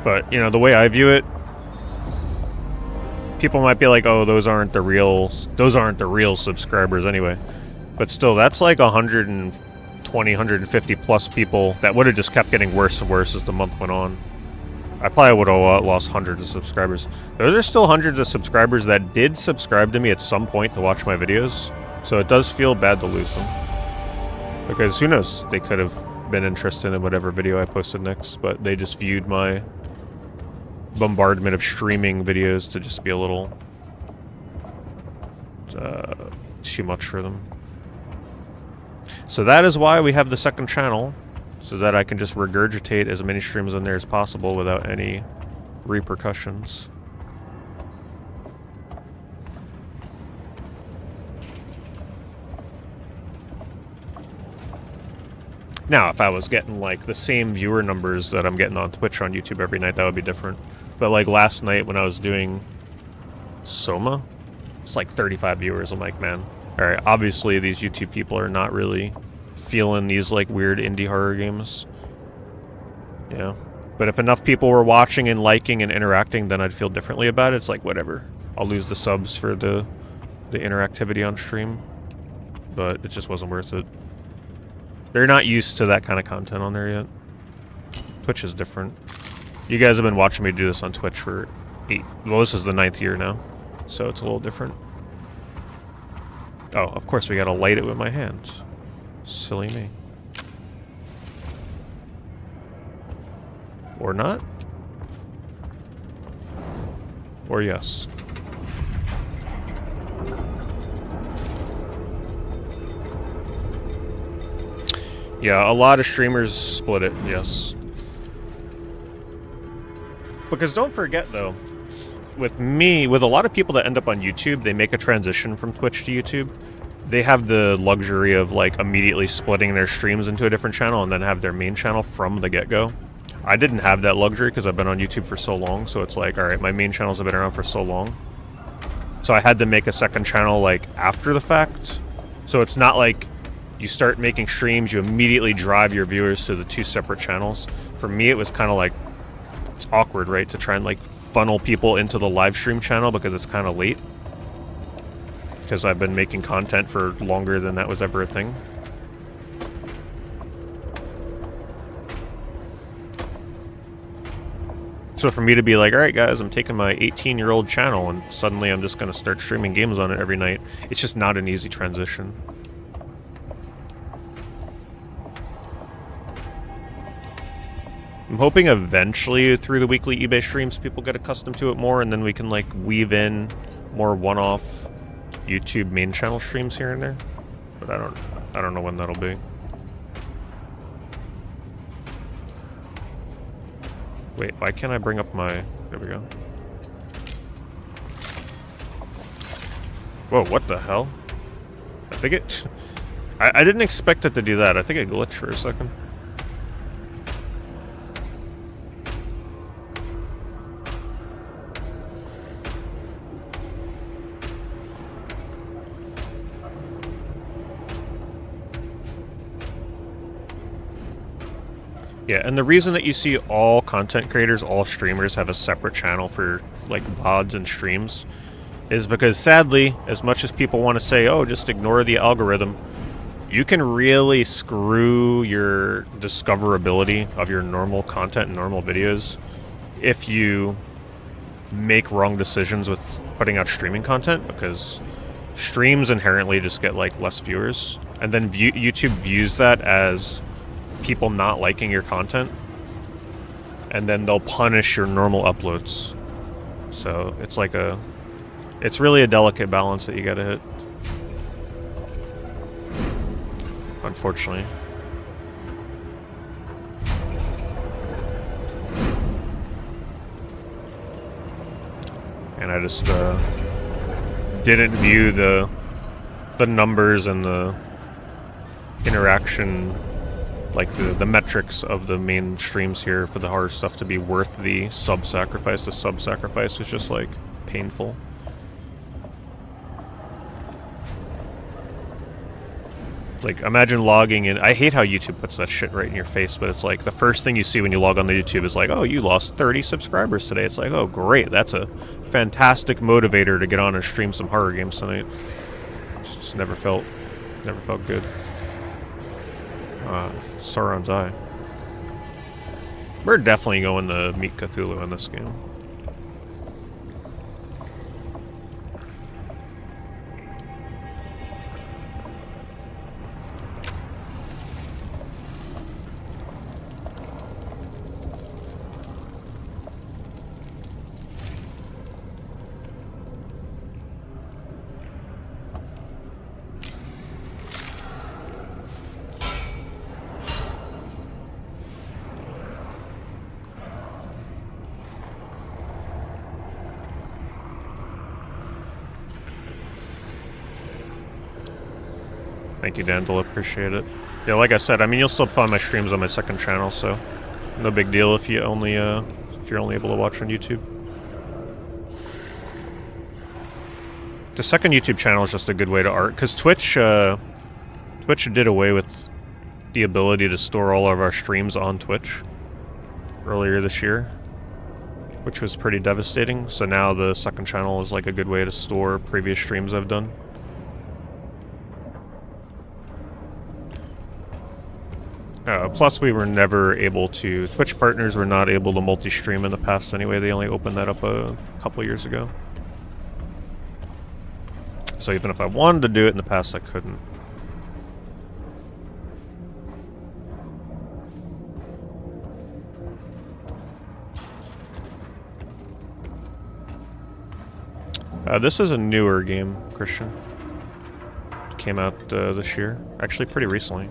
But, you know, the way I view it, people might be like, oh, those aren't the real subscribers anyway. But still, that's like 120, 150 plus people that would have just kept getting worse and worse as the month went on. I probably would have lost hundreds of subscribers. Those are still hundreds of subscribers that did subscribe to me at some point to watch my videos. So it does feel bad to lose them. Because who knows, they could have been interested in whatever video I posted next, but they just viewed my bombardment of streaming videos to just be a little too much for them. So that is why we have the second channel, so that I can just regurgitate as many streams on there as possible without any repercussions. Now, if I was getting like the same viewer numbers that I'm getting on Twitch or on YouTube every night, that would be different. But like last night when I was doing SOMA, it's like 35 viewers. I'm like, man, alright, obviously these YouTube people are not really feeling these like weird indie horror games. Yeah. But if enough people were watching and liking and interacting, then I'd feel differently about it. It's like, whatever. I'll lose the subs for the interactivity on stream. but it just wasn't worth it. They're not used to that kind of content on there yet. Twitch is different. You guys have been watching me do this on Twitch for well, this is the 9th year now, so it's a little different. Oh, of course we gotta light it with my hands. Silly me. Or not? Or yes. Yeah, a lot of streamers split it, yes. Because don't forget though, with a lot of people that end up on YouTube, they make a transition from Twitch to YouTube. They have the luxury of like immediately splitting their streams into a different channel and then have their main channel from the get-go. I didn't have that luxury because I've been on YouTube for so long, so it's like, alright, my main channels have been around for so long. So I had to make a second channel like after the fact. So it's not like you start making streams, you immediately drive your viewers to the 2 separate channels. For me, it was kind of like, it's awkward, right, to try and like funnel people into the live stream channel because it's kind of late. Because I've been making content for longer than that was ever a thing. So for me to be like, alright guys, I'm taking my 18-year-old channel and suddenly I'm just going to start streaming games on it every night, it's just not an easy transition. I'm hoping eventually through the weekly eBay streams people get accustomed to it more and then we can like weave in more one-off YouTube main channel streams here and there. But I don't know when that'll be. Wait, why can't I bring up my... There we go. Whoa, what the hell? I think it... I didn't expect it to do that. I think it glitched for a second. Yeah, and the reason that you see all content creators, all streamers have a separate channel for like VODs and streams is because sadly, as much as people want to say, oh, just ignore the algorithm, you can really screw your discoverability of your normal content and normal videos if you make wrong decisions with putting out streaming content, because streams inherently just get like less viewers, and then YouTube views that as people not liking your content, and then they'll punish your normal uploads. So it's like it's really a delicate balance that you gotta hit, unfortunately. And I just didn't view the numbers and the interaction, like the metrics of the main streams here for the horror stuff to be worth the sub-sacrifice. The sub-sacrifice was just like painful. Like, imagine logging in. I hate how YouTube puts that shit right in your face, but it's like the first thing you see when you log on to YouTube is like, oh, you lost 30 subscribers today. It's like, oh, great. That's a fantastic motivator to get on and stream some horror games tonight. Just never felt good. Sauron's Eye. We're definitely going to meet Cthulhu in this game. Thank you, Dandel. Appreciate it. Yeah, like I said, I mean, you'll still find my streams on my second channel, so no big deal if you're only able to watch on YouTube. The second YouTube channel is just a good way to art, because Twitch did away with the ability to store all of our streams on Twitch earlier this year, which was pretty devastating. So now the second channel is like a good way to store previous streams I've done. Plus, we were never able to... Twitch partners were not able to multi-stream in the past anyway. They only opened that up a couple years ago. So even if I wanted to do it in the past, I couldn't. This is a newer game, Christian. It came out this year. Actually, pretty recently.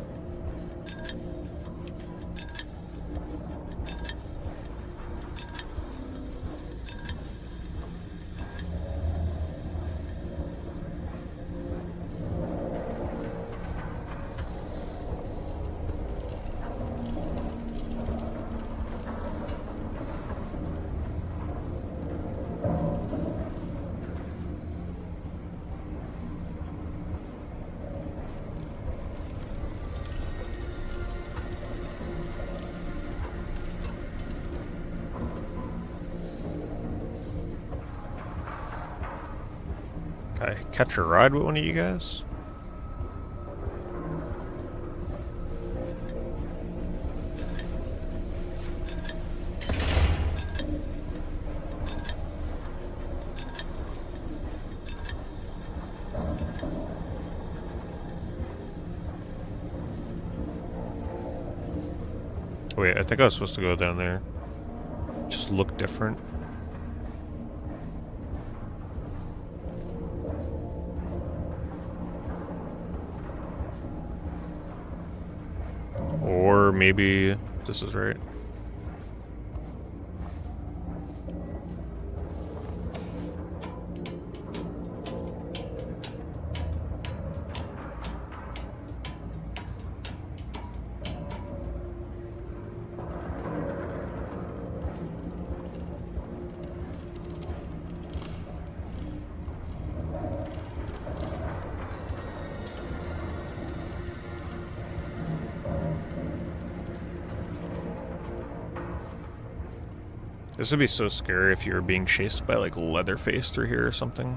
Catch a ride with one of you guys? Wait, I think I was supposed to go down there. Just look different. Or maybe this is right. This would be so scary if you were being chased by, like, Leatherface through here or something.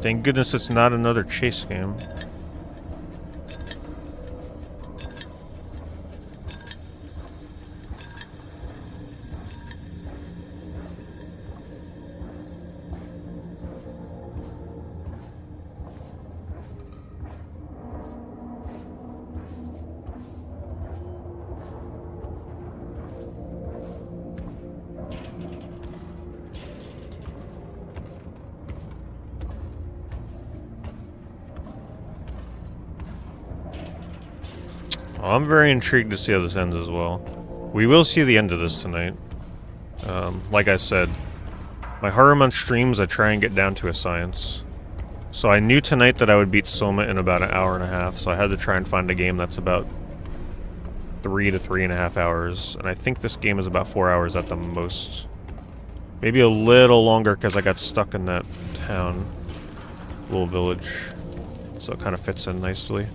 Thank goodness it's not another chase game. I'm very intrigued to see how this ends as well. We will see the end of this tonight. Like I said, my horror month streams I try and get down to a science. So I knew tonight that I would beat SOMA in about an hour and a half, so I had to try and find a game that's about 3 to 3.5 hours. And I think this game is about 4 hours at the most. Maybe a little longer because I got stuck in that town, little village. So it kind of fits in nicely.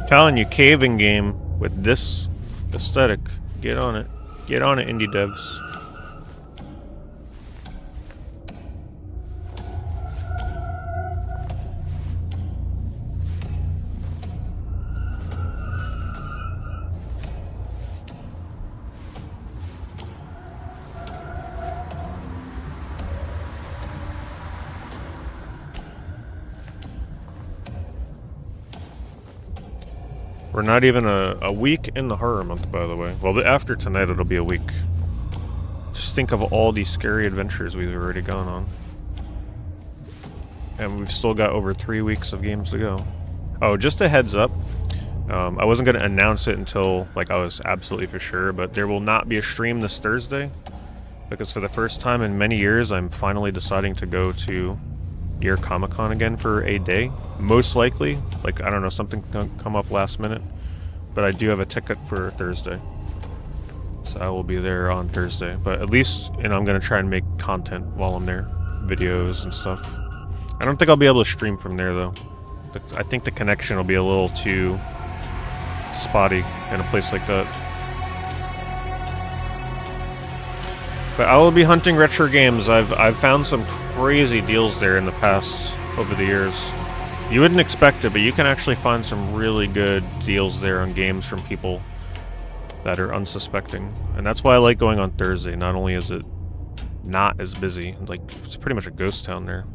Telling you, caving game with this aesthetic. Get on it. Get on it, indie devs. We're not even a week in the horror month, by the way. Well, after tonight, it'll be a week. Just think of all these scary adventures we've already gone on. And we've still got over 3 weeks of games to go. Oh, just a heads up. I wasn't going to announce it until, like, I was absolutely for sure, but there will not be a stream this Thursday. Because for the first time in many years, I'm finally deciding to go to New York Comic Con again for a day. Most likely. Like, I don't know, something can come up last minute. But I do have a ticket for Thursday. So I will be there on Thursday. But at least, you know, I'm going to try and make content while I'm there. Videos and stuff. I don't think I'll be able to stream from there, though. I think the connection will be a little too spotty in a place like that. But I will be hunting retro games. I've found some crazy deals there in the past, over the years. You wouldn't expect it, but you can actually find some really good deals there on games from people that are unsuspecting. And that's why I like going on Thursday. Not only is it not as busy, like, it's pretty much a ghost town there.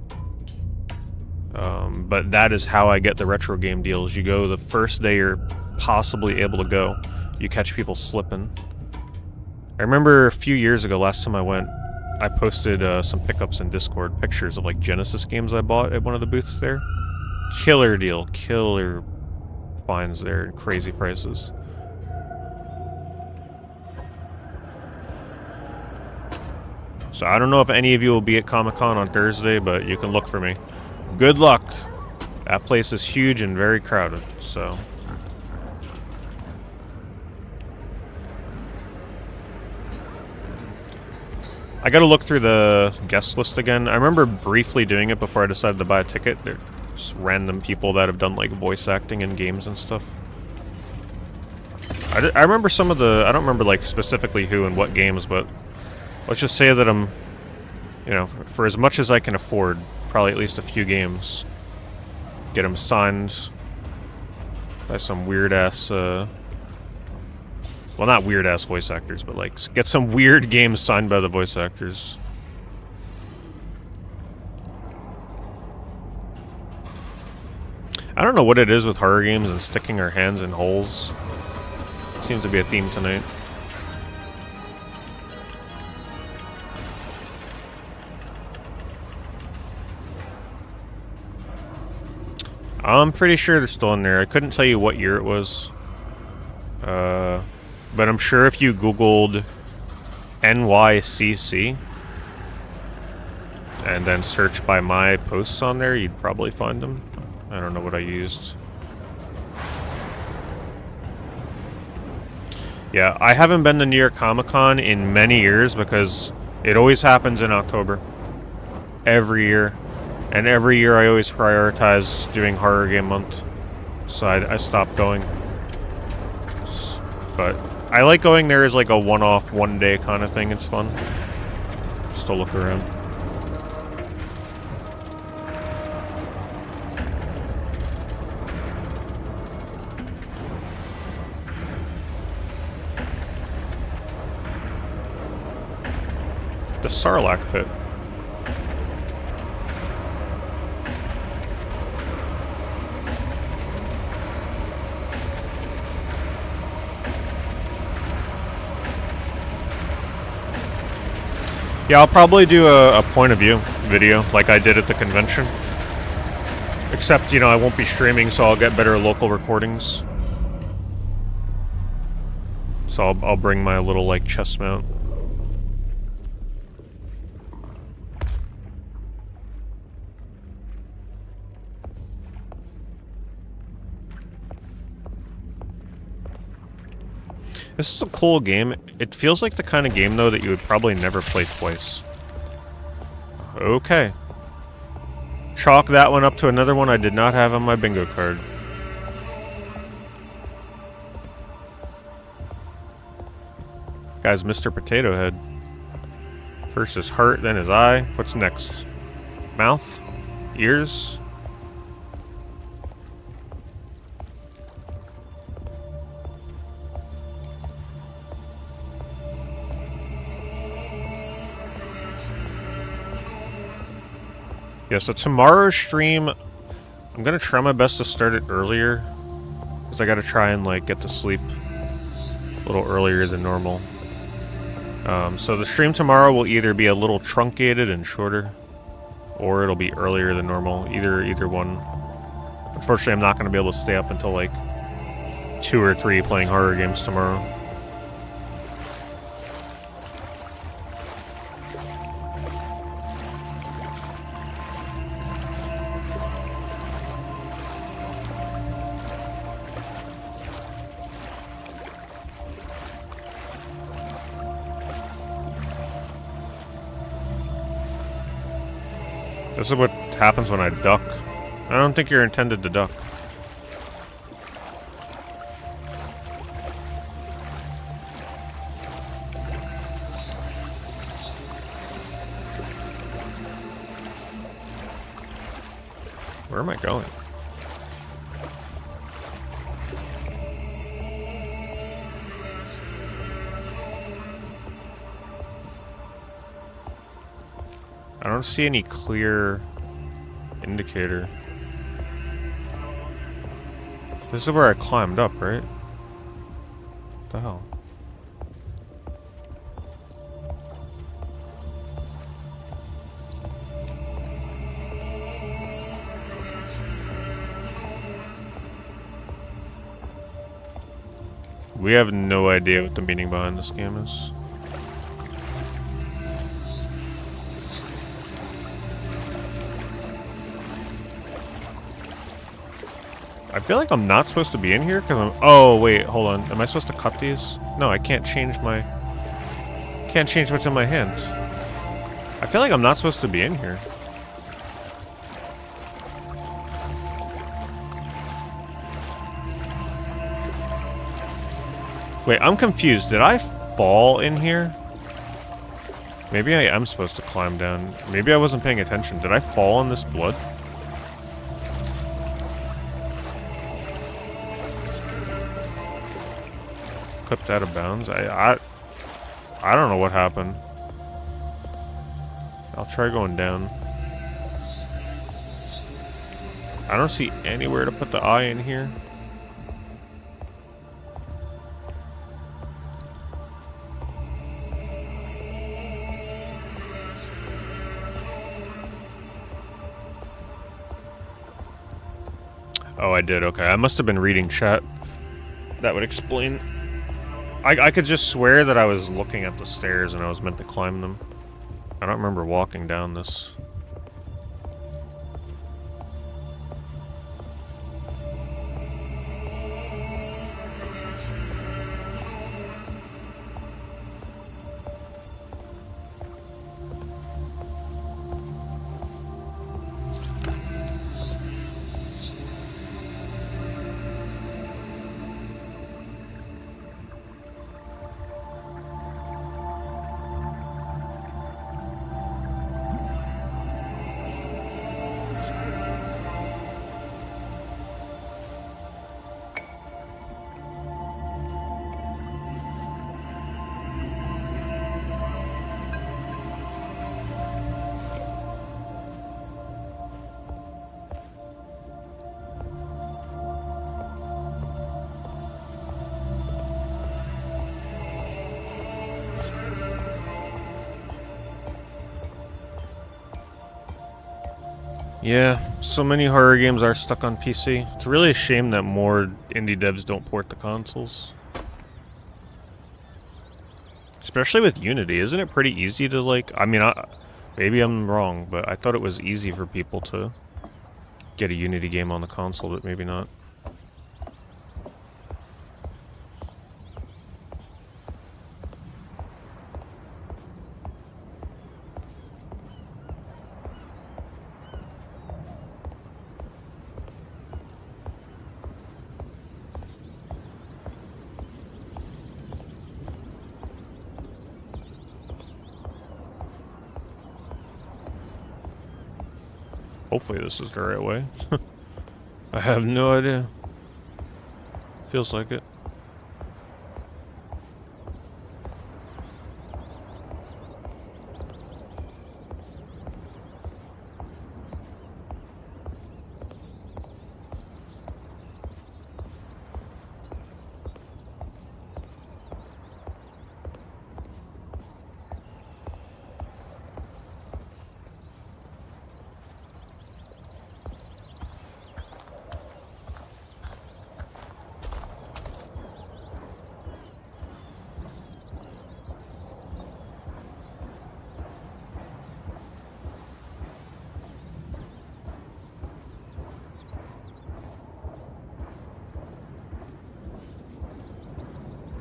But that is how I get the retro game deals. You go the first day you're possibly able to go. You catch people slipping. I remember a few years ago, last time I went, I posted some pickups in Discord, pictures of like Genesis games I bought at one of the booths there. Killer deal, killer finds there, crazy prices. So I don't know if any of you will be at Comic-Con on Thursday, but you can look for me. Good luck. That place is huge and very crowded, so... I gotta look through the guest list again. I remember briefly doing it before I decided to buy a ticket. They're just random people that have done like voice acting in games and stuff. I remember some of the... I don't remember like specifically who and what games, but... Let's just say that I'm... You know, for as much as I can afford, probably at least a few games. Get them signed by some weird-ass... Well, not weird-ass voice actors, but, like, get some weird games signed by the voice actors. I don't know what it is with horror games and sticking our hands in holes. Seems to be a theme tonight. I'm pretty sure they're still in there. I couldn't tell you what year it was. But I'm sure if you Googled NYCC and then search by my posts on there, you'd probably find them. I don't know what I used. Yeah, I haven't been to New York Comic Con in many years because it always happens in October. Every year. And every year I always prioritize doing Horror Game Month. So I stopped going. But I like going there as like a one-off, one-day kind of thing. It's fun. Just to look around. The Sarlacc pit. Yeah, I'll probably do a point of view video like I did at the convention. Except, you know, I won't be streaming, so I'll get better local recordings. So I'll bring my little, like, chest mount. This is a cool game. It feels like the kind of game, though, that you would probably never play twice. Okay. Chalk that one up to another one I did not have on my bingo card. Guy's Mr. Potato Head. First his heart, then his eye. What's next? Mouth? Ears? Yeah, so tomorrow's stream, I'm gonna try my best to start it earlier. Because I gotta try and, like, get to sleep a little earlier than normal. So the stream tomorrow will either be a little truncated and shorter, or it'll be earlier than normal. Either one. Unfortunately, I'm not gonna be able to stay up until, like, 2 or 3 playing horror games tomorrow. This is what happens when I duck. I don't think you're intended to duck. Where am I going? I don't see any clear indicator. This is where I climbed up, right? What the hell? We have no idea what the meaning behind this game is. I feel like I'm not supposed to be in here because I'm. Oh wait, hold on. Am I supposed to cut these? No, I can't change my. Can't change what's in my hands. I feel like I'm not supposed to be in here. Wait, I'm confused. Did I fall in here? Maybe I am supposed to climb down. Maybe I wasn't paying attention. Did I fall in this blood? Clipped out of bounds. I don't know what happened. I'll try going down. I don't see anywhere to put the eye in here. Oh, I did. Okay, I must have been reading chat. That would explain. I could just swear that I was looking at the stairs and I was meant to climb them. I don't remember walking down this. Yeah, so many horror games are stuck on PC. It's really a shame that more indie devs don't port to consoles. Especially with Unity, isn't it pretty easy to like, I mean, maybe I'm wrong, but I thought it was easy for people to get a Unity game on the console, but maybe not. Hopefully this is the right way. I have no idea. Feels like it.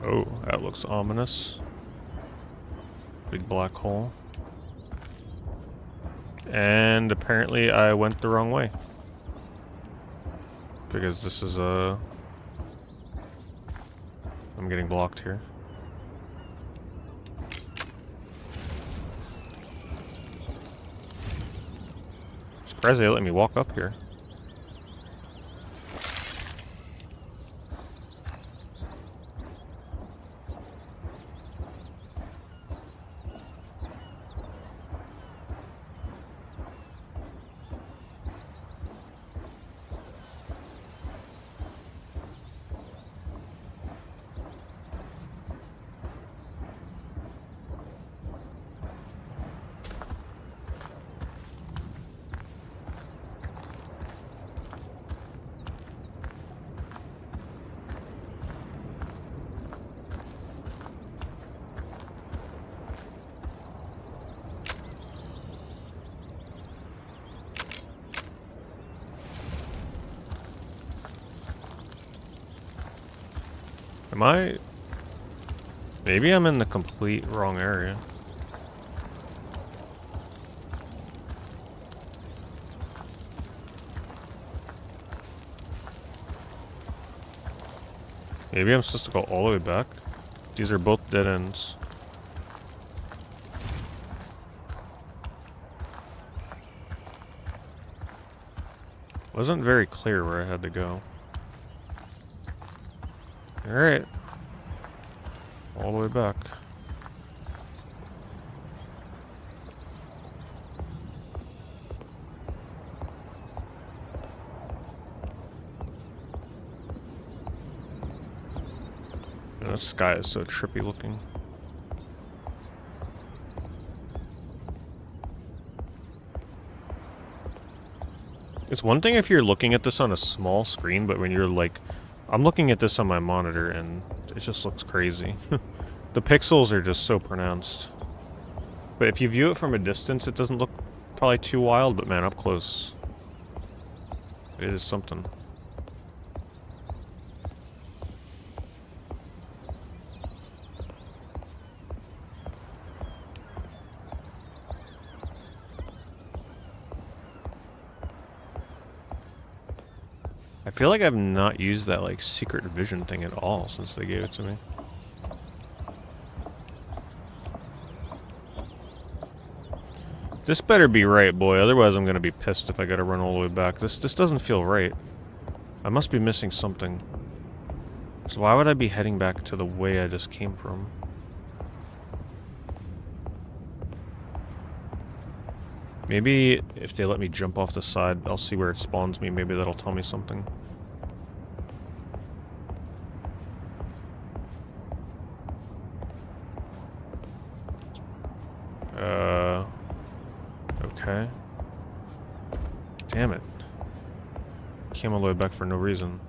Oh, that looks ominous. Big black hole. And apparently I went the wrong way. Because this is I'm getting blocked here. Surprised they let me walk up here. Am I... Maybe I'm in the complete wrong area. Maybe I'm supposed to go all the way back? These are both dead ends. Wasn't very clear where I had to go. Alright. All the way back. That sky is so trippy looking. It's one thing if you're looking at this on a small screen, but when you're like... I'm looking at this on my monitor and it just looks crazy. The pixels are just so pronounced. But if you view it from a distance, it doesn't look probably too wild, but man, up close, it is something. I feel like I've not used that, like, secret vision thing at all since they gave it to me. This better be right, boy, otherwise I'm gonna be pissed if I gotta run all the way back. This doesn't feel right. I must be missing something. So why would I be heading back to the way I just came from? Maybe if they let me jump off the side, I'll see where it spawns me. Maybe that'll tell me something. Okay. Damn it. Came all the way back for no reason.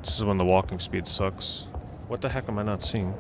This is when the walking speed sucks. What the heck am I not seeing?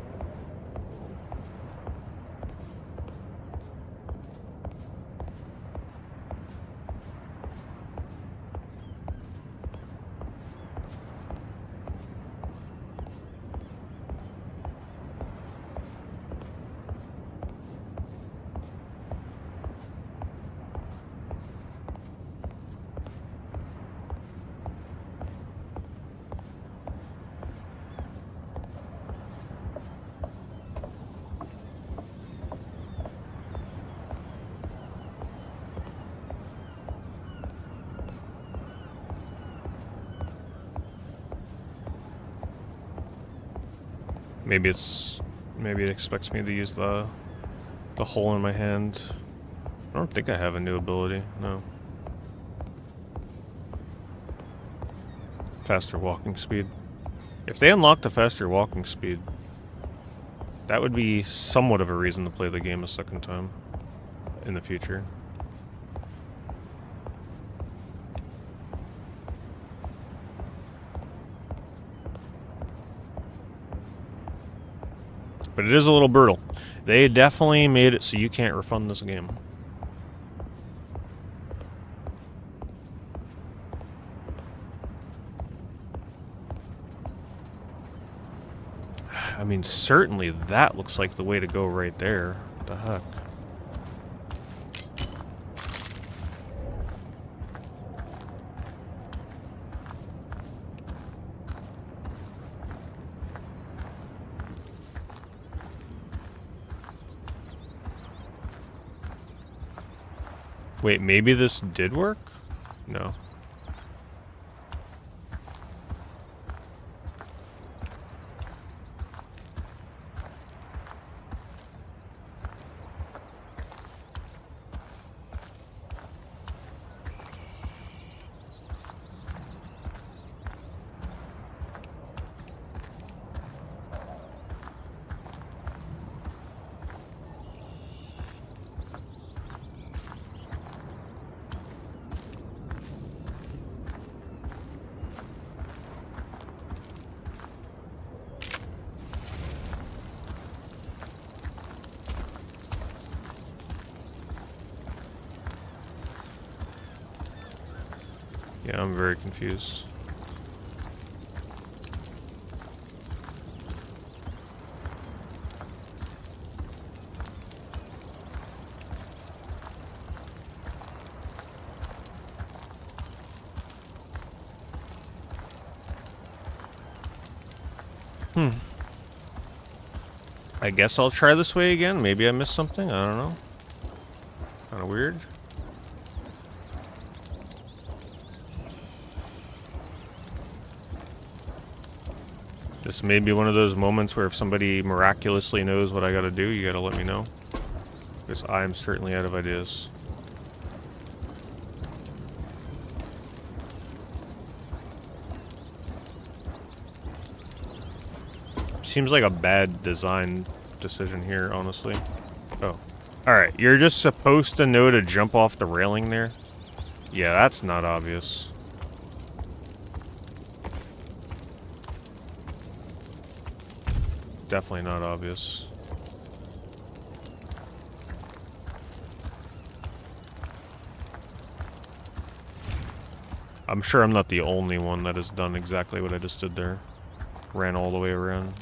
Maybe it expects me to use the hole in my hand. I don't think I have a new ability, no. Faster walking speed. If they unlock the faster walking speed, that would be somewhat of a reason to play the game a second time in the future. But it is a little brutal. They definitely made it so you can't refund this game. I mean, certainly that looks like the way to go right there. What the heck? Wait, maybe this did work? No. Yeah, I'm very confused. I guess I'll try this way again. Maybe I missed something. I don't know. Kind of weird. This may be one of those moments where if somebody miraculously knows what I gotta do, you gotta let me know. Because I am certainly out of ideas. Seems like a bad design decision here, honestly. Oh. Alright, you're just supposed to know to jump off the railing there? Yeah, that's not obvious. Definitely not obvious. I'm sure I'm not the only one that has done exactly what I just did there. Ran all the way around.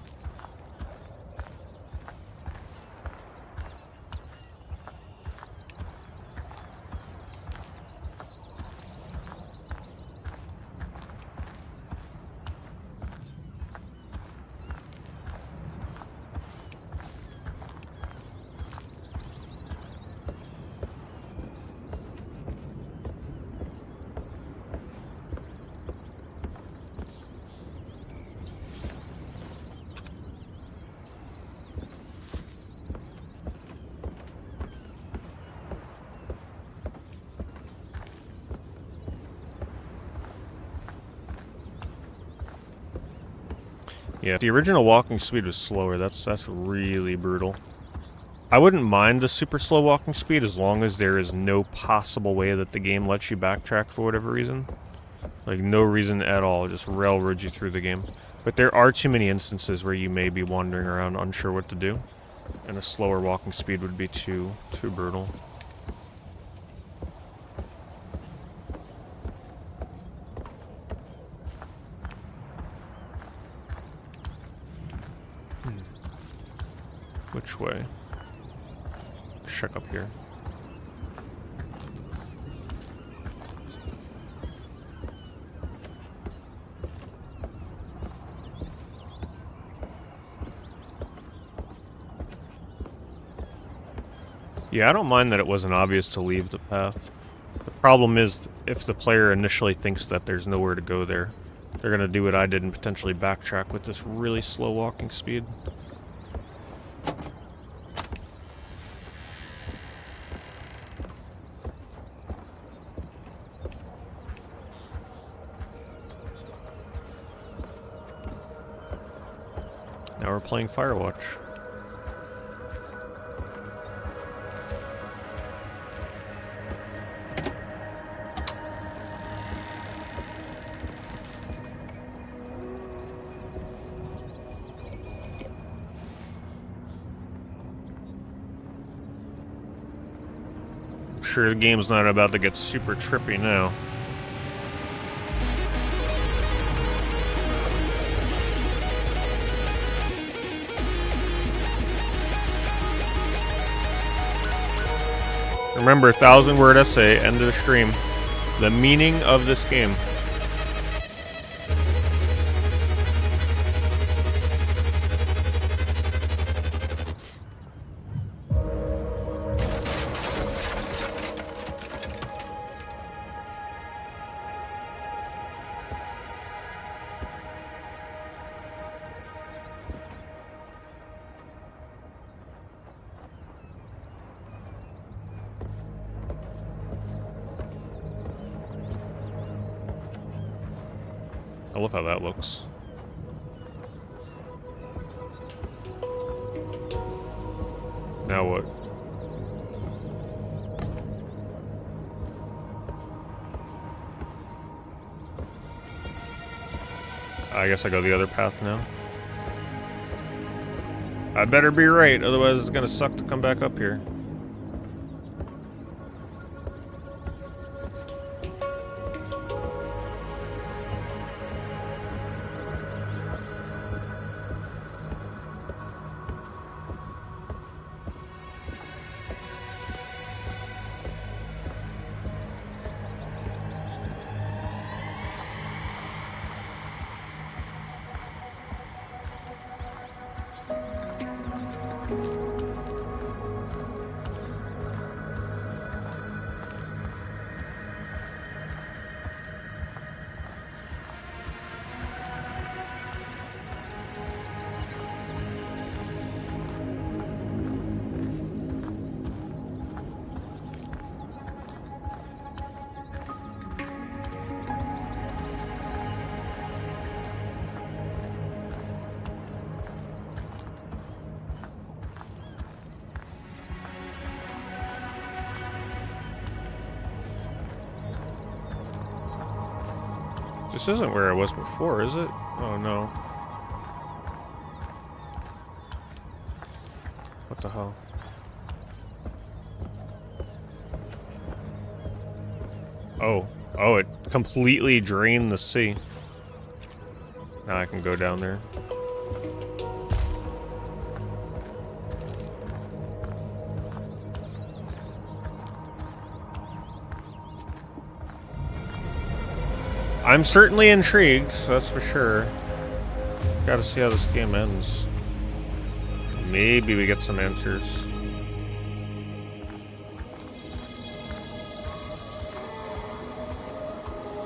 Yeah, the original walking speed was slower. That's really brutal. I wouldn't mind the super slow walking speed as long as there is no possible way that the game lets you backtrack for whatever reason. Like, no reason at all, just railroads you through the game. But there are too many instances where you may be wandering around unsure what to do. And a slower walking speed would be too brutal. Which way? Check up here. Yeah, I don't mind that it wasn't obvious to leave the path. The problem is, if the player initially thinks that there's nowhere to go there, they're gonna do what I did and potentially backtrack with this really slow walking speed. Now we're playing Firewatch. I'm sure the game's not about to get super trippy now. Remember, 1,000-word essay, end of the stream. The meaning of this game. I love how that looks. Now what? I guess I go the other path now. I better be right, otherwise it's gonna suck to come back up here. This isn't where I was before, is it? Oh no. What the hell? Oh. Oh, it completely drained the sea. Now I can go down there. I'm certainly intrigued, that's for sure. Gotta see how this game ends. Maybe we get some answers.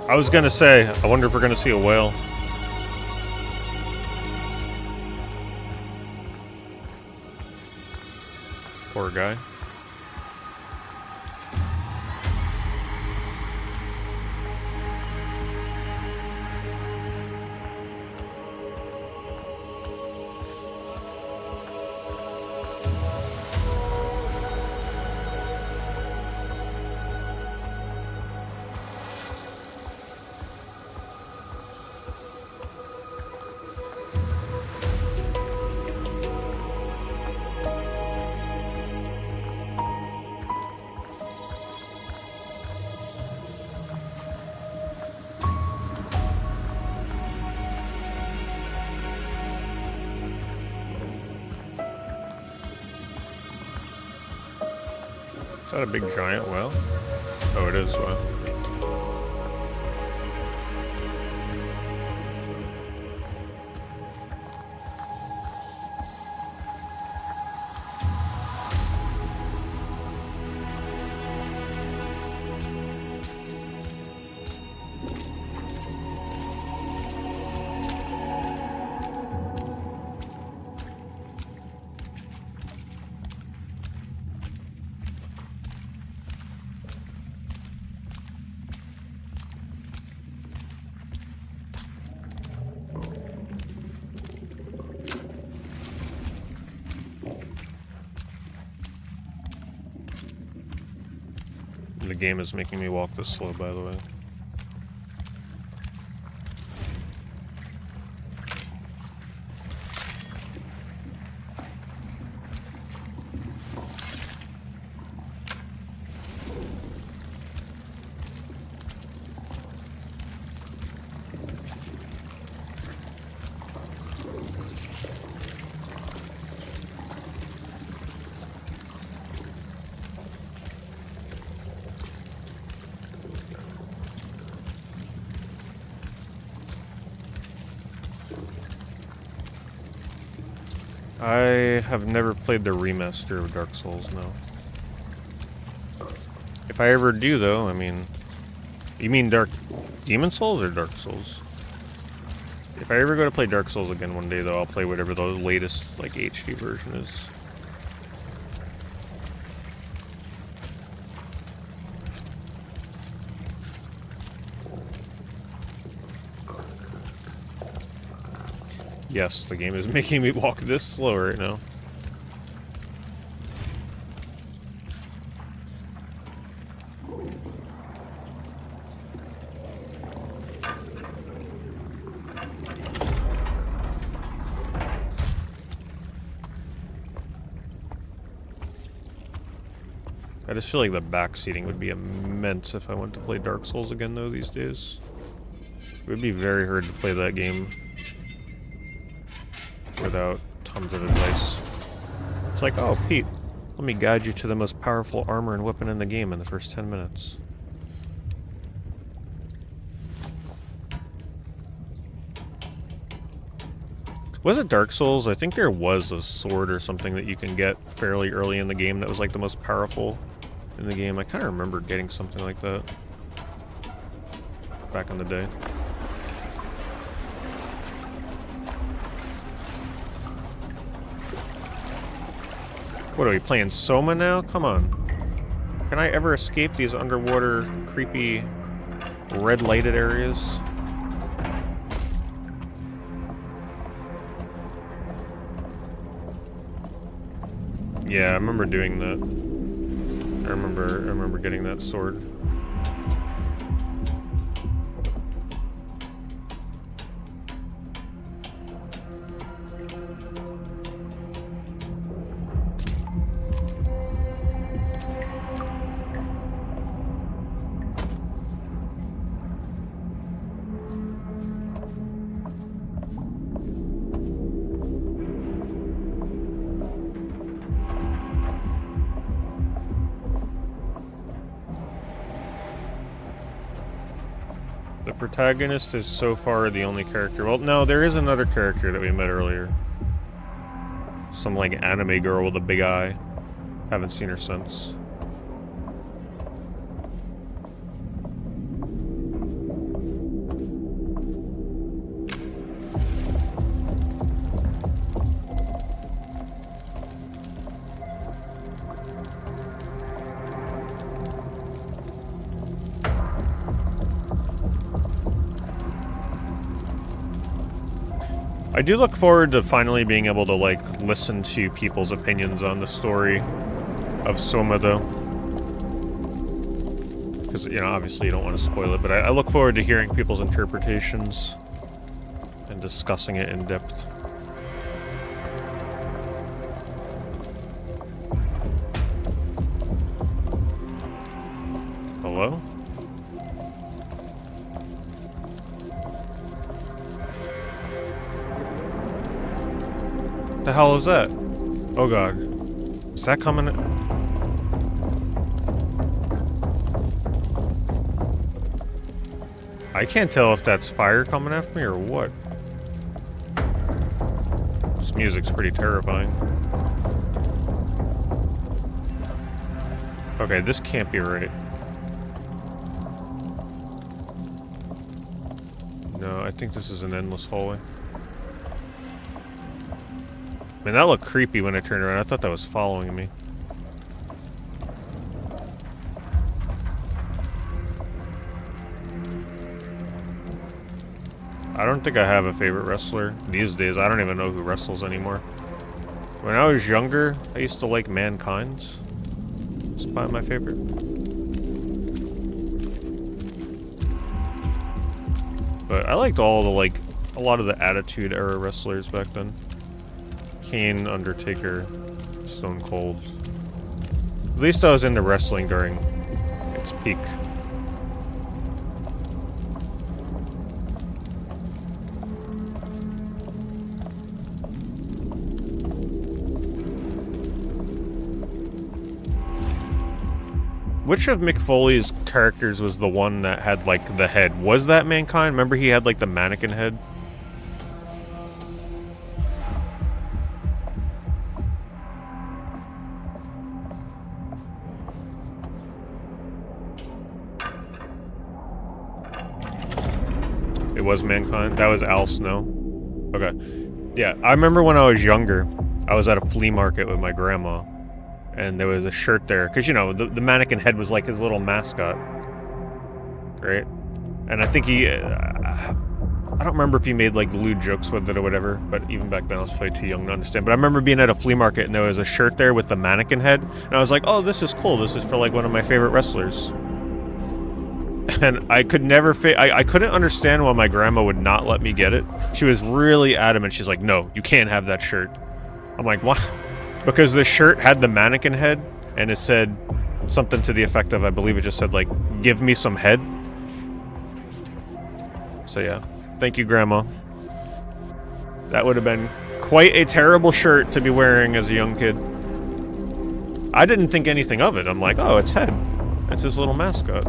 I was gonna say, I wonder if we're gonna see a whale. Poor guy. Is that a big giant whale? Oh, it is a whale. The game is making me walk this slow, by the way. I have never played the remaster of Dark Souls, no. If I ever do, though, I mean... You mean Demon Souls or Dark Souls? If I ever go to play Dark Souls again one day, though, I'll play whatever the latest, like, HD version is. yes, the game is making me walk this slow right now. I just feel like the backseating would be immense if I went to play Dark Souls again, though, these days. It would be very hard to play that game without tons of advice. It's like, oh, Pete, let me guide you to the most powerful armor and weapon in the game in the first 10 minutes. Was it Dark Souls? I think there was a sword or something that you can get fairly early in the game that was like the most powerful in the game. I kind of remember getting something like that back in the day. What are we playing, SOMA now? Come on. Can I ever escape these underwater, creepy, red lighted areas? Yeah, I remember doing that. I remember getting that sword. The protagonist is so far the only character. Well, no, there is another character that we met earlier. Some, like, anime girl with a big eye. Haven't seen her since. I do look forward to finally being able to, like, listen to people's opinions on the story of SOMA, though. Because, you know, obviously you don't want to spoil it, but I look forward to hearing people's interpretations and discussing it in depth. Hello? What the hell is that? Oh god. Is that coming? I can't tell if that's fire coming after me or what. This music's pretty terrifying. Okay, this can't be right. No, I think this is an endless hallway. Man, that looked creepy when I turned around. I thought that was following me. I don't think I have a favorite wrestler. These days, I don't even know who wrestles anymore. When I was younger, I used to like Mankind. It's probably my favorite. But I liked all the, like, a lot of the Attitude Era wrestlers back then. Kane, Undertaker, Stone Cold. At least I was into wrestling during its peak. Which of Mick Foley's characters was the one that had, like, the head? Was that Mankind? Remember he had, like, the mannequin head? It was Mankind? That was Al Snow? Okay. Yeah, I remember when I was younger, I was at a flea market with my grandma, and there was a shirt there, because, you know, the mannequin head was like his little mascot, right? And I think he, I don't remember if he made like lewd jokes with it or whatever, but even back then I was probably too young to understand. But I remember being at a flea market and there was a shirt there with the mannequin head, and I was like, oh, this is cool. This is for like one of my favorite wrestlers. And I could never I couldn't understand why my grandma would not let me get it. She was really adamant. She's like, no, you can't have that shirt. I'm like, what? Because the shirt had the mannequin head and it said something to the effect of, I believe it just said like, give me some head. So yeah, thank you, Grandma. That would have been quite a terrible shirt to be wearing as a young kid. I didn't think anything of it. I'm like, oh, it's Head. It's his little mascot.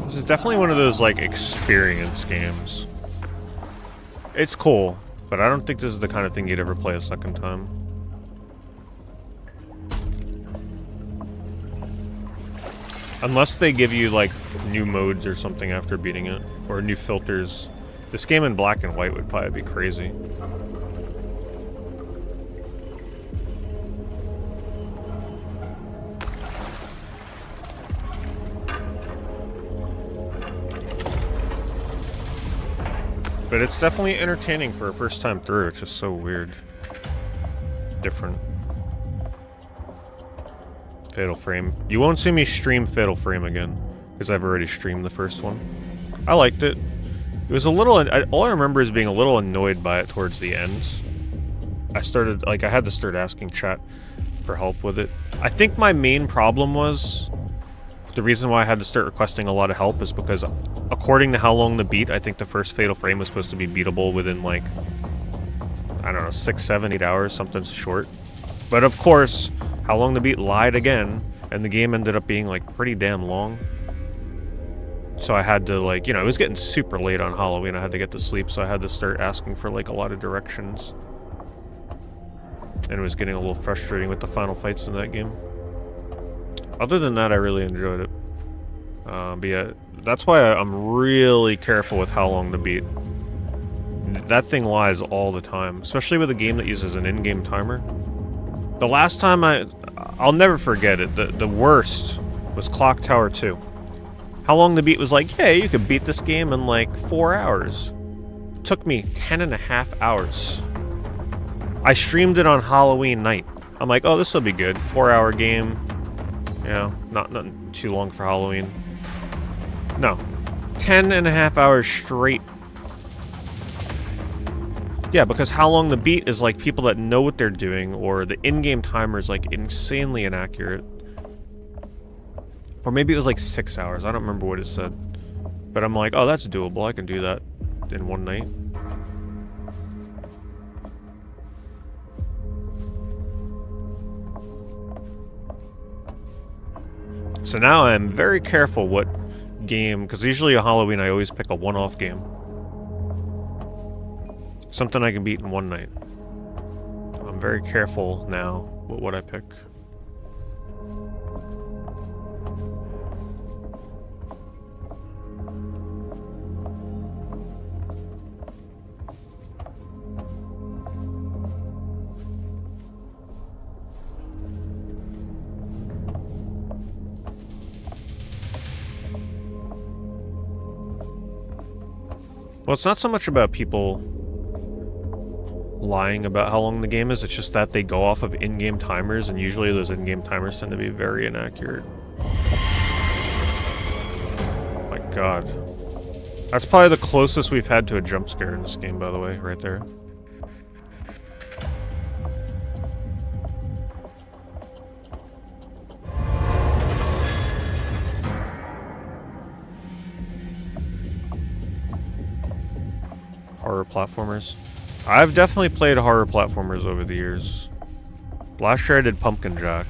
This is definitely one of those, like, experience games. It's cool, but I don't think this is the kind of thing you'd ever play a second time. Unless they give you, like, new modes or something after beating it, or new filters. This game in black and white would probably be crazy. But it's definitely entertaining for a first time through. It's just so weird. Different. Fatal Frame. You won't see me stream Fatal Frame again, because I've already streamed the first one. I liked it. It was a little... all I remember is being a little annoyed by it towards the end. I had to start asking chat for help with it. I think my main problem was... The reason why I had to start requesting a lot of help is because, according to How Long to Beat, I think the first Fatal Frame was supposed to be beatable within, like, I don't know, 6, 7, 8 hours, something short. But of course, How Long to Beat lied again, and the game ended up being, like, pretty damn long. So I had to, like, you know, it was getting super late on Halloween, I had to get to sleep, so I had to start asking for, like, a lot of directions. And it was getting a little frustrating with the final fights in that game. Other than that, I really enjoyed it. But yeah, that's why I'm really careful with How Long to Beat. That thing lies all the time, especially with a game that uses an in-game timer. The last time I'll never forget it, the worst was Clock Tower 2. How Long to Beat was like, yeah, you could beat this game in like 4 hours. It took me 10.5 hours. I streamed it on Halloween night. I'm like, oh, this will be good. 4-hour game. You know, not too long for Halloween. No. 10.5 hours straight. Yeah, because How Long to Beat is like people that know what they're doing, or the in-game timer is like insanely inaccurate. Or maybe it was like 6 hours. I don't remember what it said. But I'm like, oh, that's doable. I can do that in one night. So now I'm very careful what game, because usually on Halloween I always pick a one-off game. Something I can beat in one night. I'm very careful now with what I pick. Well, it's not so much about people lying about how long the game is, it's just that they go off of in-game timers, and usually those in-game timers tend to be very inaccurate. Oh my god. That's probably the closest we've had to a jump scare in this game, by the way, right there. Horror platformers. I've definitely played horror platformers over the years. Last year I did Pumpkin Jack.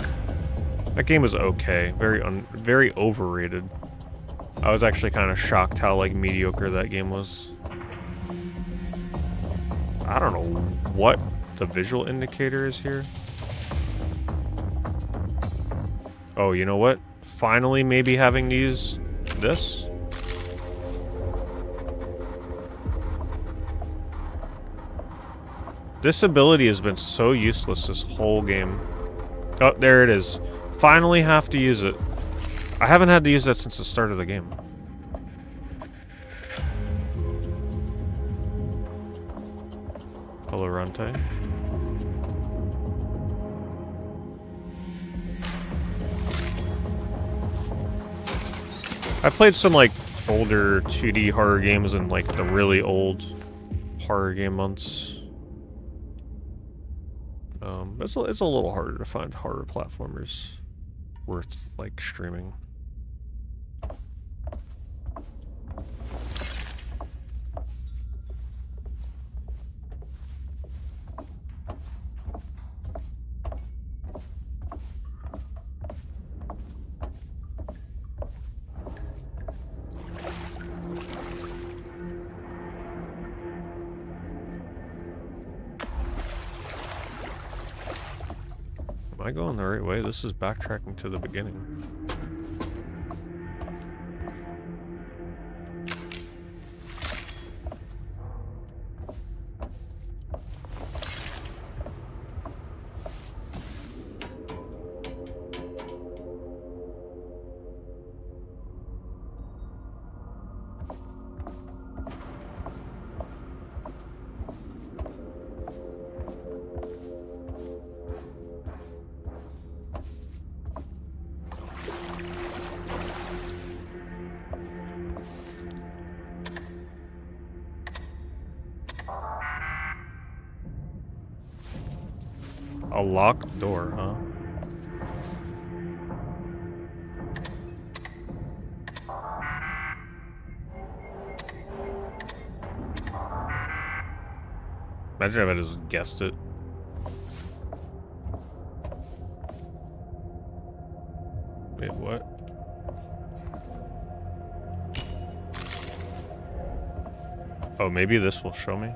That game was okay. Very overrated. I was actually kind of shocked how, like, mediocre that game was. I don't know what the visual indicator is here. Oh, you know what? Finally maybe having to use this? This ability has been so useless this whole game. Oh, there it is. Finally have to use it. I haven't had to use that since the start of the game. Colorante. I played some, like, older 2D horror games in, like, the really old horror game months. It's a little harder to find horror platformers worth, like, streaming. Am I going the right way? This is backtracking to the beginning. A locked door, huh? Imagine if I just guessed it. Wait, what? Oh, maybe this will show me.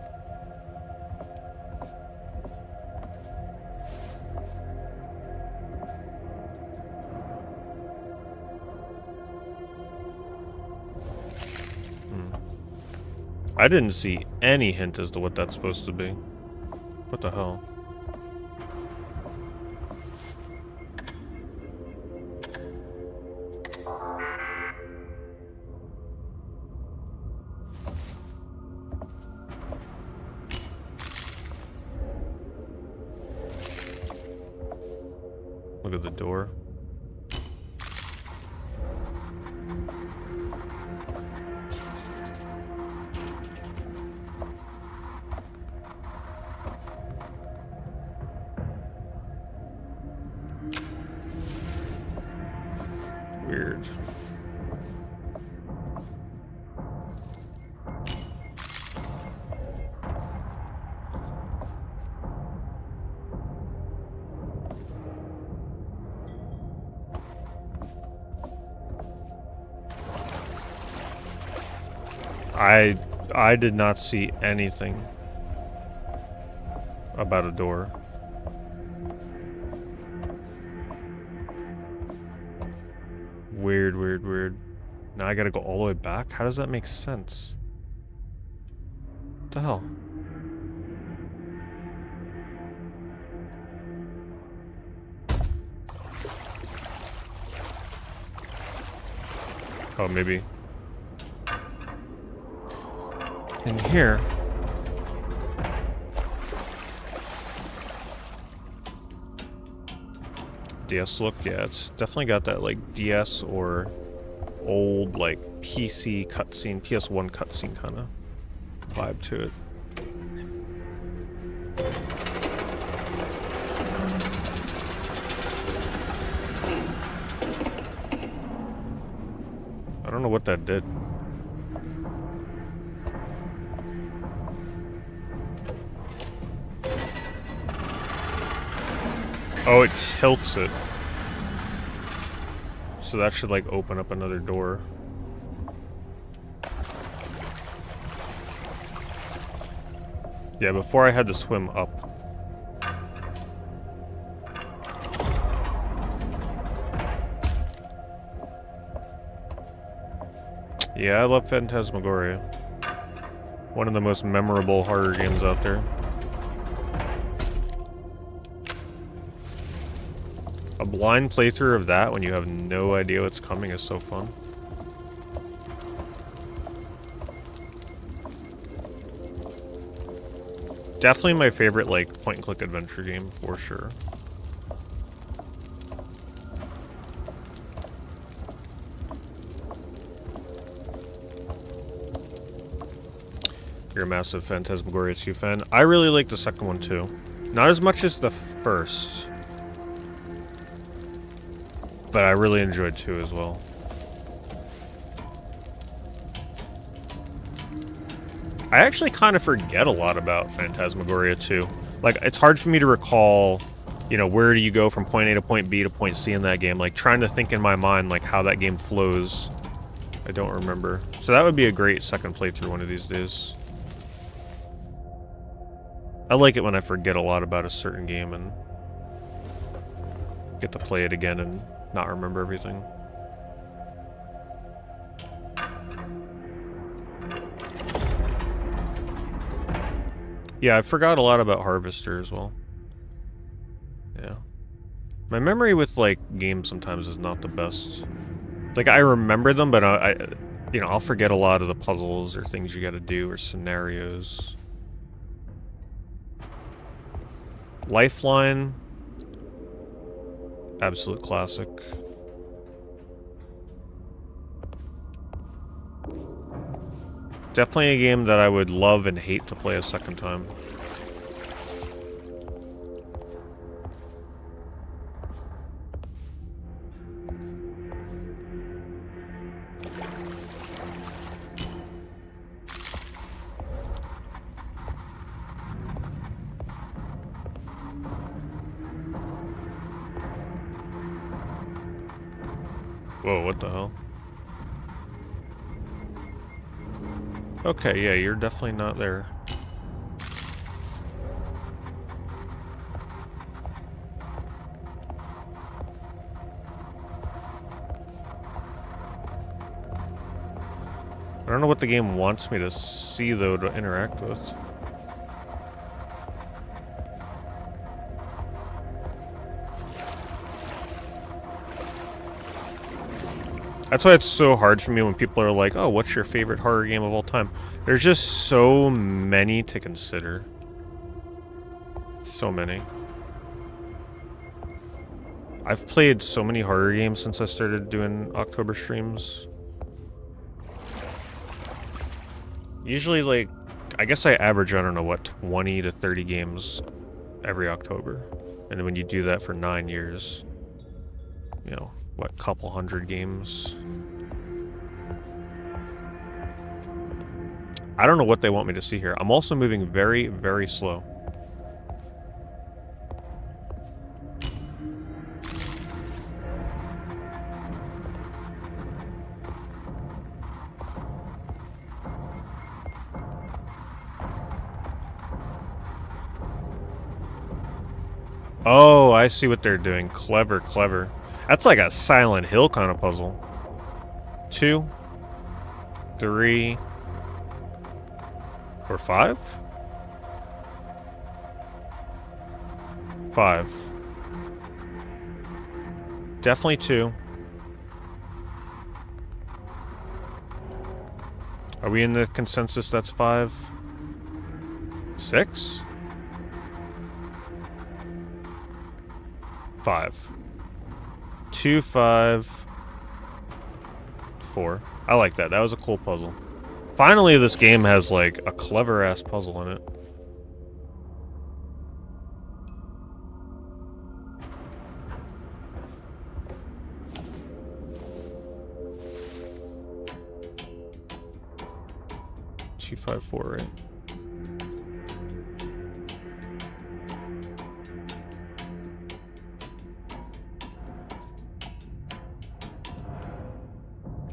I didn't see any hint as to what that's supposed to be. What the hell? Look at the door. Weird. I did not see anything about a door. Weird, weird, weird. Now I gotta go all the way back? How does that make sense? What the hell? Oh, maybe. In here. DS look, yeah, it's definitely got that like DS or old like PC cutscene, PS1 cutscene kind of vibe to it. I don't know what that did. Oh, it tilts it. So that should like open up another door. Yeah, before I had to swim up. Yeah, I love Phantasmagoria. One of the most memorable horror games out there. A blind playthrough of that when you have no idea what's coming is so fun. Definitely my favorite, like, point-and-click adventure game, for sure. You're a massive Phantasmagoria 2 fan. I really like the second one, too. Not as much as the first. But I really enjoyed 2 as well. I actually kind of forget a lot about Phantasmagoria 2. Like, it's hard for me to recall, you know, where do you go from point A to point B to point C in that game. Like, trying to think in my mind, like, how that game flows. I don't remember. So that would be a great second playthrough one of these days. I like it when I forget a lot about a certain game and get to play it again and not remember everything. Yeah, I forgot a lot about Harvester as well. Yeah. My memory with, like, games sometimes is not the best. Like, I remember them, but you know, I'll forget a lot of the puzzles or things you gotta do or scenarios. Lifeline. Absolute classic. Definitely a game that I would love and hate to play a second time. Whoa, what the hell? Okay, yeah, you're definitely not there. I don't know what the game wants me to see, though, to interact with. That's why it's so hard for me when people are like, oh, what's your favorite horror game of all time? There's just so many to consider. So many. I've played so many horror games since I started doing October streams. Usually, like, I guess I average, I don't know, what, 20 to 30 games every October. And when you do that for 9 years, you know, what, couple hundred games? I don't know what they want me to see here. I'm also moving very, very slow. Oh, I see what they're doing. Clever, clever. That's like a Silent Hill kind of puzzle. 2, 3, or 5? 5. Definitely 2. I Are we in the consensus that's 5? 6? 5. 2, 5, 4. I like that. That was a cool puzzle. Finally, this game has, like, a clever-ass puzzle in it. Two, 5, 4, right?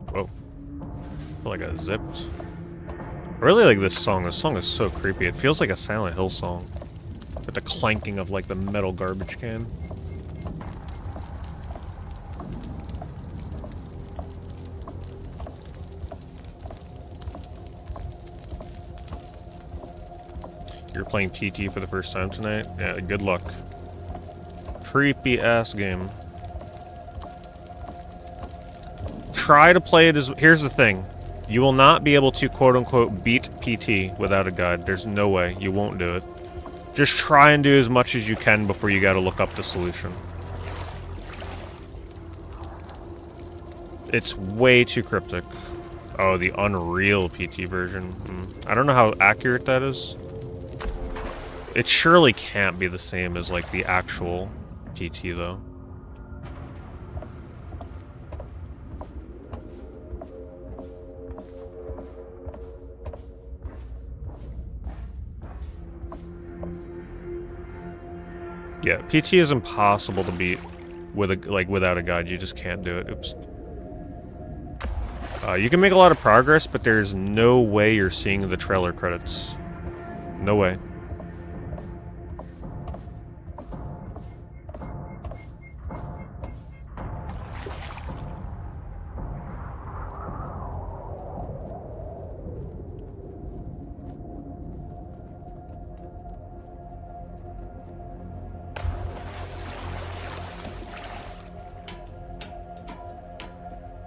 Whoa. I feel like I zipped. I really like this song. This song is so creepy. It feels like a Silent Hill song. With the clanking of, like, the metal garbage can. You're playing PT for the first time tonight? Yeah, good luck. Creepy ass game. Try to play it as... Here's the thing. You will not be able to quote-unquote beat PT without a guide. There's no way. You won't do it. Just try and do as much as you can before you gotta look up the solution. It's way too cryptic. Oh, the Unreal PT version. I don't know how accurate that is. It surely can't be the same as, like, the actual PT, though. Yeah, PT is impossible to beat with a, like, without a guide. You just can't do it. Oops. You can make a lot of progress, but there's no way you're seeing the trailer credits. No way.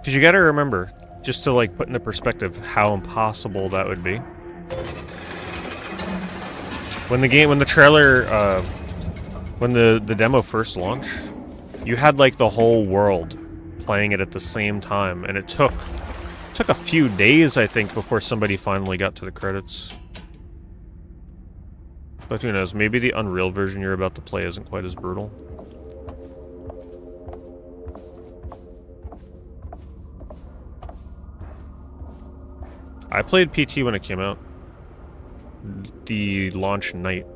Because you gotta remember, just to, like, put into perspective how impossible that would be. When the demo first launched, you had, like, the whole world playing it at the same time, and it took a few days, I think, before somebody finally got to the credits. But who knows, maybe the Unreal version you're about to play isn't quite as brutal. I played PT when it came out, the launch night,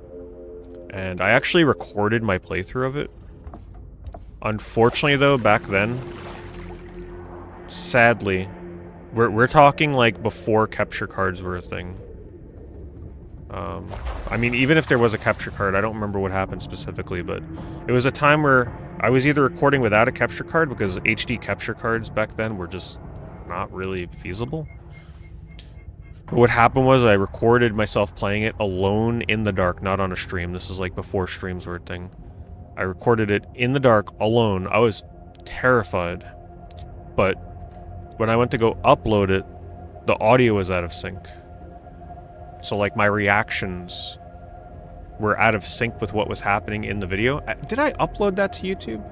and I actually recorded my playthrough of it. Unfortunately, though, back then, sadly, we're talking, like, before capture cards were a thing. I mean, even if there was a capture card, I don't remember what happened specifically, but it was a time where I was either recording without a capture card, because HD capture cards back then were just not really feasible. But what happened was I recorded myself playing it alone in the dark, not on a stream. This is like before streams were a thing. I recorded it in the dark, alone. I was terrified. But when I went to go upload it, the audio was out of sync. So, like, my reactions were out of sync with what was happening in the video. Did I upload that to YouTube?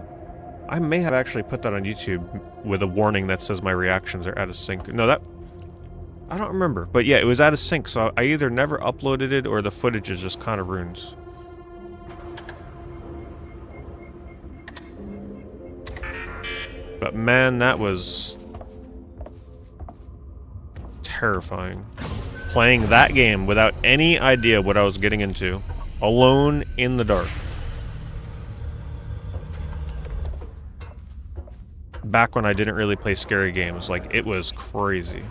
I may have actually put that on YouTube with a warning that says my reactions are out of sync. No, that... I don't remember, but yeah, it was out of sync, so I either never uploaded it or the footage is just kind of ruined. But man, that was terrifying. Playing that game without any idea what I was getting into, alone in the dark. Back when I didn't really play scary games, like, it was crazy.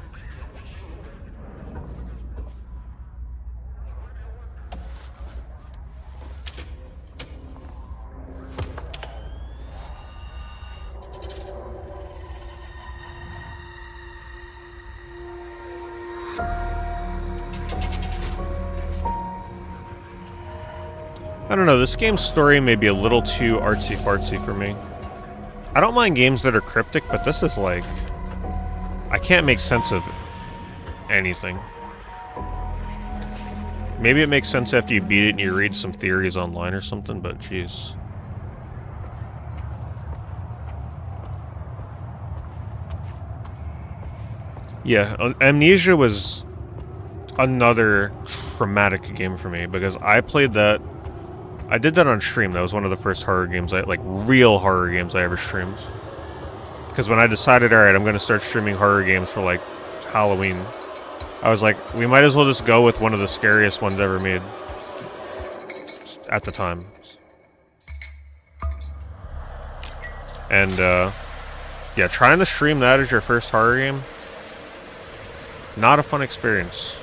I don't know, this game's story may be a little too artsy-fartsy for me. I don't mind games that are cryptic, but this is like... I can't make sense of anything. Maybe it makes sense after you beat it and you read some theories online or something, but jeez. Yeah, Amnesia was another traumatic game for me because I played that. I did that on stream. That was one of the first horror games like real horror games I ever streamed. Because when I decided, alright, I'm going to start streaming horror games for like Halloween, I was like, we might as well just go with one of the scariest ones ever made. At the time. And, yeah, trying to stream that as your first horror game, not a fun experience.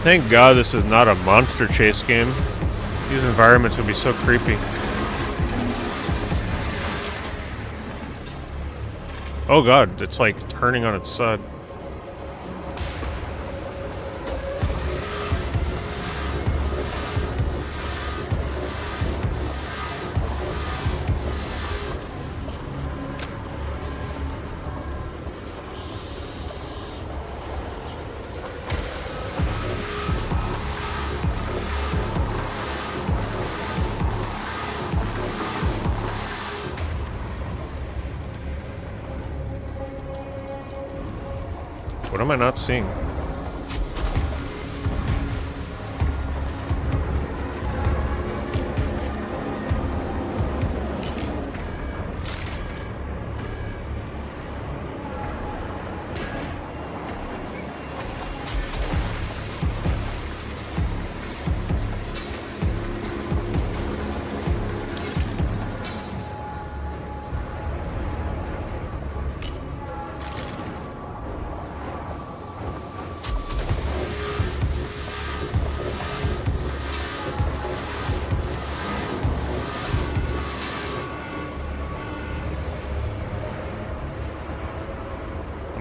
Thank God this is not a monster chase game. These environments would be so creepy. Oh God, it's like turning on its side. What am I not seeing?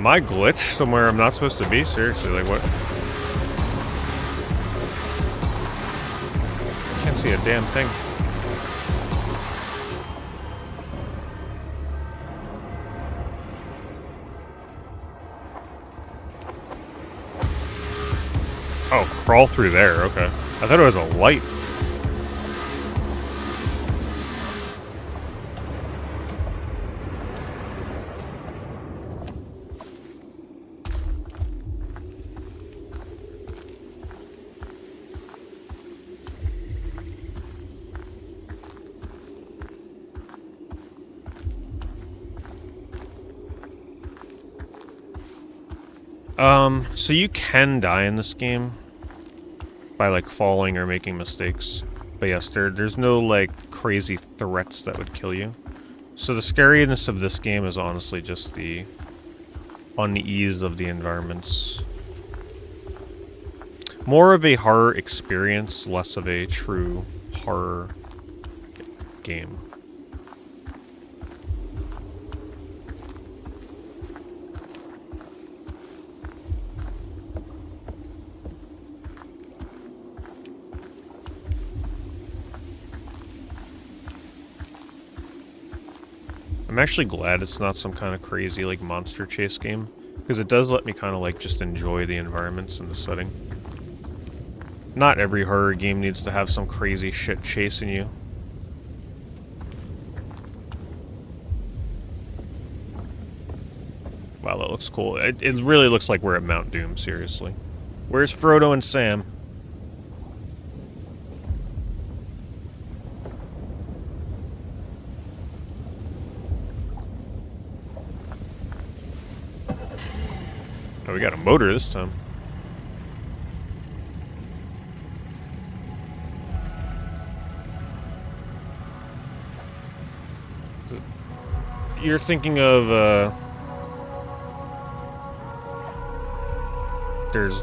Am I glitched somewhere I'm not supposed to be? Seriously, like what? Can't see a damn thing. Oh, crawl through there, okay. I thought it was a light. So you can die in this game by like falling or making mistakes. But yes, there's no like crazy threats that would kill you. So the scariness of this game is honestly just the unease of the environments. More of a horror experience, less of a true horror game. I'm actually glad it's not some kind of crazy, like, monster chase game, because it does let me kind of, like, just enjoy the environments and the setting. Not every horror game needs to have some crazy shit chasing you. Wow, that looks cool. It really looks like we're at Mount Doom, seriously. Where's Frodo and Sam? Oh, we got a motor this time. You're thinking of, there's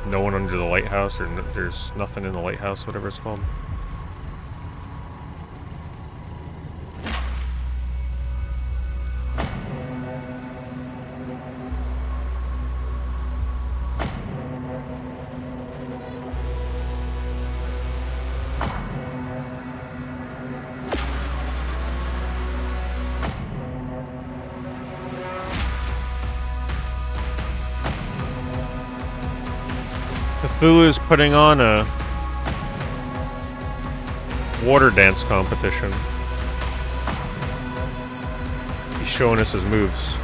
no one under the lighthouse, or there's nothing in the lighthouse, whatever it's called. Cthulhu's putting on a water dance competition. He's showing us his moves.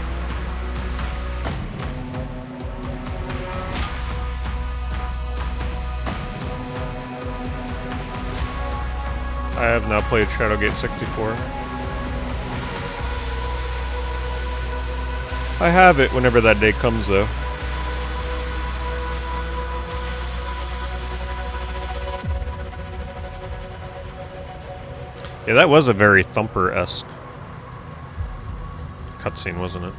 I have not played Shadowgate 64. I have it whenever that day comes, though. Yeah, that was a very Thumper-esque cutscene, wasn't it?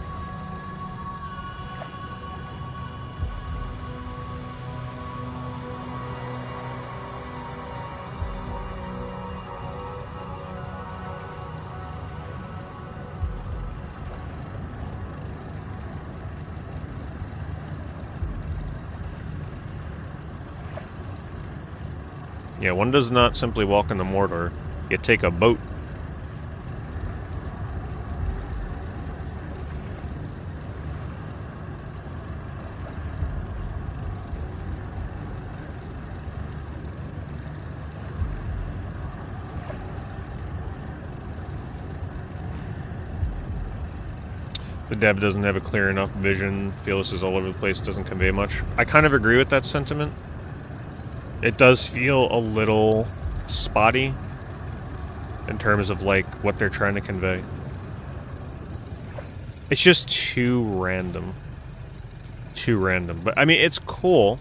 Yeah, one does not simply walk into Mordor. You take a boat. The dev doesn't have a clear enough vision. Feels is all over the place, doesn't convey much. I kind of agree with that sentiment. It does feel a little spotty in terms of like what they're trying to convey. It's just too random. Too random. But I mean, it's cool,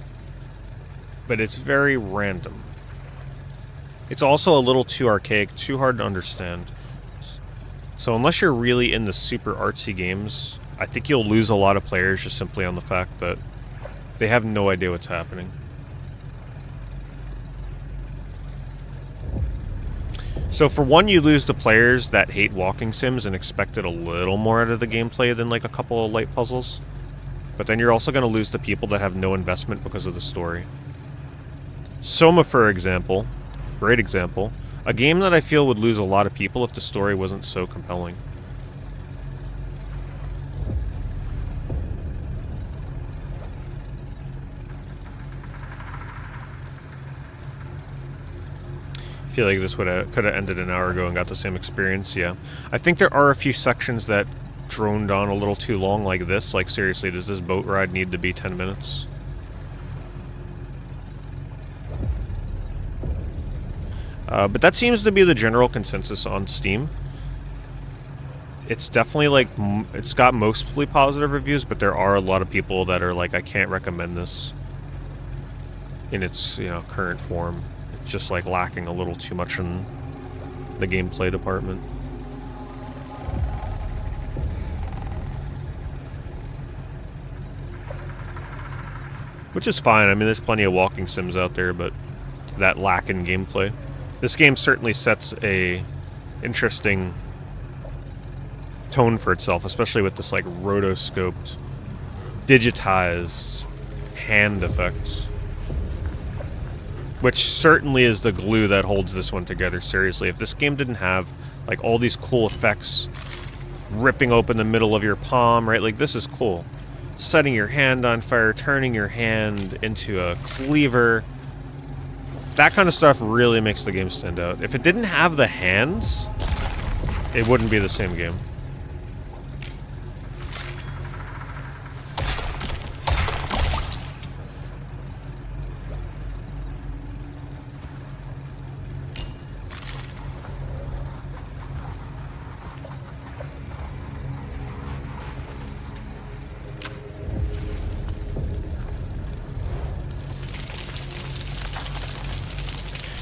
but it's very random. It's also a little too archaic, too hard to understand. So unless you're really into super artsy games, I think you'll lose a lot of players just simply on the fact that they have no idea what's happening. So for one, you lose the players that hate walking sims and expected a little more out of the gameplay than like a couple of light puzzles. But then you're also going to lose the people that have no investment because of the story. SOMA, for example, great example, a game that I feel would lose a lot of people if the story wasn't so compelling. I feel like this could have ended an hour ago and got the same experience, yeah. I think there are a few sections that droned on a little too long like this. Like, seriously, does this boat ride need to be 10 minutes? But that seems to be the general consensus on Steam. It's definitely like, it's got mostly positive reviews, but there are a lot of people that are like, I can't recommend this in its, you know, current form. It's just like lacking a little too much in the gameplay department. Which is fine. I mean, there's plenty of walking sims out there, but that lack in gameplay. This game certainly sets a interesting tone for itself, especially with this like rotoscoped, digitized hand effects. Which certainly is the glue that holds this one together, seriously. If this game didn't have like all these cool effects, ripping open the middle of your palm, right? Like, this is cool. Setting your hand on fire, turning your hand into a cleaver. That kind of stuff really makes the game stand out. If it didn't have the hands, it wouldn't be the same game.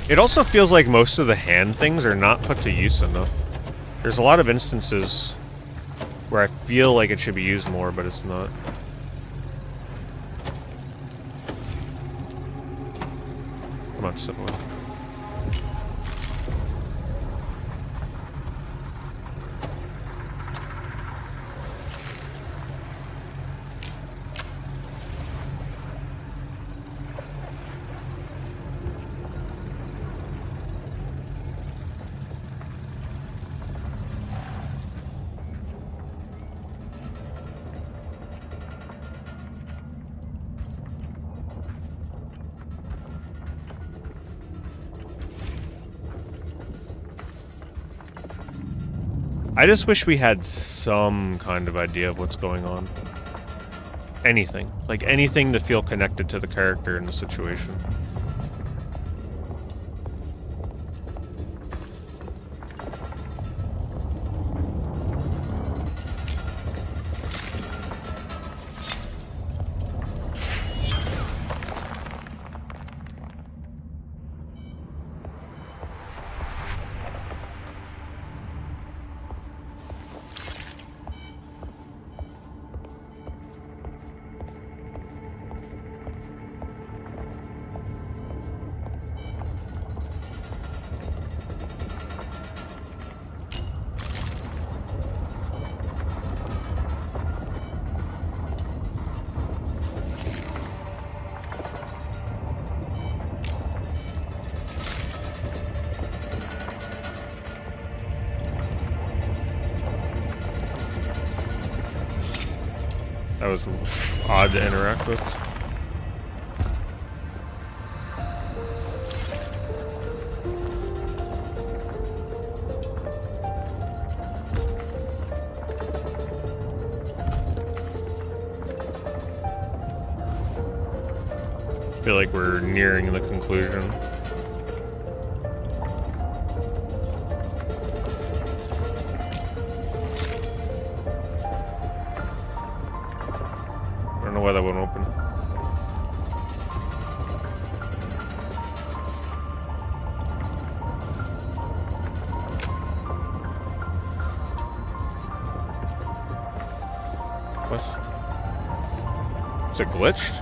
It also feels like most of the hand things are not put to use enough. There's a lot of instances where I feel like it should be used more, but it's not. not sit with. I just wish we had some kind of idea of what's going on. Anything. Like, anything to feel connected to the character and the situation. That was odd to interact with. I feel like we're nearing the conclusion. I don't know why that won't open. What? Is it glitched?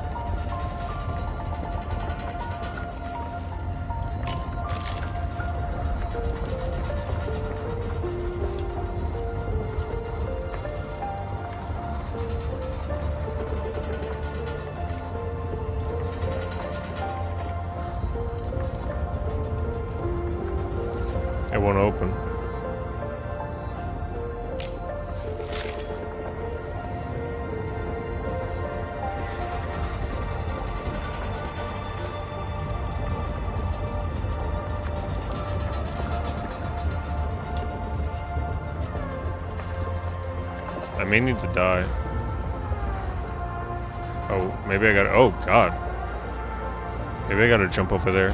It won't open. I may need to die. Oh, maybe I gotta, oh god. Maybe I gotta jump over there.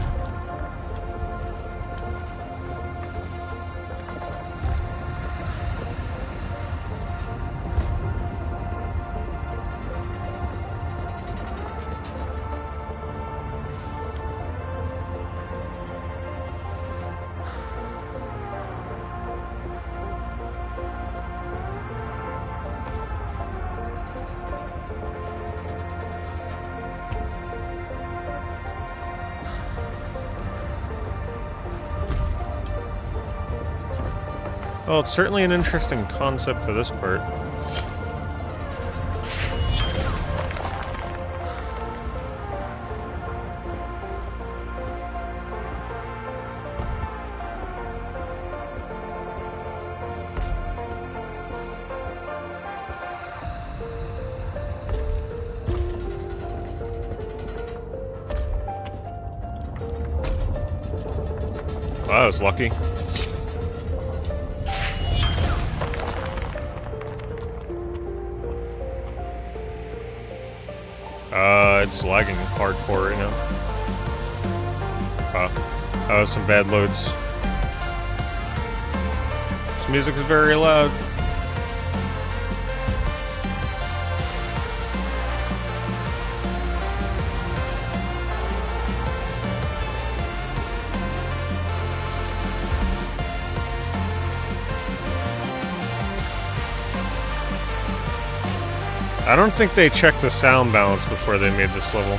Well, it's certainly an interesting concept for this part. Wow, that was lucky. It's lagging hardcore right now. That was some bad loads. This music is very loud. I don't think they checked the sound balance before they made this level.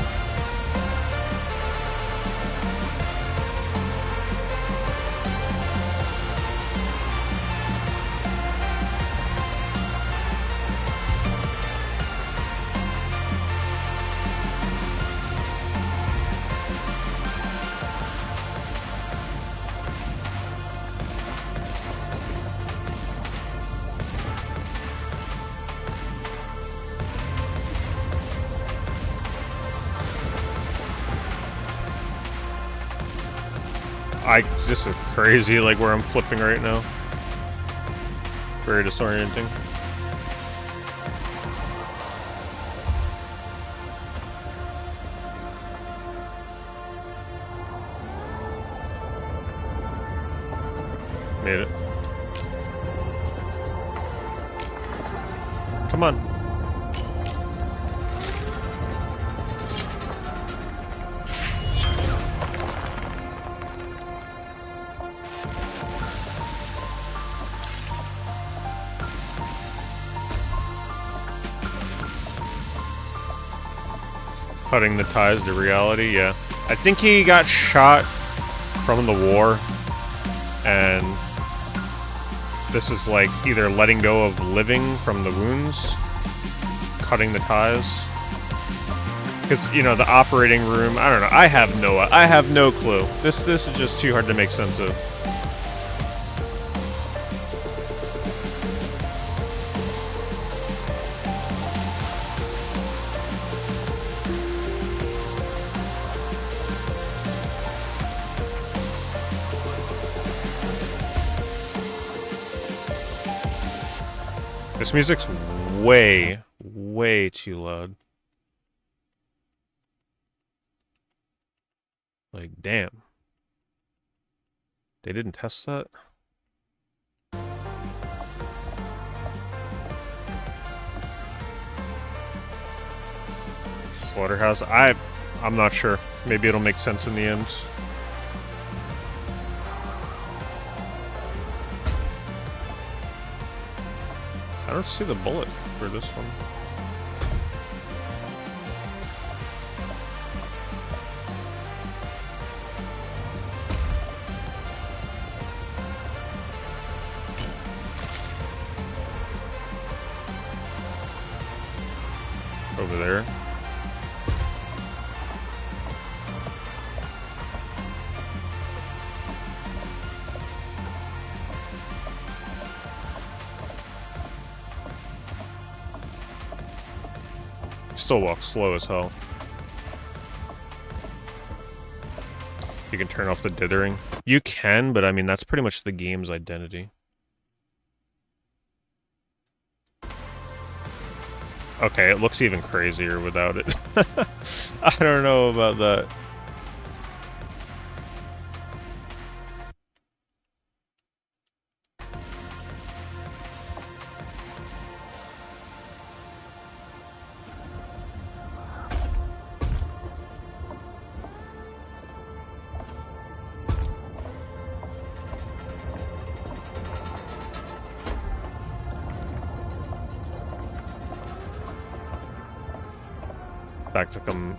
This is crazy, like where I'm flipping right now. Very disorienting. Made it. Come on. Cutting the ties to reality, yeah. I think he got shot from the war, and this is like either letting go of living from the wounds, cutting the ties. Because, you know, the operating room, I don't know, I have no clue. This is just too hard to make sense of. This music's way, way too loud. Like, damn. They didn't test that? Slaughterhouse? I'm not sure. Maybe it'll make sense in the end. I don't see the bullet for this one. Over there. Still walk slow as hell. You can turn off the dithering. You can, but I mean, that's pretty much the game's identity. Okay, it looks even crazier without it. I don't know about that.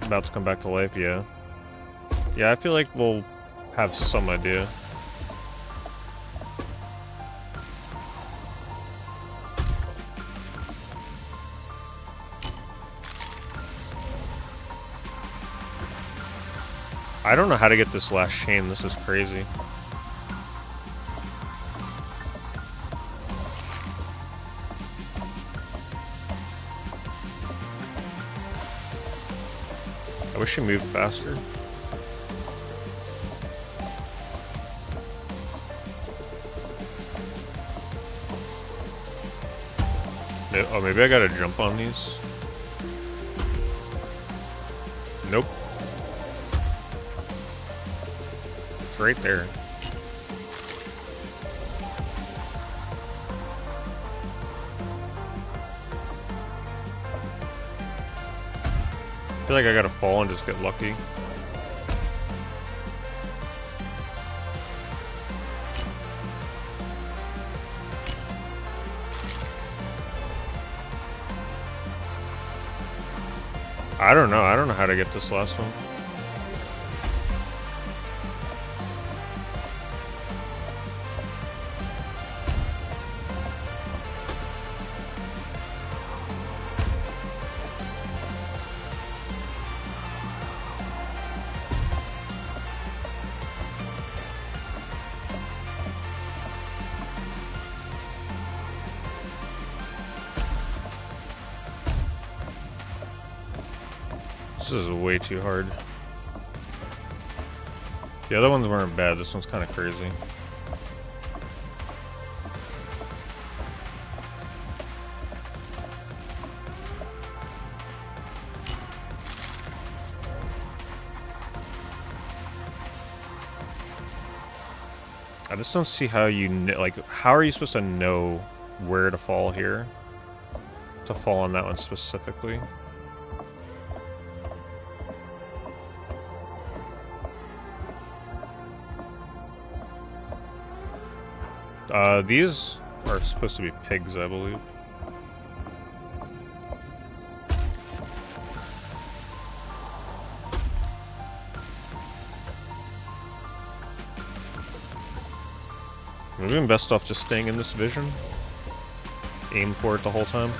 About to come back to life, yeah. Yeah, I feel like we'll have some idea. I don't know how to get this last chain, this is crazy. I wish she moved faster. Oh, maybe I gotta jump on these. Nope. It's right there. I feel like I gotta fall and just get lucky. I don't know how to get this last one. This is way too hard. The other ones weren't bad. This one's kind of crazy. I just don't see how you, like, how are you supposed to know where to fall here? To fall on that one specifically? These are supposed to be pigs, I believe. Maybe I'm best off just staying in this vision. Aim for it the whole time.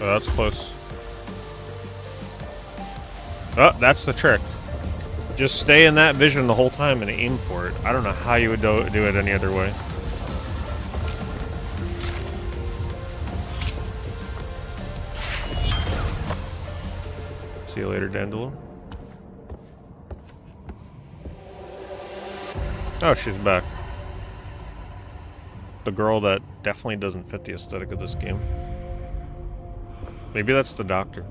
Oh, that's close. Oh, that's the trick. Just stay in that vision the whole time and aim for it. I don't know how you would do it any other way. See you later, Dandelion. Oh, she's back. The girl that definitely doesn't fit the aesthetic of this game. Maybe that's the doctor.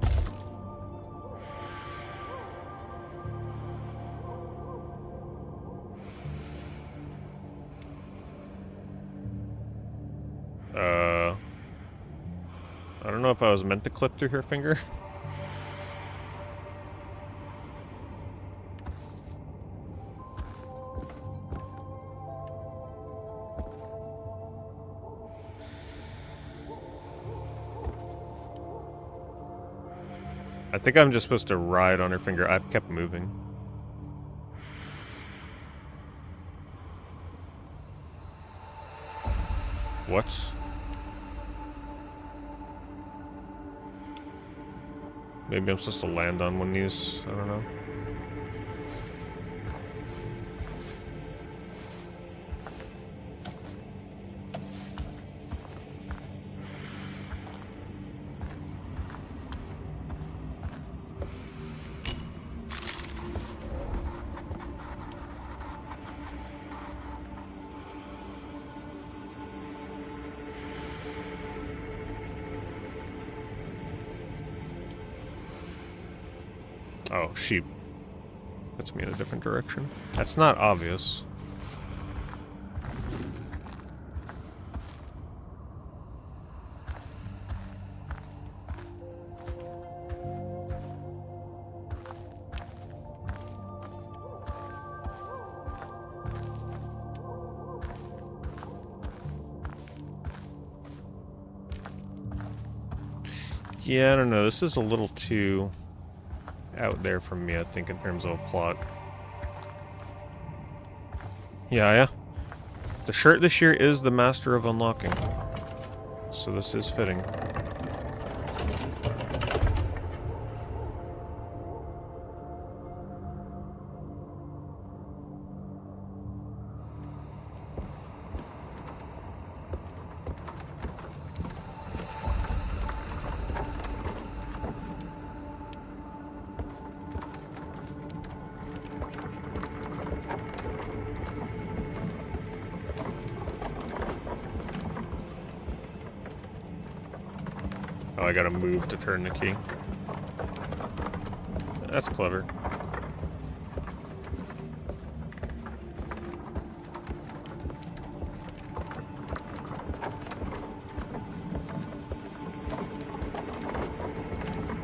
I don't know if I was meant to clip through her finger. I think I'm just supposed to ride on her finger. I've kept moving. What? Maybe I'm supposed to land on one of these. I don't know. Oh, she puts me in a different direction. That's not obvious. Yeah, I don't know. This is a little too out there from me, I think, in terms of a plot. Yeah. The shirt this year is the Master of Unlocking. So this is fitting. Oh, I gotta move to turn the key. That's clever.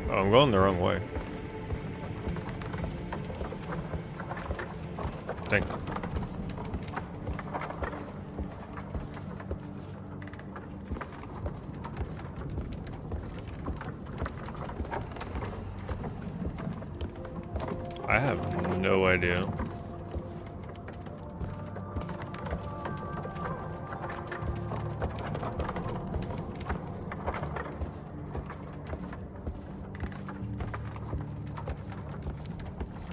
Oh, I'm going the wrong way. Thank you. I have no idea.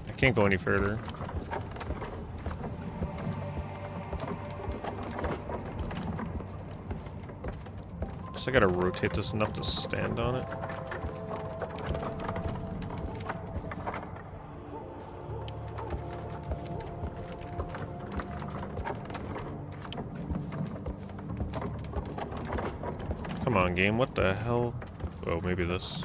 I can't go any further. So I gotta rotate this enough to stand on it. Come on, game, what the hell? Oh, maybe this.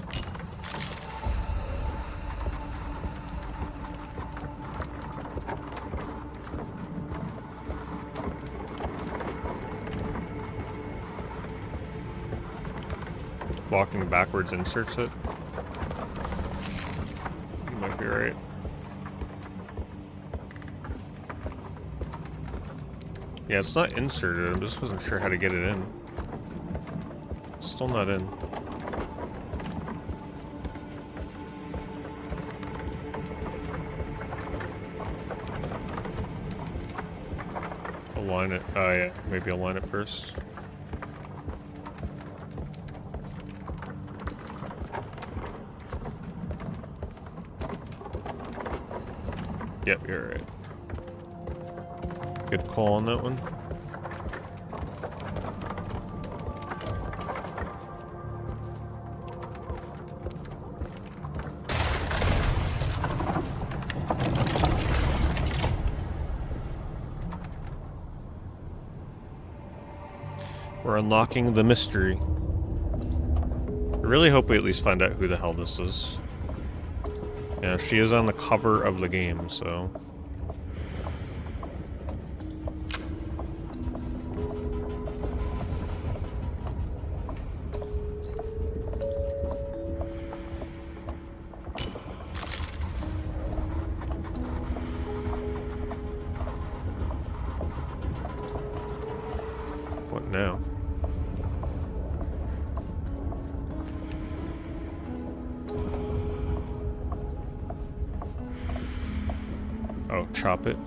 Walking backwards inserts it. You might be right. Yeah, it's not inserted. I just wasn't sure how to get it in. Still not in. Align it. Oh yeah, maybe align it first. Yep, you're right. Good call on that one. We're unlocking the mystery. I really hope we at least find out who the hell this is. Yeah, she is on the cover of the game, so... What now? Oh, chop it.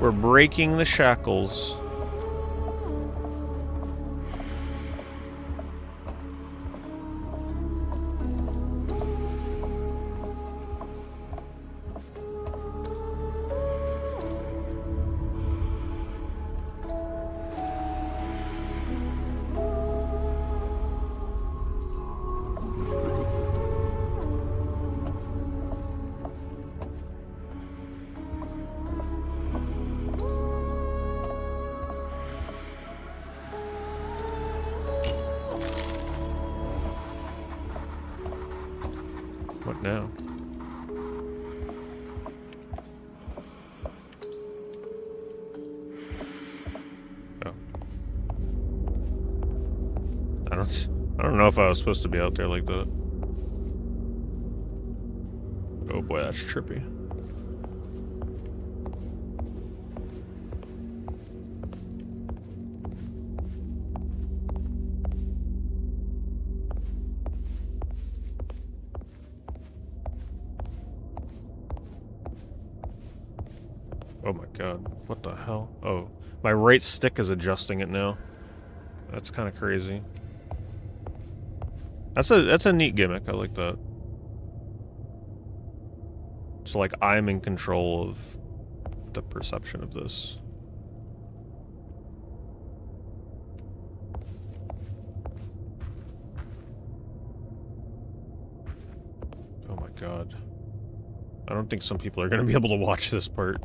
We're breaking the shackles. What now? Oh. I don't know if I was supposed to be out there like that. Oh boy, that's trippy. Oh my god, what the hell? Oh, my right stick is adjusting it now. That's kind of crazy. That's a neat gimmick, I like that. So like I'm in control of the perception of this. Oh my god. I don't think some people are gonna be able to watch this part.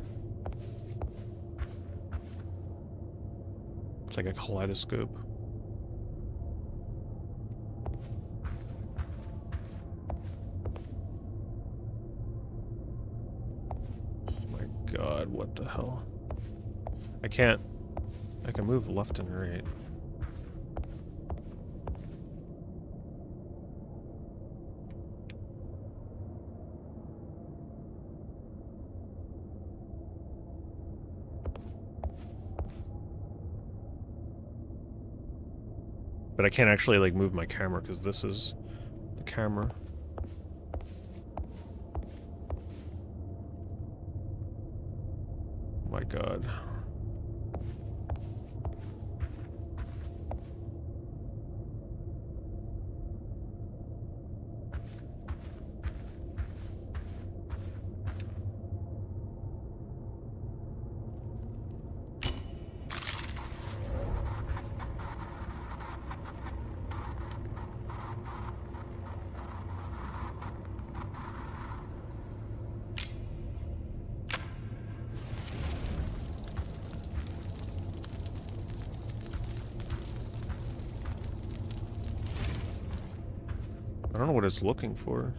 It's like a kaleidoscope. Oh my god, what the hell? I can move left and right. But I can't actually like move my camera because this is the camera. Oh my god. don't know what it's looking for.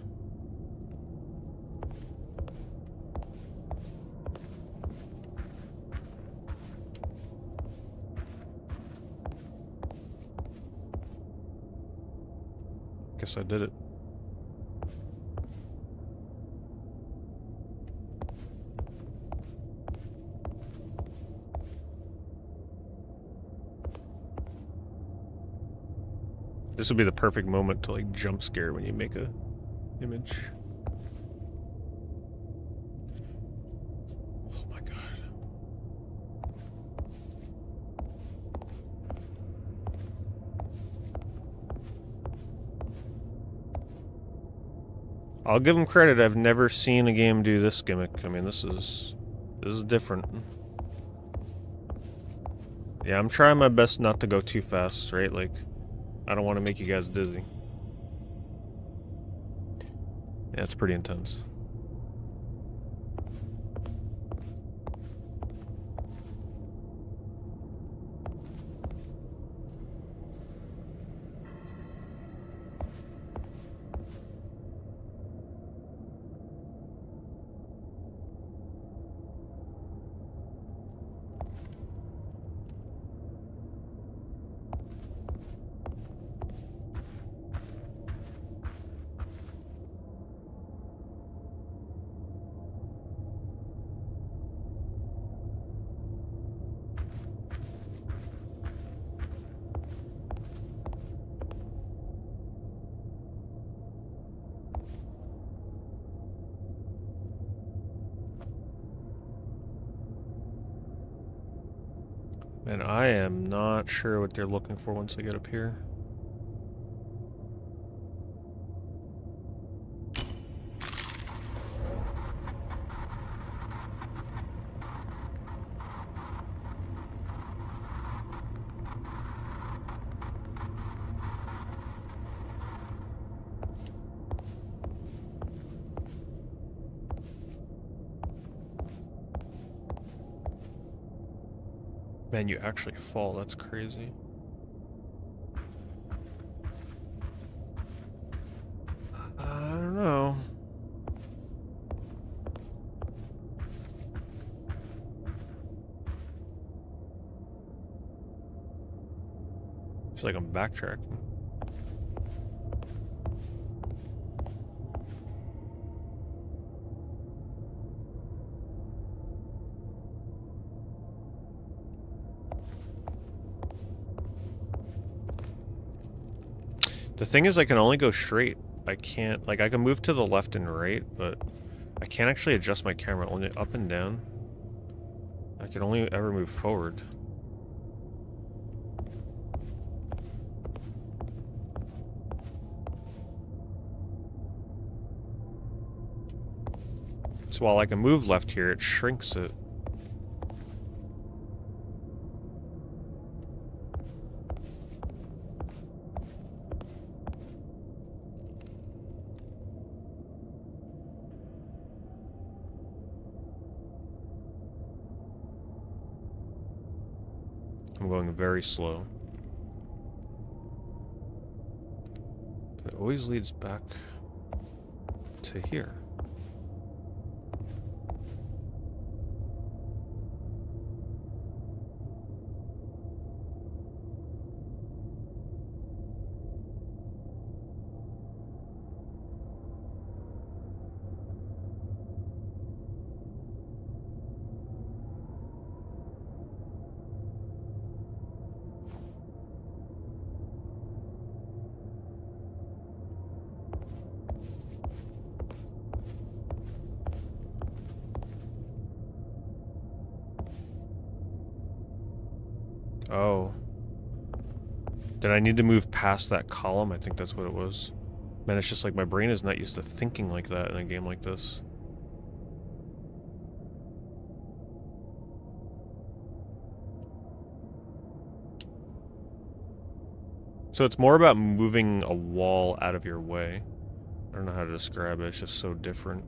Guess I did it. This would be the perfect moment to like jump scare when you make a image. Oh my god. I'll give them credit. I've never seen a game do this gimmick. I mean, this is different. Yeah, I'm trying my best not to go too fast, right? Like, I don't want to make you guys dizzy. Yeah, it's pretty intense. And I am not sure what they're looking for once I get up here. Man, you actually fall. That's crazy. I don't know. I feel like I'm backtracking. The thing is, I can only go straight. I can't, like, I can move to the left and right, but I can't actually adjust my camera, only up and down. I can only ever move forward. So while I can move left here, it shrinks it. I'm going very slow. But it always leads back to here. Oh. Did I need to move past that column? I think that's what it was. Man, it's just like my brain is not used to thinking like that in a game like this. So it's more about moving a wall out of your way. I don't know how to describe it, it's just so different.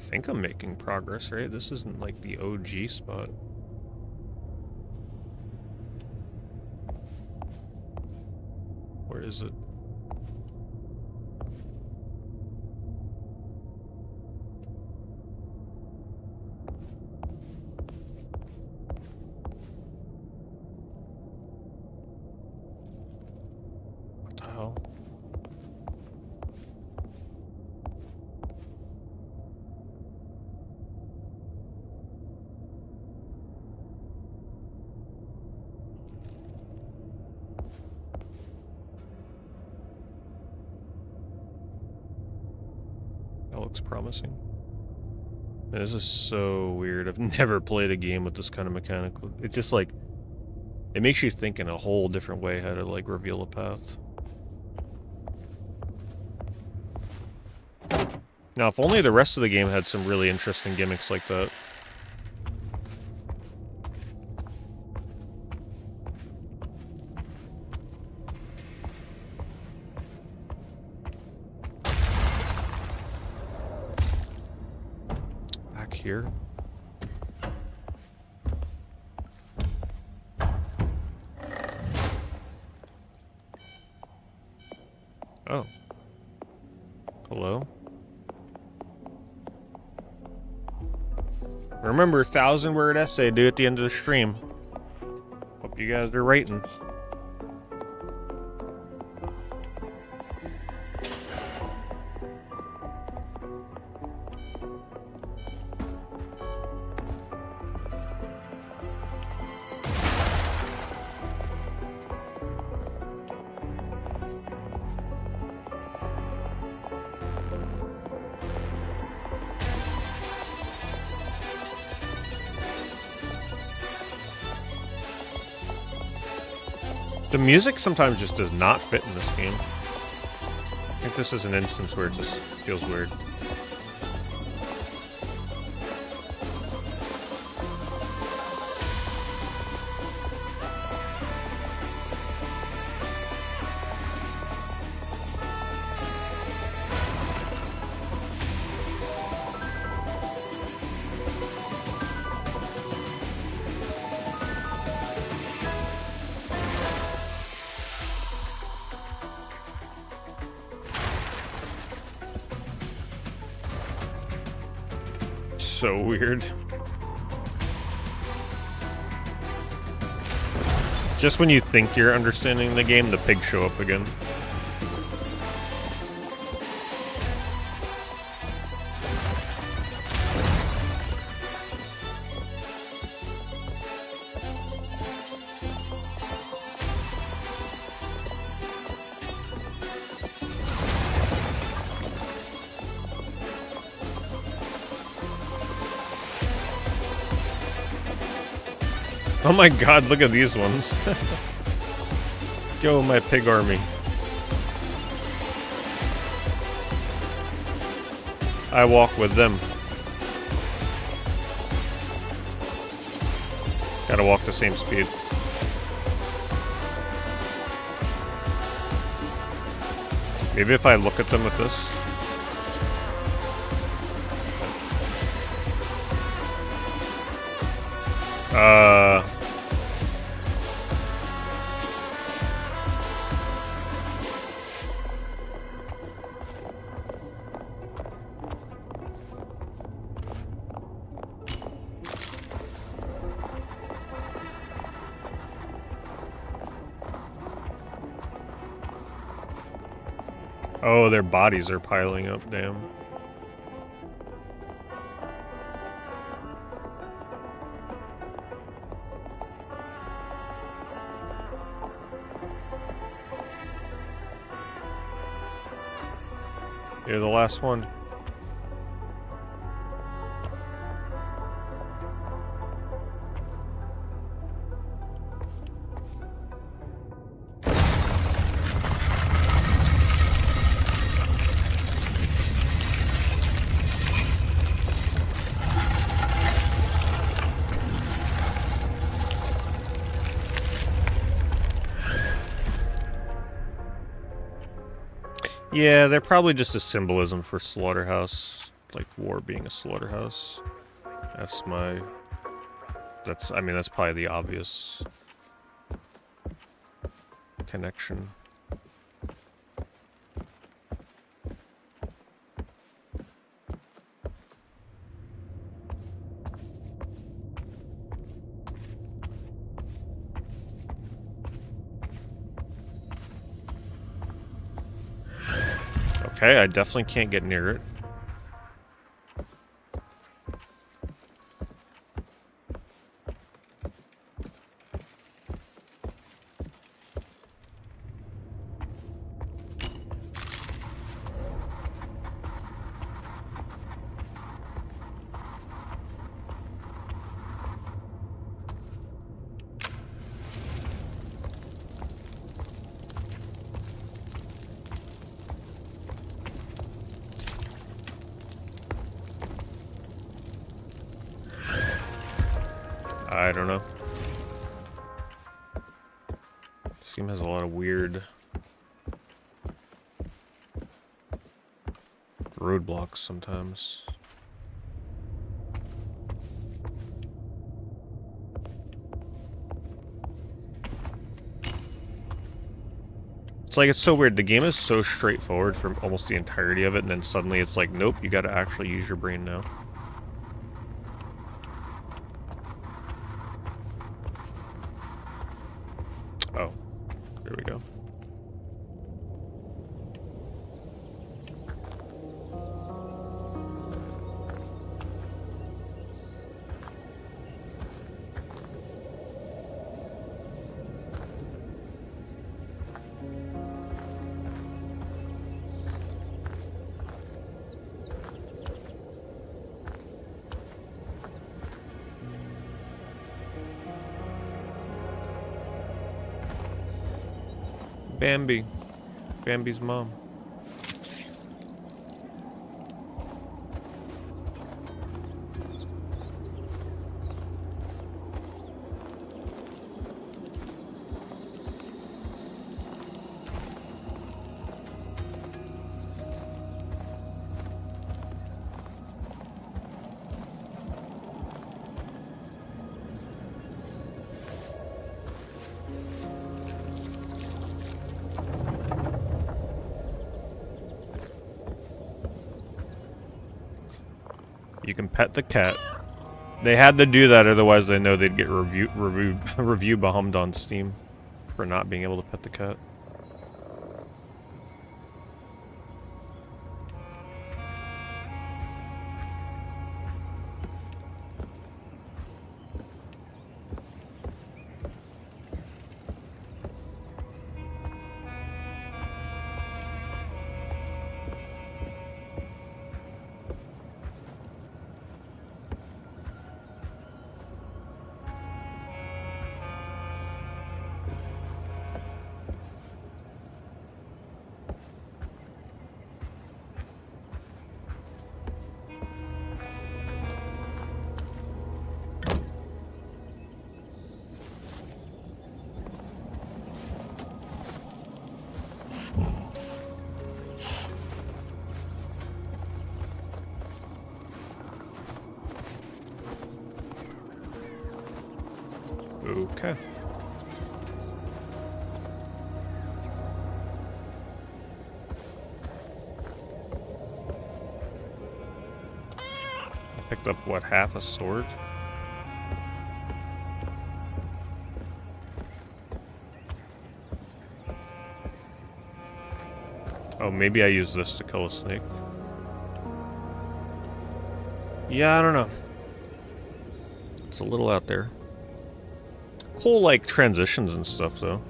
think I'm making progress, right? This isn't like the OG spot. Where is it? What the hell? That looks promising. Man, this is so weird. I've never played a game with this kind of mechanic. It just like, it makes you think in a whole different way how to like reveal a path. Now, if only the rest of the game had some really interesting gimmicks like that. Here. Oh. Hello? Remember, 1,000-word essay due at the end of the stream. Hope you guys are writing. The music sometimes just does not fit in this game. I think this is an instance where it just feels weird. So weird. Just when you think you're understanding the game, the pigs show up again. Oh my god, look at these ones. Go, my pig army. I walk with them. Gotta walk the same speed. Maybe if I look at them with this. Oh, their bodies are piling up, damn. You're the last one. Yeah, they're probably just a symbolism for Slaughterhouse. like war being a slaughterhouse. That's my... I mean, that's probably the obvious connection. Okay, I definitely can't get near it. I don't know. This game has a lot of weird roadblocks sometimes. It's like, it's so weird. The game is so straightforward for almost the entirety of it, and then suddenly it's like, nope, you gotta actually use your brain now. Oh, there we go. Bambi. Bambi's mom. You can pet the cat. They had to do that, otherwise they know they'd get review bombed on Steam for not being able to pet the cat. Okay. I picked up, what, half a sword? Oh, maybe I use this to kill a snake. Yeah, I don't know. It's a little out there. Cool, like, transitions and stuff, though.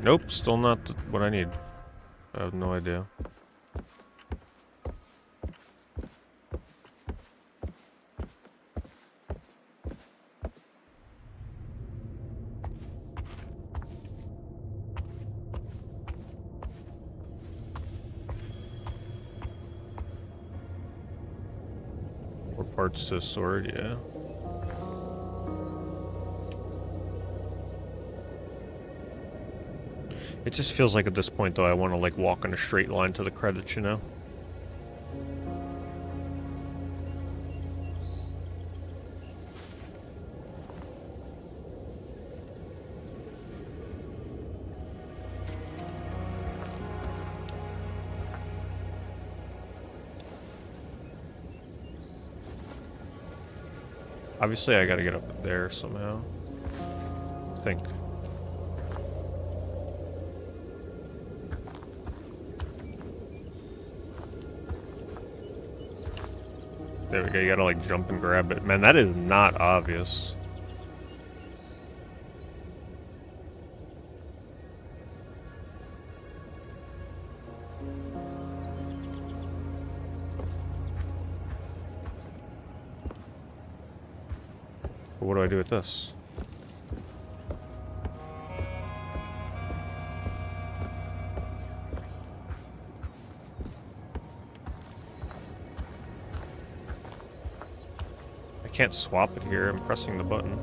Nope, still not what I need. I have no idea. More parts to a sword, yeah. It just feels like at this point, though, I want to, like, walk in a straight line to the credits, you know? Obviously, I gotta get up there somehow. I think. There we go, you gotta like jump and grab it. Man, that is not obvious. But what do I do with this? I can't swap it here. I'm pressing the button.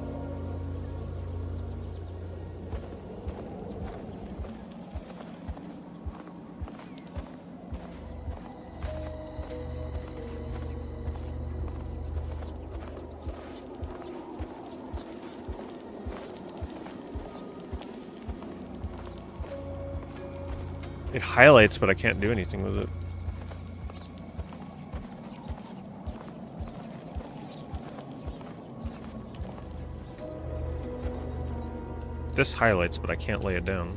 It highlights, but I can't do anything with it. This highlights, but I can't lay it down.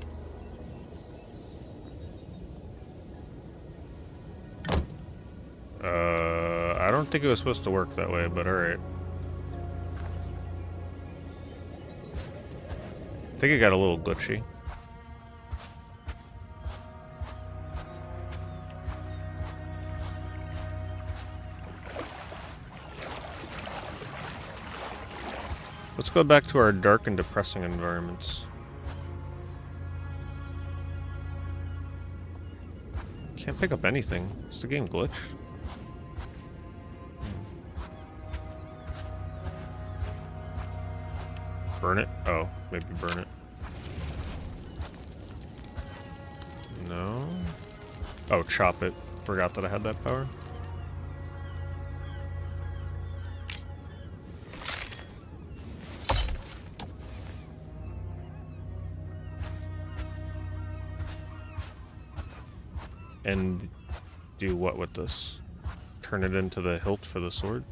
I don't think it was supposed to work that way, but alright. I think it got a little glitchy. Let's go back to our dark and depressing environments. Can't pick up anything. Is the game glitched? Burn it? Oh, maybe burn it. No? Oh, chop it. Forgot that I had that power. And do what with this? Turn it into the hilt for the sword?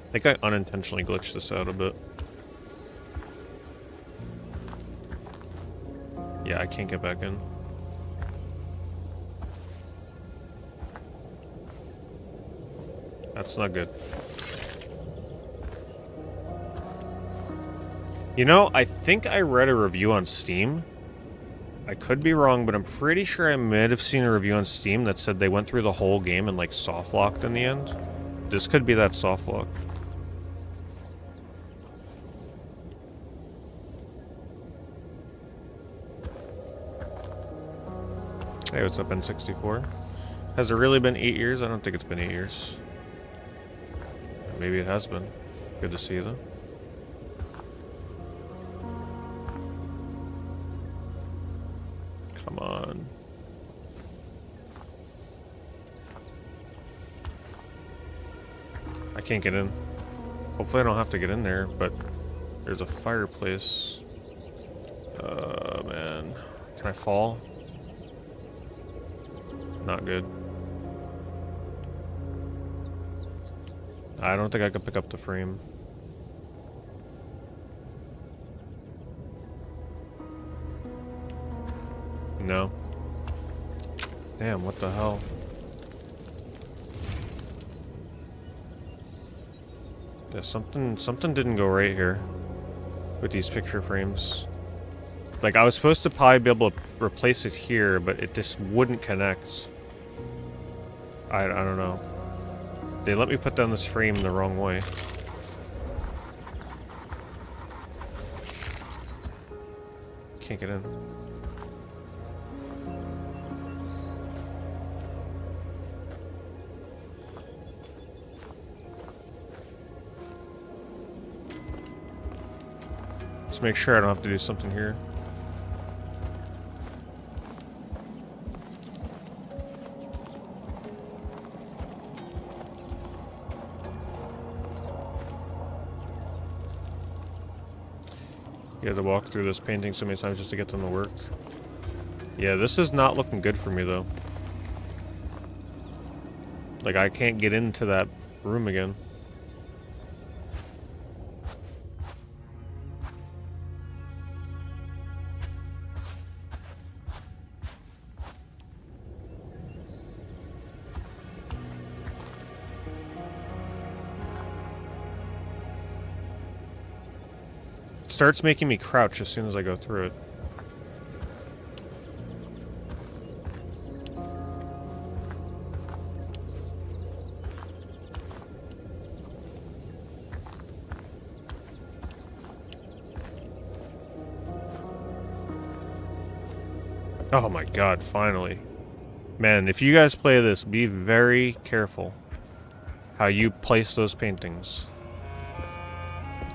I think I unintentionally glitched this out a bit. Yeah, I can't get back in. That's not good. You know, I think I read a review on Steam. I could be wrong, but I'm pretty sure I might have seen a review on Steam that said they went through the whole game and like soft locked in the end. This could be that soft lock. Hey, what's up, N64? Has it really been 8 years? I don't think it's been 8 years. Maybe it has been. Good to see you, though. Come on. I can't get in. Hopefully I don't have to get in there, but there's a fireplace. Man. Can I fall? Not good. I don't think I could pick up the frame. No. Damn, what the hell? Yeah, something didn't go right here with these picture frames. Like, I was supposed to probably be able to replace it here, but it just wouldn't connect. I don't know. They let me put down this frame the wrong way. Can't get in. Let's make sure I don't have to do something here. You had to walk through this painting so many times just to get them to work. Yeah, this is not looking good for me though. Like, I can't get into that room again. It starts making me crouch as soon as I go through it. Oh my god, finally. Man, if you guys play this, be very careful how you place those paintings.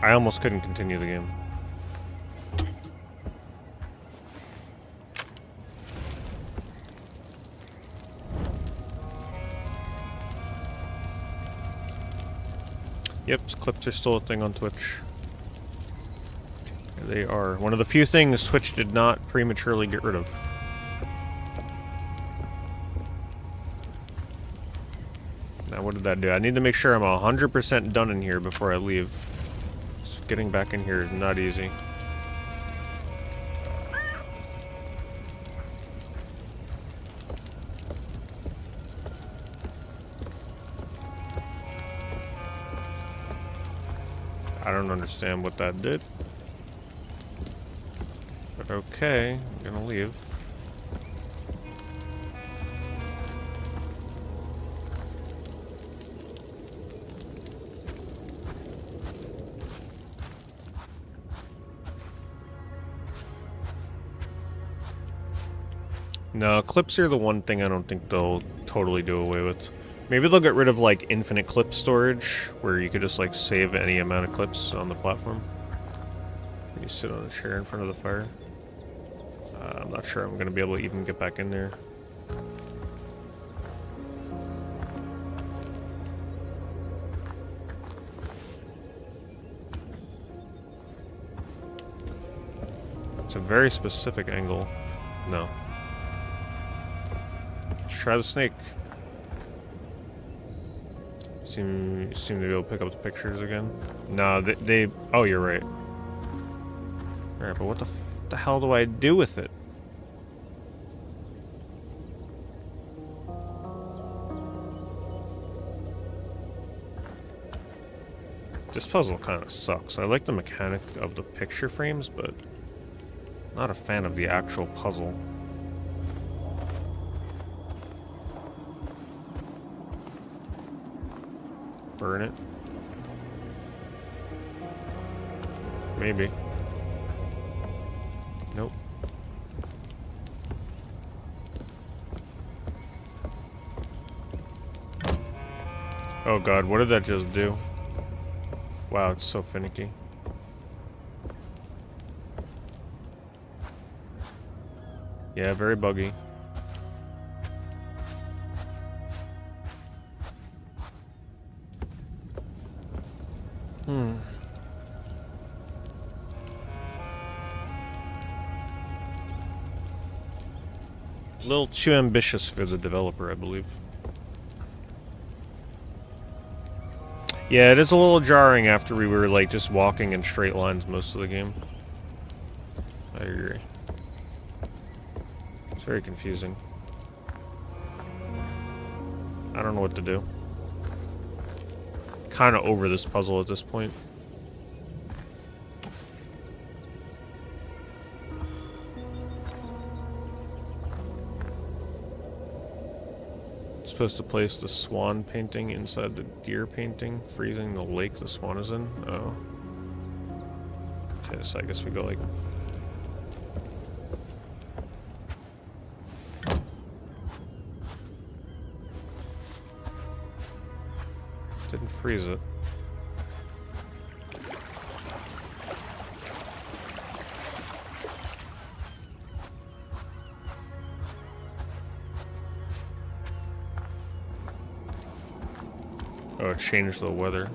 I almost couldn't continue the game. Yep, clips are still a thing on Twitch. They are one of the few things Twitch did not prematurely get rid of. Now, what did that do? I need to make sure I'm 100% done in here before I leave. Just getting back in here is not easy. I don't understand what that did. But okay, I'm gonna leave. No, clips are the one thing I don't think they'll totally do away with. Maybe they'll get rid of, like, infinite clip storage, where you could just, like, save any amount of clips on the platform. You sit on a chair in front of the fire. I'm not sure I'm going to be able to even get back in there. It's a very specific angle. No. Let's try the snake. Seem to be able to pick up the pictures again. No, they oh, you're right. Alright, but what the hell do I do with it? This puzzle kind of sucks. I like the mechanic of the picture frames, but not a fan of the actual puzzle. Burn it? Maybe. Nope. Oh god, what did that just do? Wow, it's so finicky. Yeah, very buggy. A little too ambitious for the developer, I believe. Yeah, it is a little jarring after we were, like, just walking in straight lines most of the game. I agree. It's very confusing. I don't know what to do. Kind of over this puzzle at this point. Supposed to place the swan painting inside the deer painting, freezing the lake the swan is in. Oh. Okay, so I guess we go like... Didn't freeze it. Oh, it changed the weather.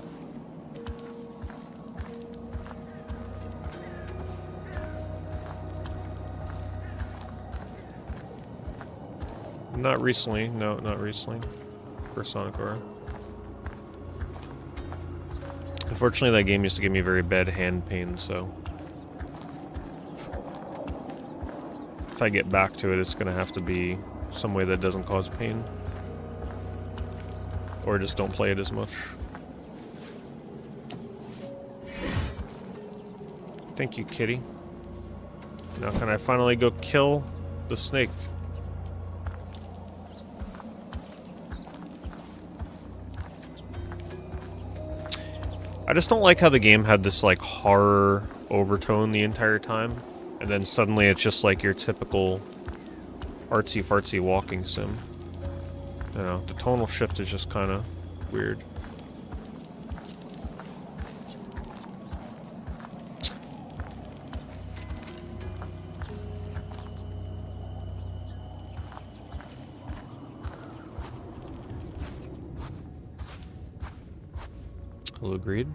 Not recently. No, not recently. For Sonic Aura. Unfortunately, that game used to give me very bad hand pain, so... if I get back to it, it's gonna have to be some way that doesn't cause pain. Or just don't play it as much. Thank you, kitty. Now can I finally go kill the snake? I just don't like how the game had this, like, horror overtone the entire time. And then suddenly it's just like your typical artsy-fartsy walking sim. You know, the tonal shift is just kind of weird. All agreed?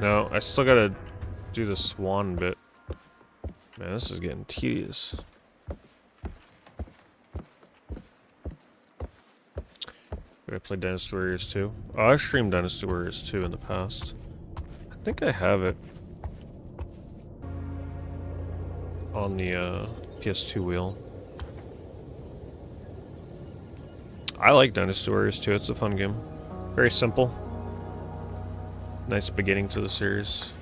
No, I still gotta do the swan bit. Man, this is getting tedious. Did I play Dynasty Warriors 2? Oh, I've streamed Dynasty Warriors 2 in the past. I think I have it on the PS2 wheel. I like Dynasty Warriors 2, it's a fun game. Very simple. Nice beginning to the series.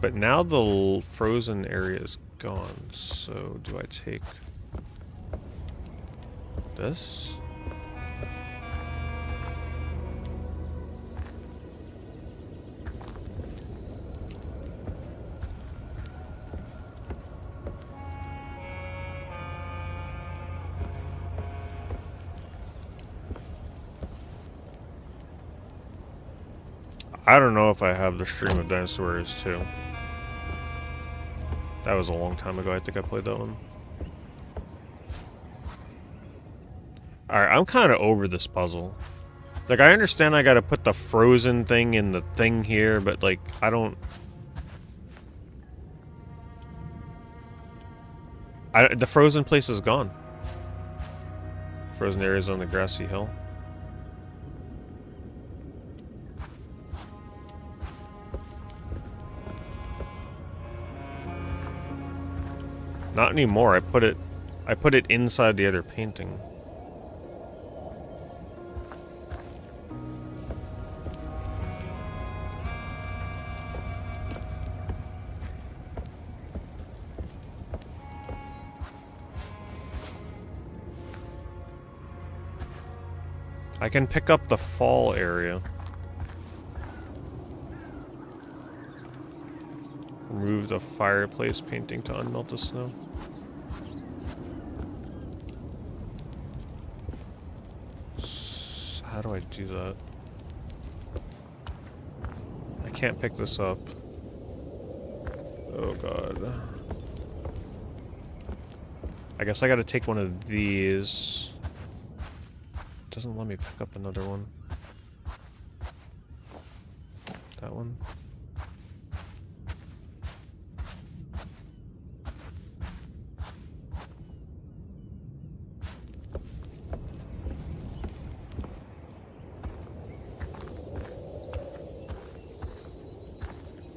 But now the frozen area is gone, so do I take this? I don't know if I have the stream of Dynasty Warriors 2. That was a long time ago, I think I played that one. Alright, I'm kind of over this puzzle. Like, I understand I gotta put the frozen thing in the thing here, but, like, I don't... the frozen place is gone. Frozen area's on the grassy hill. Not anymore. I put it inside the other painting. I can pick up the fall area. Remove the fireplace painting to unmelt the snow. How do I do that? I can't pick this up. Oh god. I guess I gotta take one of these. It doesn't let me pick up another one. That one.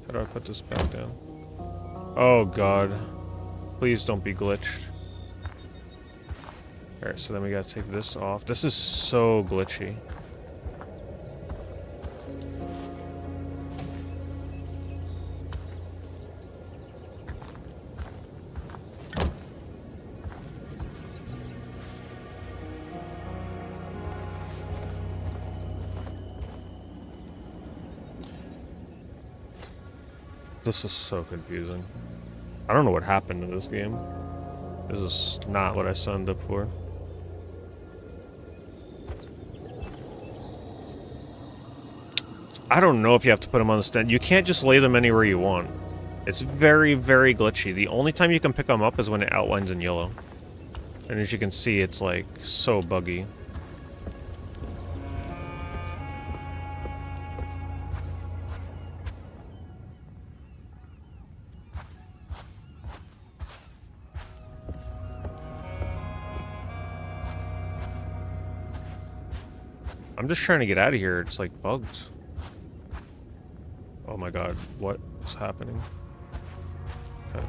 How do I put this back down? Oh god. Please don't be glitched. Alright, so then we gotta take this off. This is so glitchy. This is so confusing. I don't know what happened in this game. This is not what I signed up for. I don't know if you have to put them on the stand. You can't just lay them anywhere you want. It's very, very glitchy. The only time you can pick them up is when it outlines in yellow. And as you can see, it's like so buggy. I'm just trying to get out of here. It's like bugged. Oh my god, what is happening? Okay.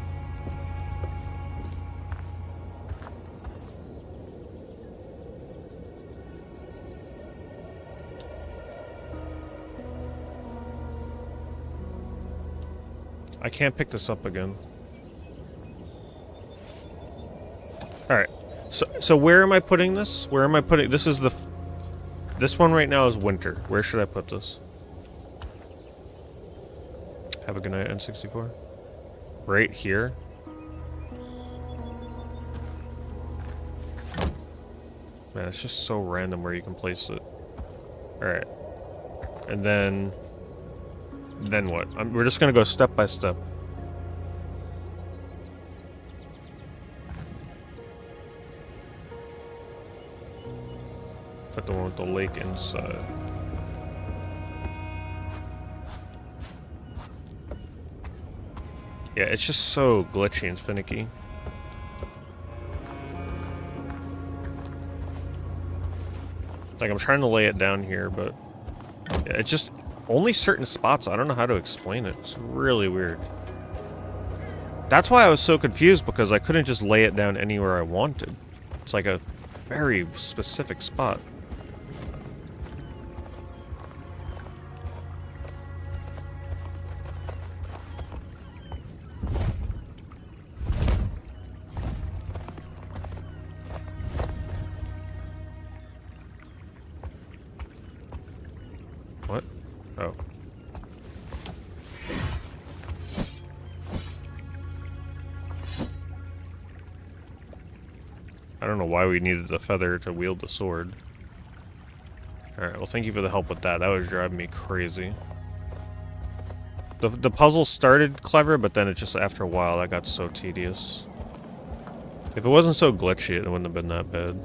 I can't pick this up again. Alright. So where am I putting this? Where am I putting... This is the... This one right now is winter. Where should I put this? Have a good night, N64. Right here? Man, it's just so random where you can place it. Alright. And then... Then what? We're just gonna go step by step. Put the one with the lake inside. Yeah, it's just so glitchy and finicky. Like, I'm trying to lay it down here, but... Yeah, it's just... Only certain spots. I don't know how to explain it. It's really weird. That's why I was so confused, because I couldn't just lay it down anywhere I wanted. It's like a very specific spot. What? Oh. I don't know why we needed the feather to wield the sword. Alright, well thank you for the help with that. That was driving me crazy. The puzzle started clever, but then it just, after a while, that got so tedious. If it wasn't so glitchy, it wouldn't have been that bad.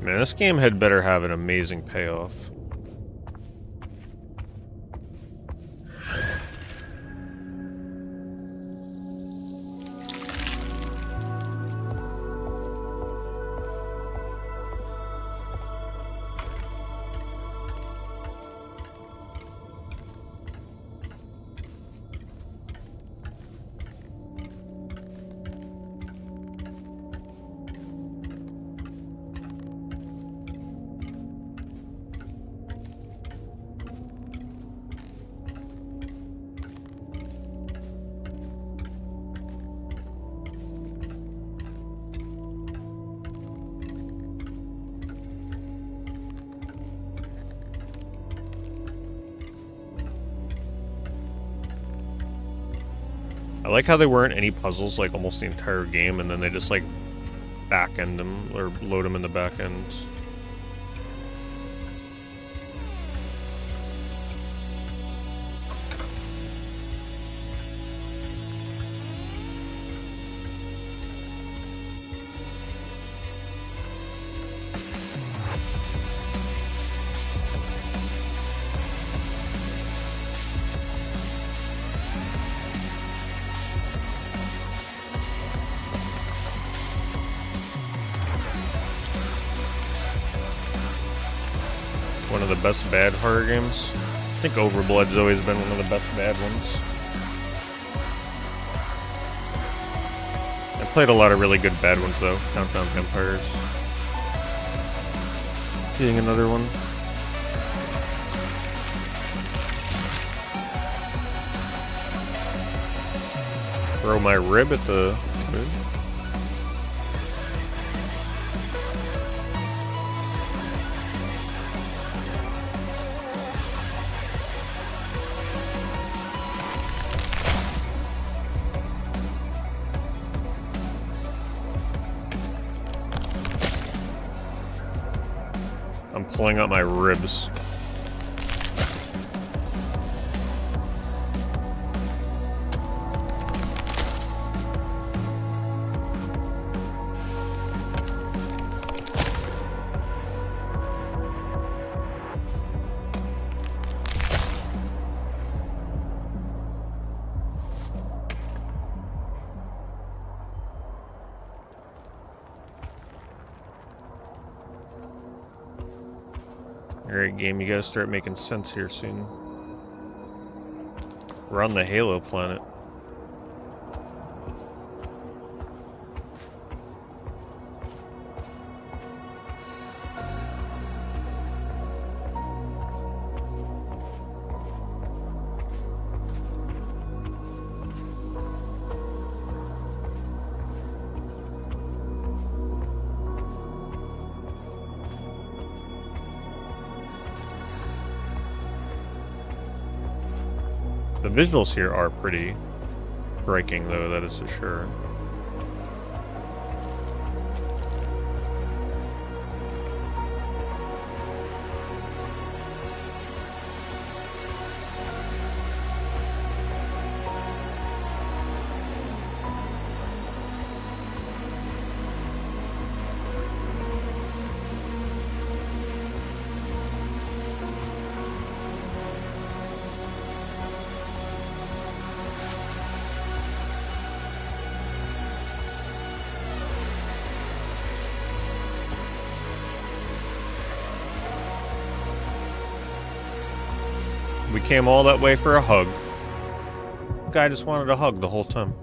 Man, this game had better have an amazing payoff. I like how there weren't any puzzles like almost the entire game, and then they just like back end them or load them in the back end. One of the best bad horror games. I think Overblood's always been one of the best bad ones. I played a lot of really good bad ones though. Countdown Vampires being another one. Throw my rib at the mood. I'm pulling out my ribs. Alright, game, you gotta start making sense here soon. We're on the Halo planet. The visuals here are pretty striking, though, that is for sure. We came all that way for a hug. Guy just wanted a hug the whole time.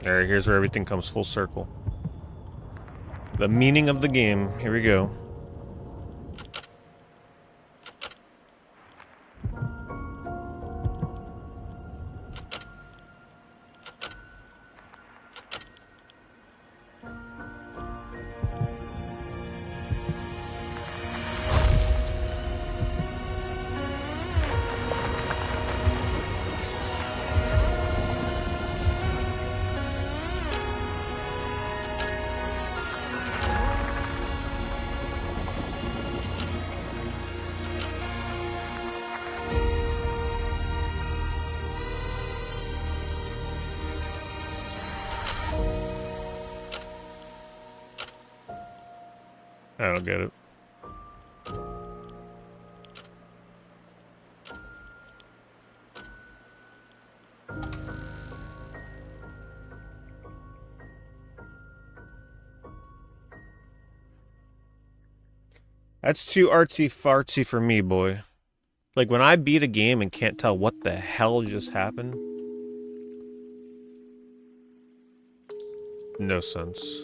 Alright, here's where everything comes full circle. The meaning of the game. Here we go. I don't get it. That's too artsy-fartsy for me, boy. Like, when I beat a game and can't tell what the hell just happened. No sense.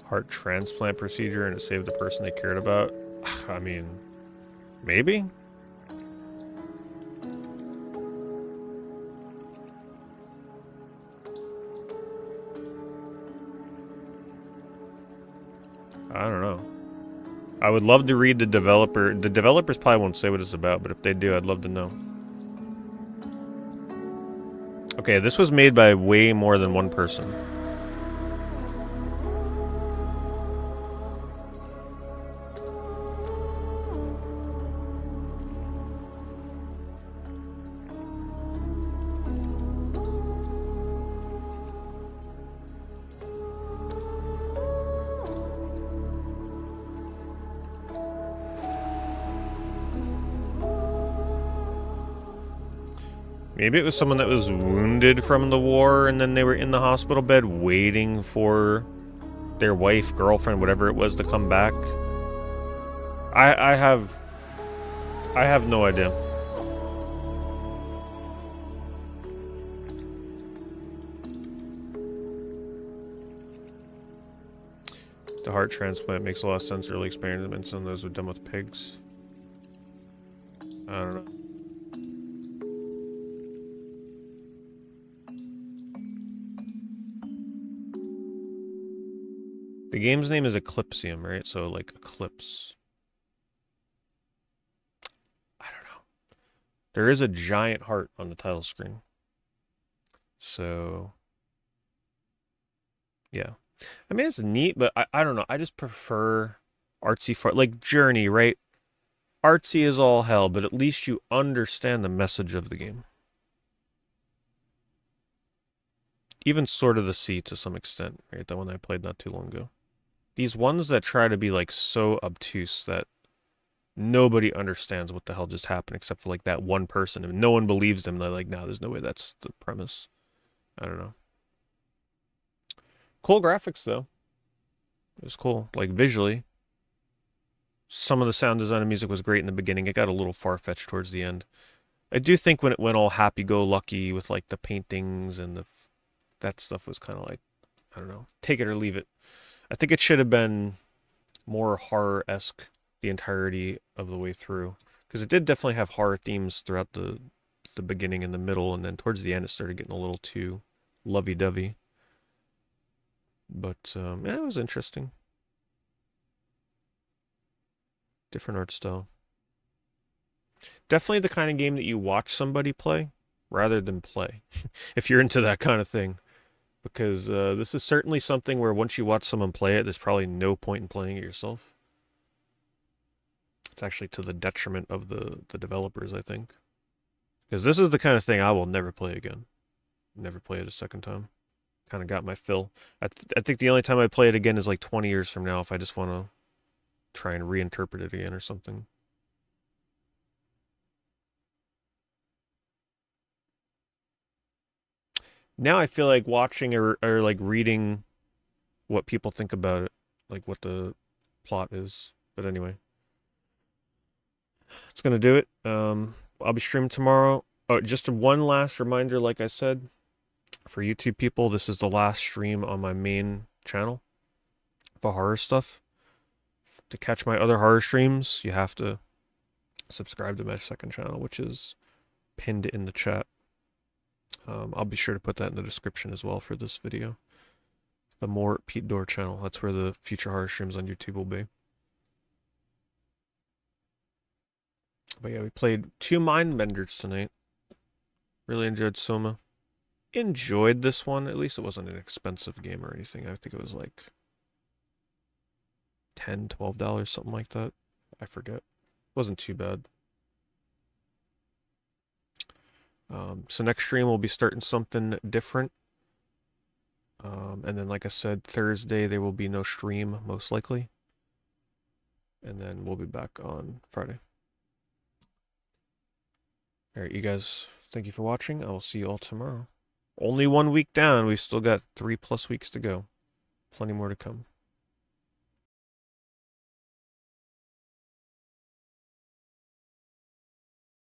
Heart transplant procedure and to save the person they cared about. I mean, maybe? I don't know. I would love to read the developer. The developers probably won't say what it's about, but if they do, I'd love to know. Okay, this was made by way more than one person. Maybe it was someone that was wounded from the war and then they were in the hospital bed waiting for their wife, girlfriend, whatever it was to come back. I have no idea. The heart transplant makes a lot of sense. Early experiments on those were done with pigs. I don't know. The game's name is Eclipsium, right? So, like, eclipse. I don't know. There is a giant heart on the title screen. So, yeah. I mean, it's neat, but I don't know. I just prefer artsy fart. Like, Journey, right? Artsy is all hell, but at least you understand the message of the game. Even Sword of the Sea to some extent, right? That one I played not too long ago. These ones that try to be, like, so obtuse that nobody understands what the hell just happened except for, like, that one person. If no one believes them, they're like, no, there's no way that's the premise. I don't know. Cool graphics, though. It was cool. Like, visually. Some of the sound design and music was great in the beginning. It got a little far-fetched towards the end. I do think when it went all happy-go-lucky with, like, the paintings and that stuff was kind of like, I don't know, take it or leave it. I think it should have been more horror-esque the entirety of the way through. Because it did definitely have horror themes throughout the beginning and the middle, and then towards the end it started getting a little too lovey-dovey. But, yeah, it was interesting. Different art style. Definitely the kind of game that you watch somebody play rather than play. If you're into that kind of thing. Because this is certainly something where once you watch someone play it, there's probably no point in playing it yourself. It's actually to the detriment of the developers, I think. Because this is the kind of thing I will never play again. Never play it a second time. Kind of got my fill. I think the only time I play it again is like 20 years from now if I just want to try and reinterpret it again or something. Now I feel like watching or like reading what people think about it. Like what the plot is. But anyway. That's going to do it. I'll be streaming tomorrow. Oh, just one last reminder, like I said. For YouTube people, this is the last stream on my main channel for horror stuff. To catch my other horror streams, you have to subscribe to my second channel, which is pinned in the chat. I'll be sure to put that in the description as well for this video. The More Pete Door channel. That's where the future horror streams on YouTube will be. But yeah, we played 2 Mindbenders tonight. Really enjoyed SOMA. Enjoyed this one. At least it wasn't an expensive game or anything. I think it was like $10, $12, something like that. I forget. Wasn't too bad. So next stream we'll be starting something different. And then, like I said, Thursday there will be no stream, most likely. And then we'll be back on Friday. Alright, you guys, thank you for watching. I will see you all tomorrow. Only 1 week down. We've still got 3+ weeks to go. Plenty more to come.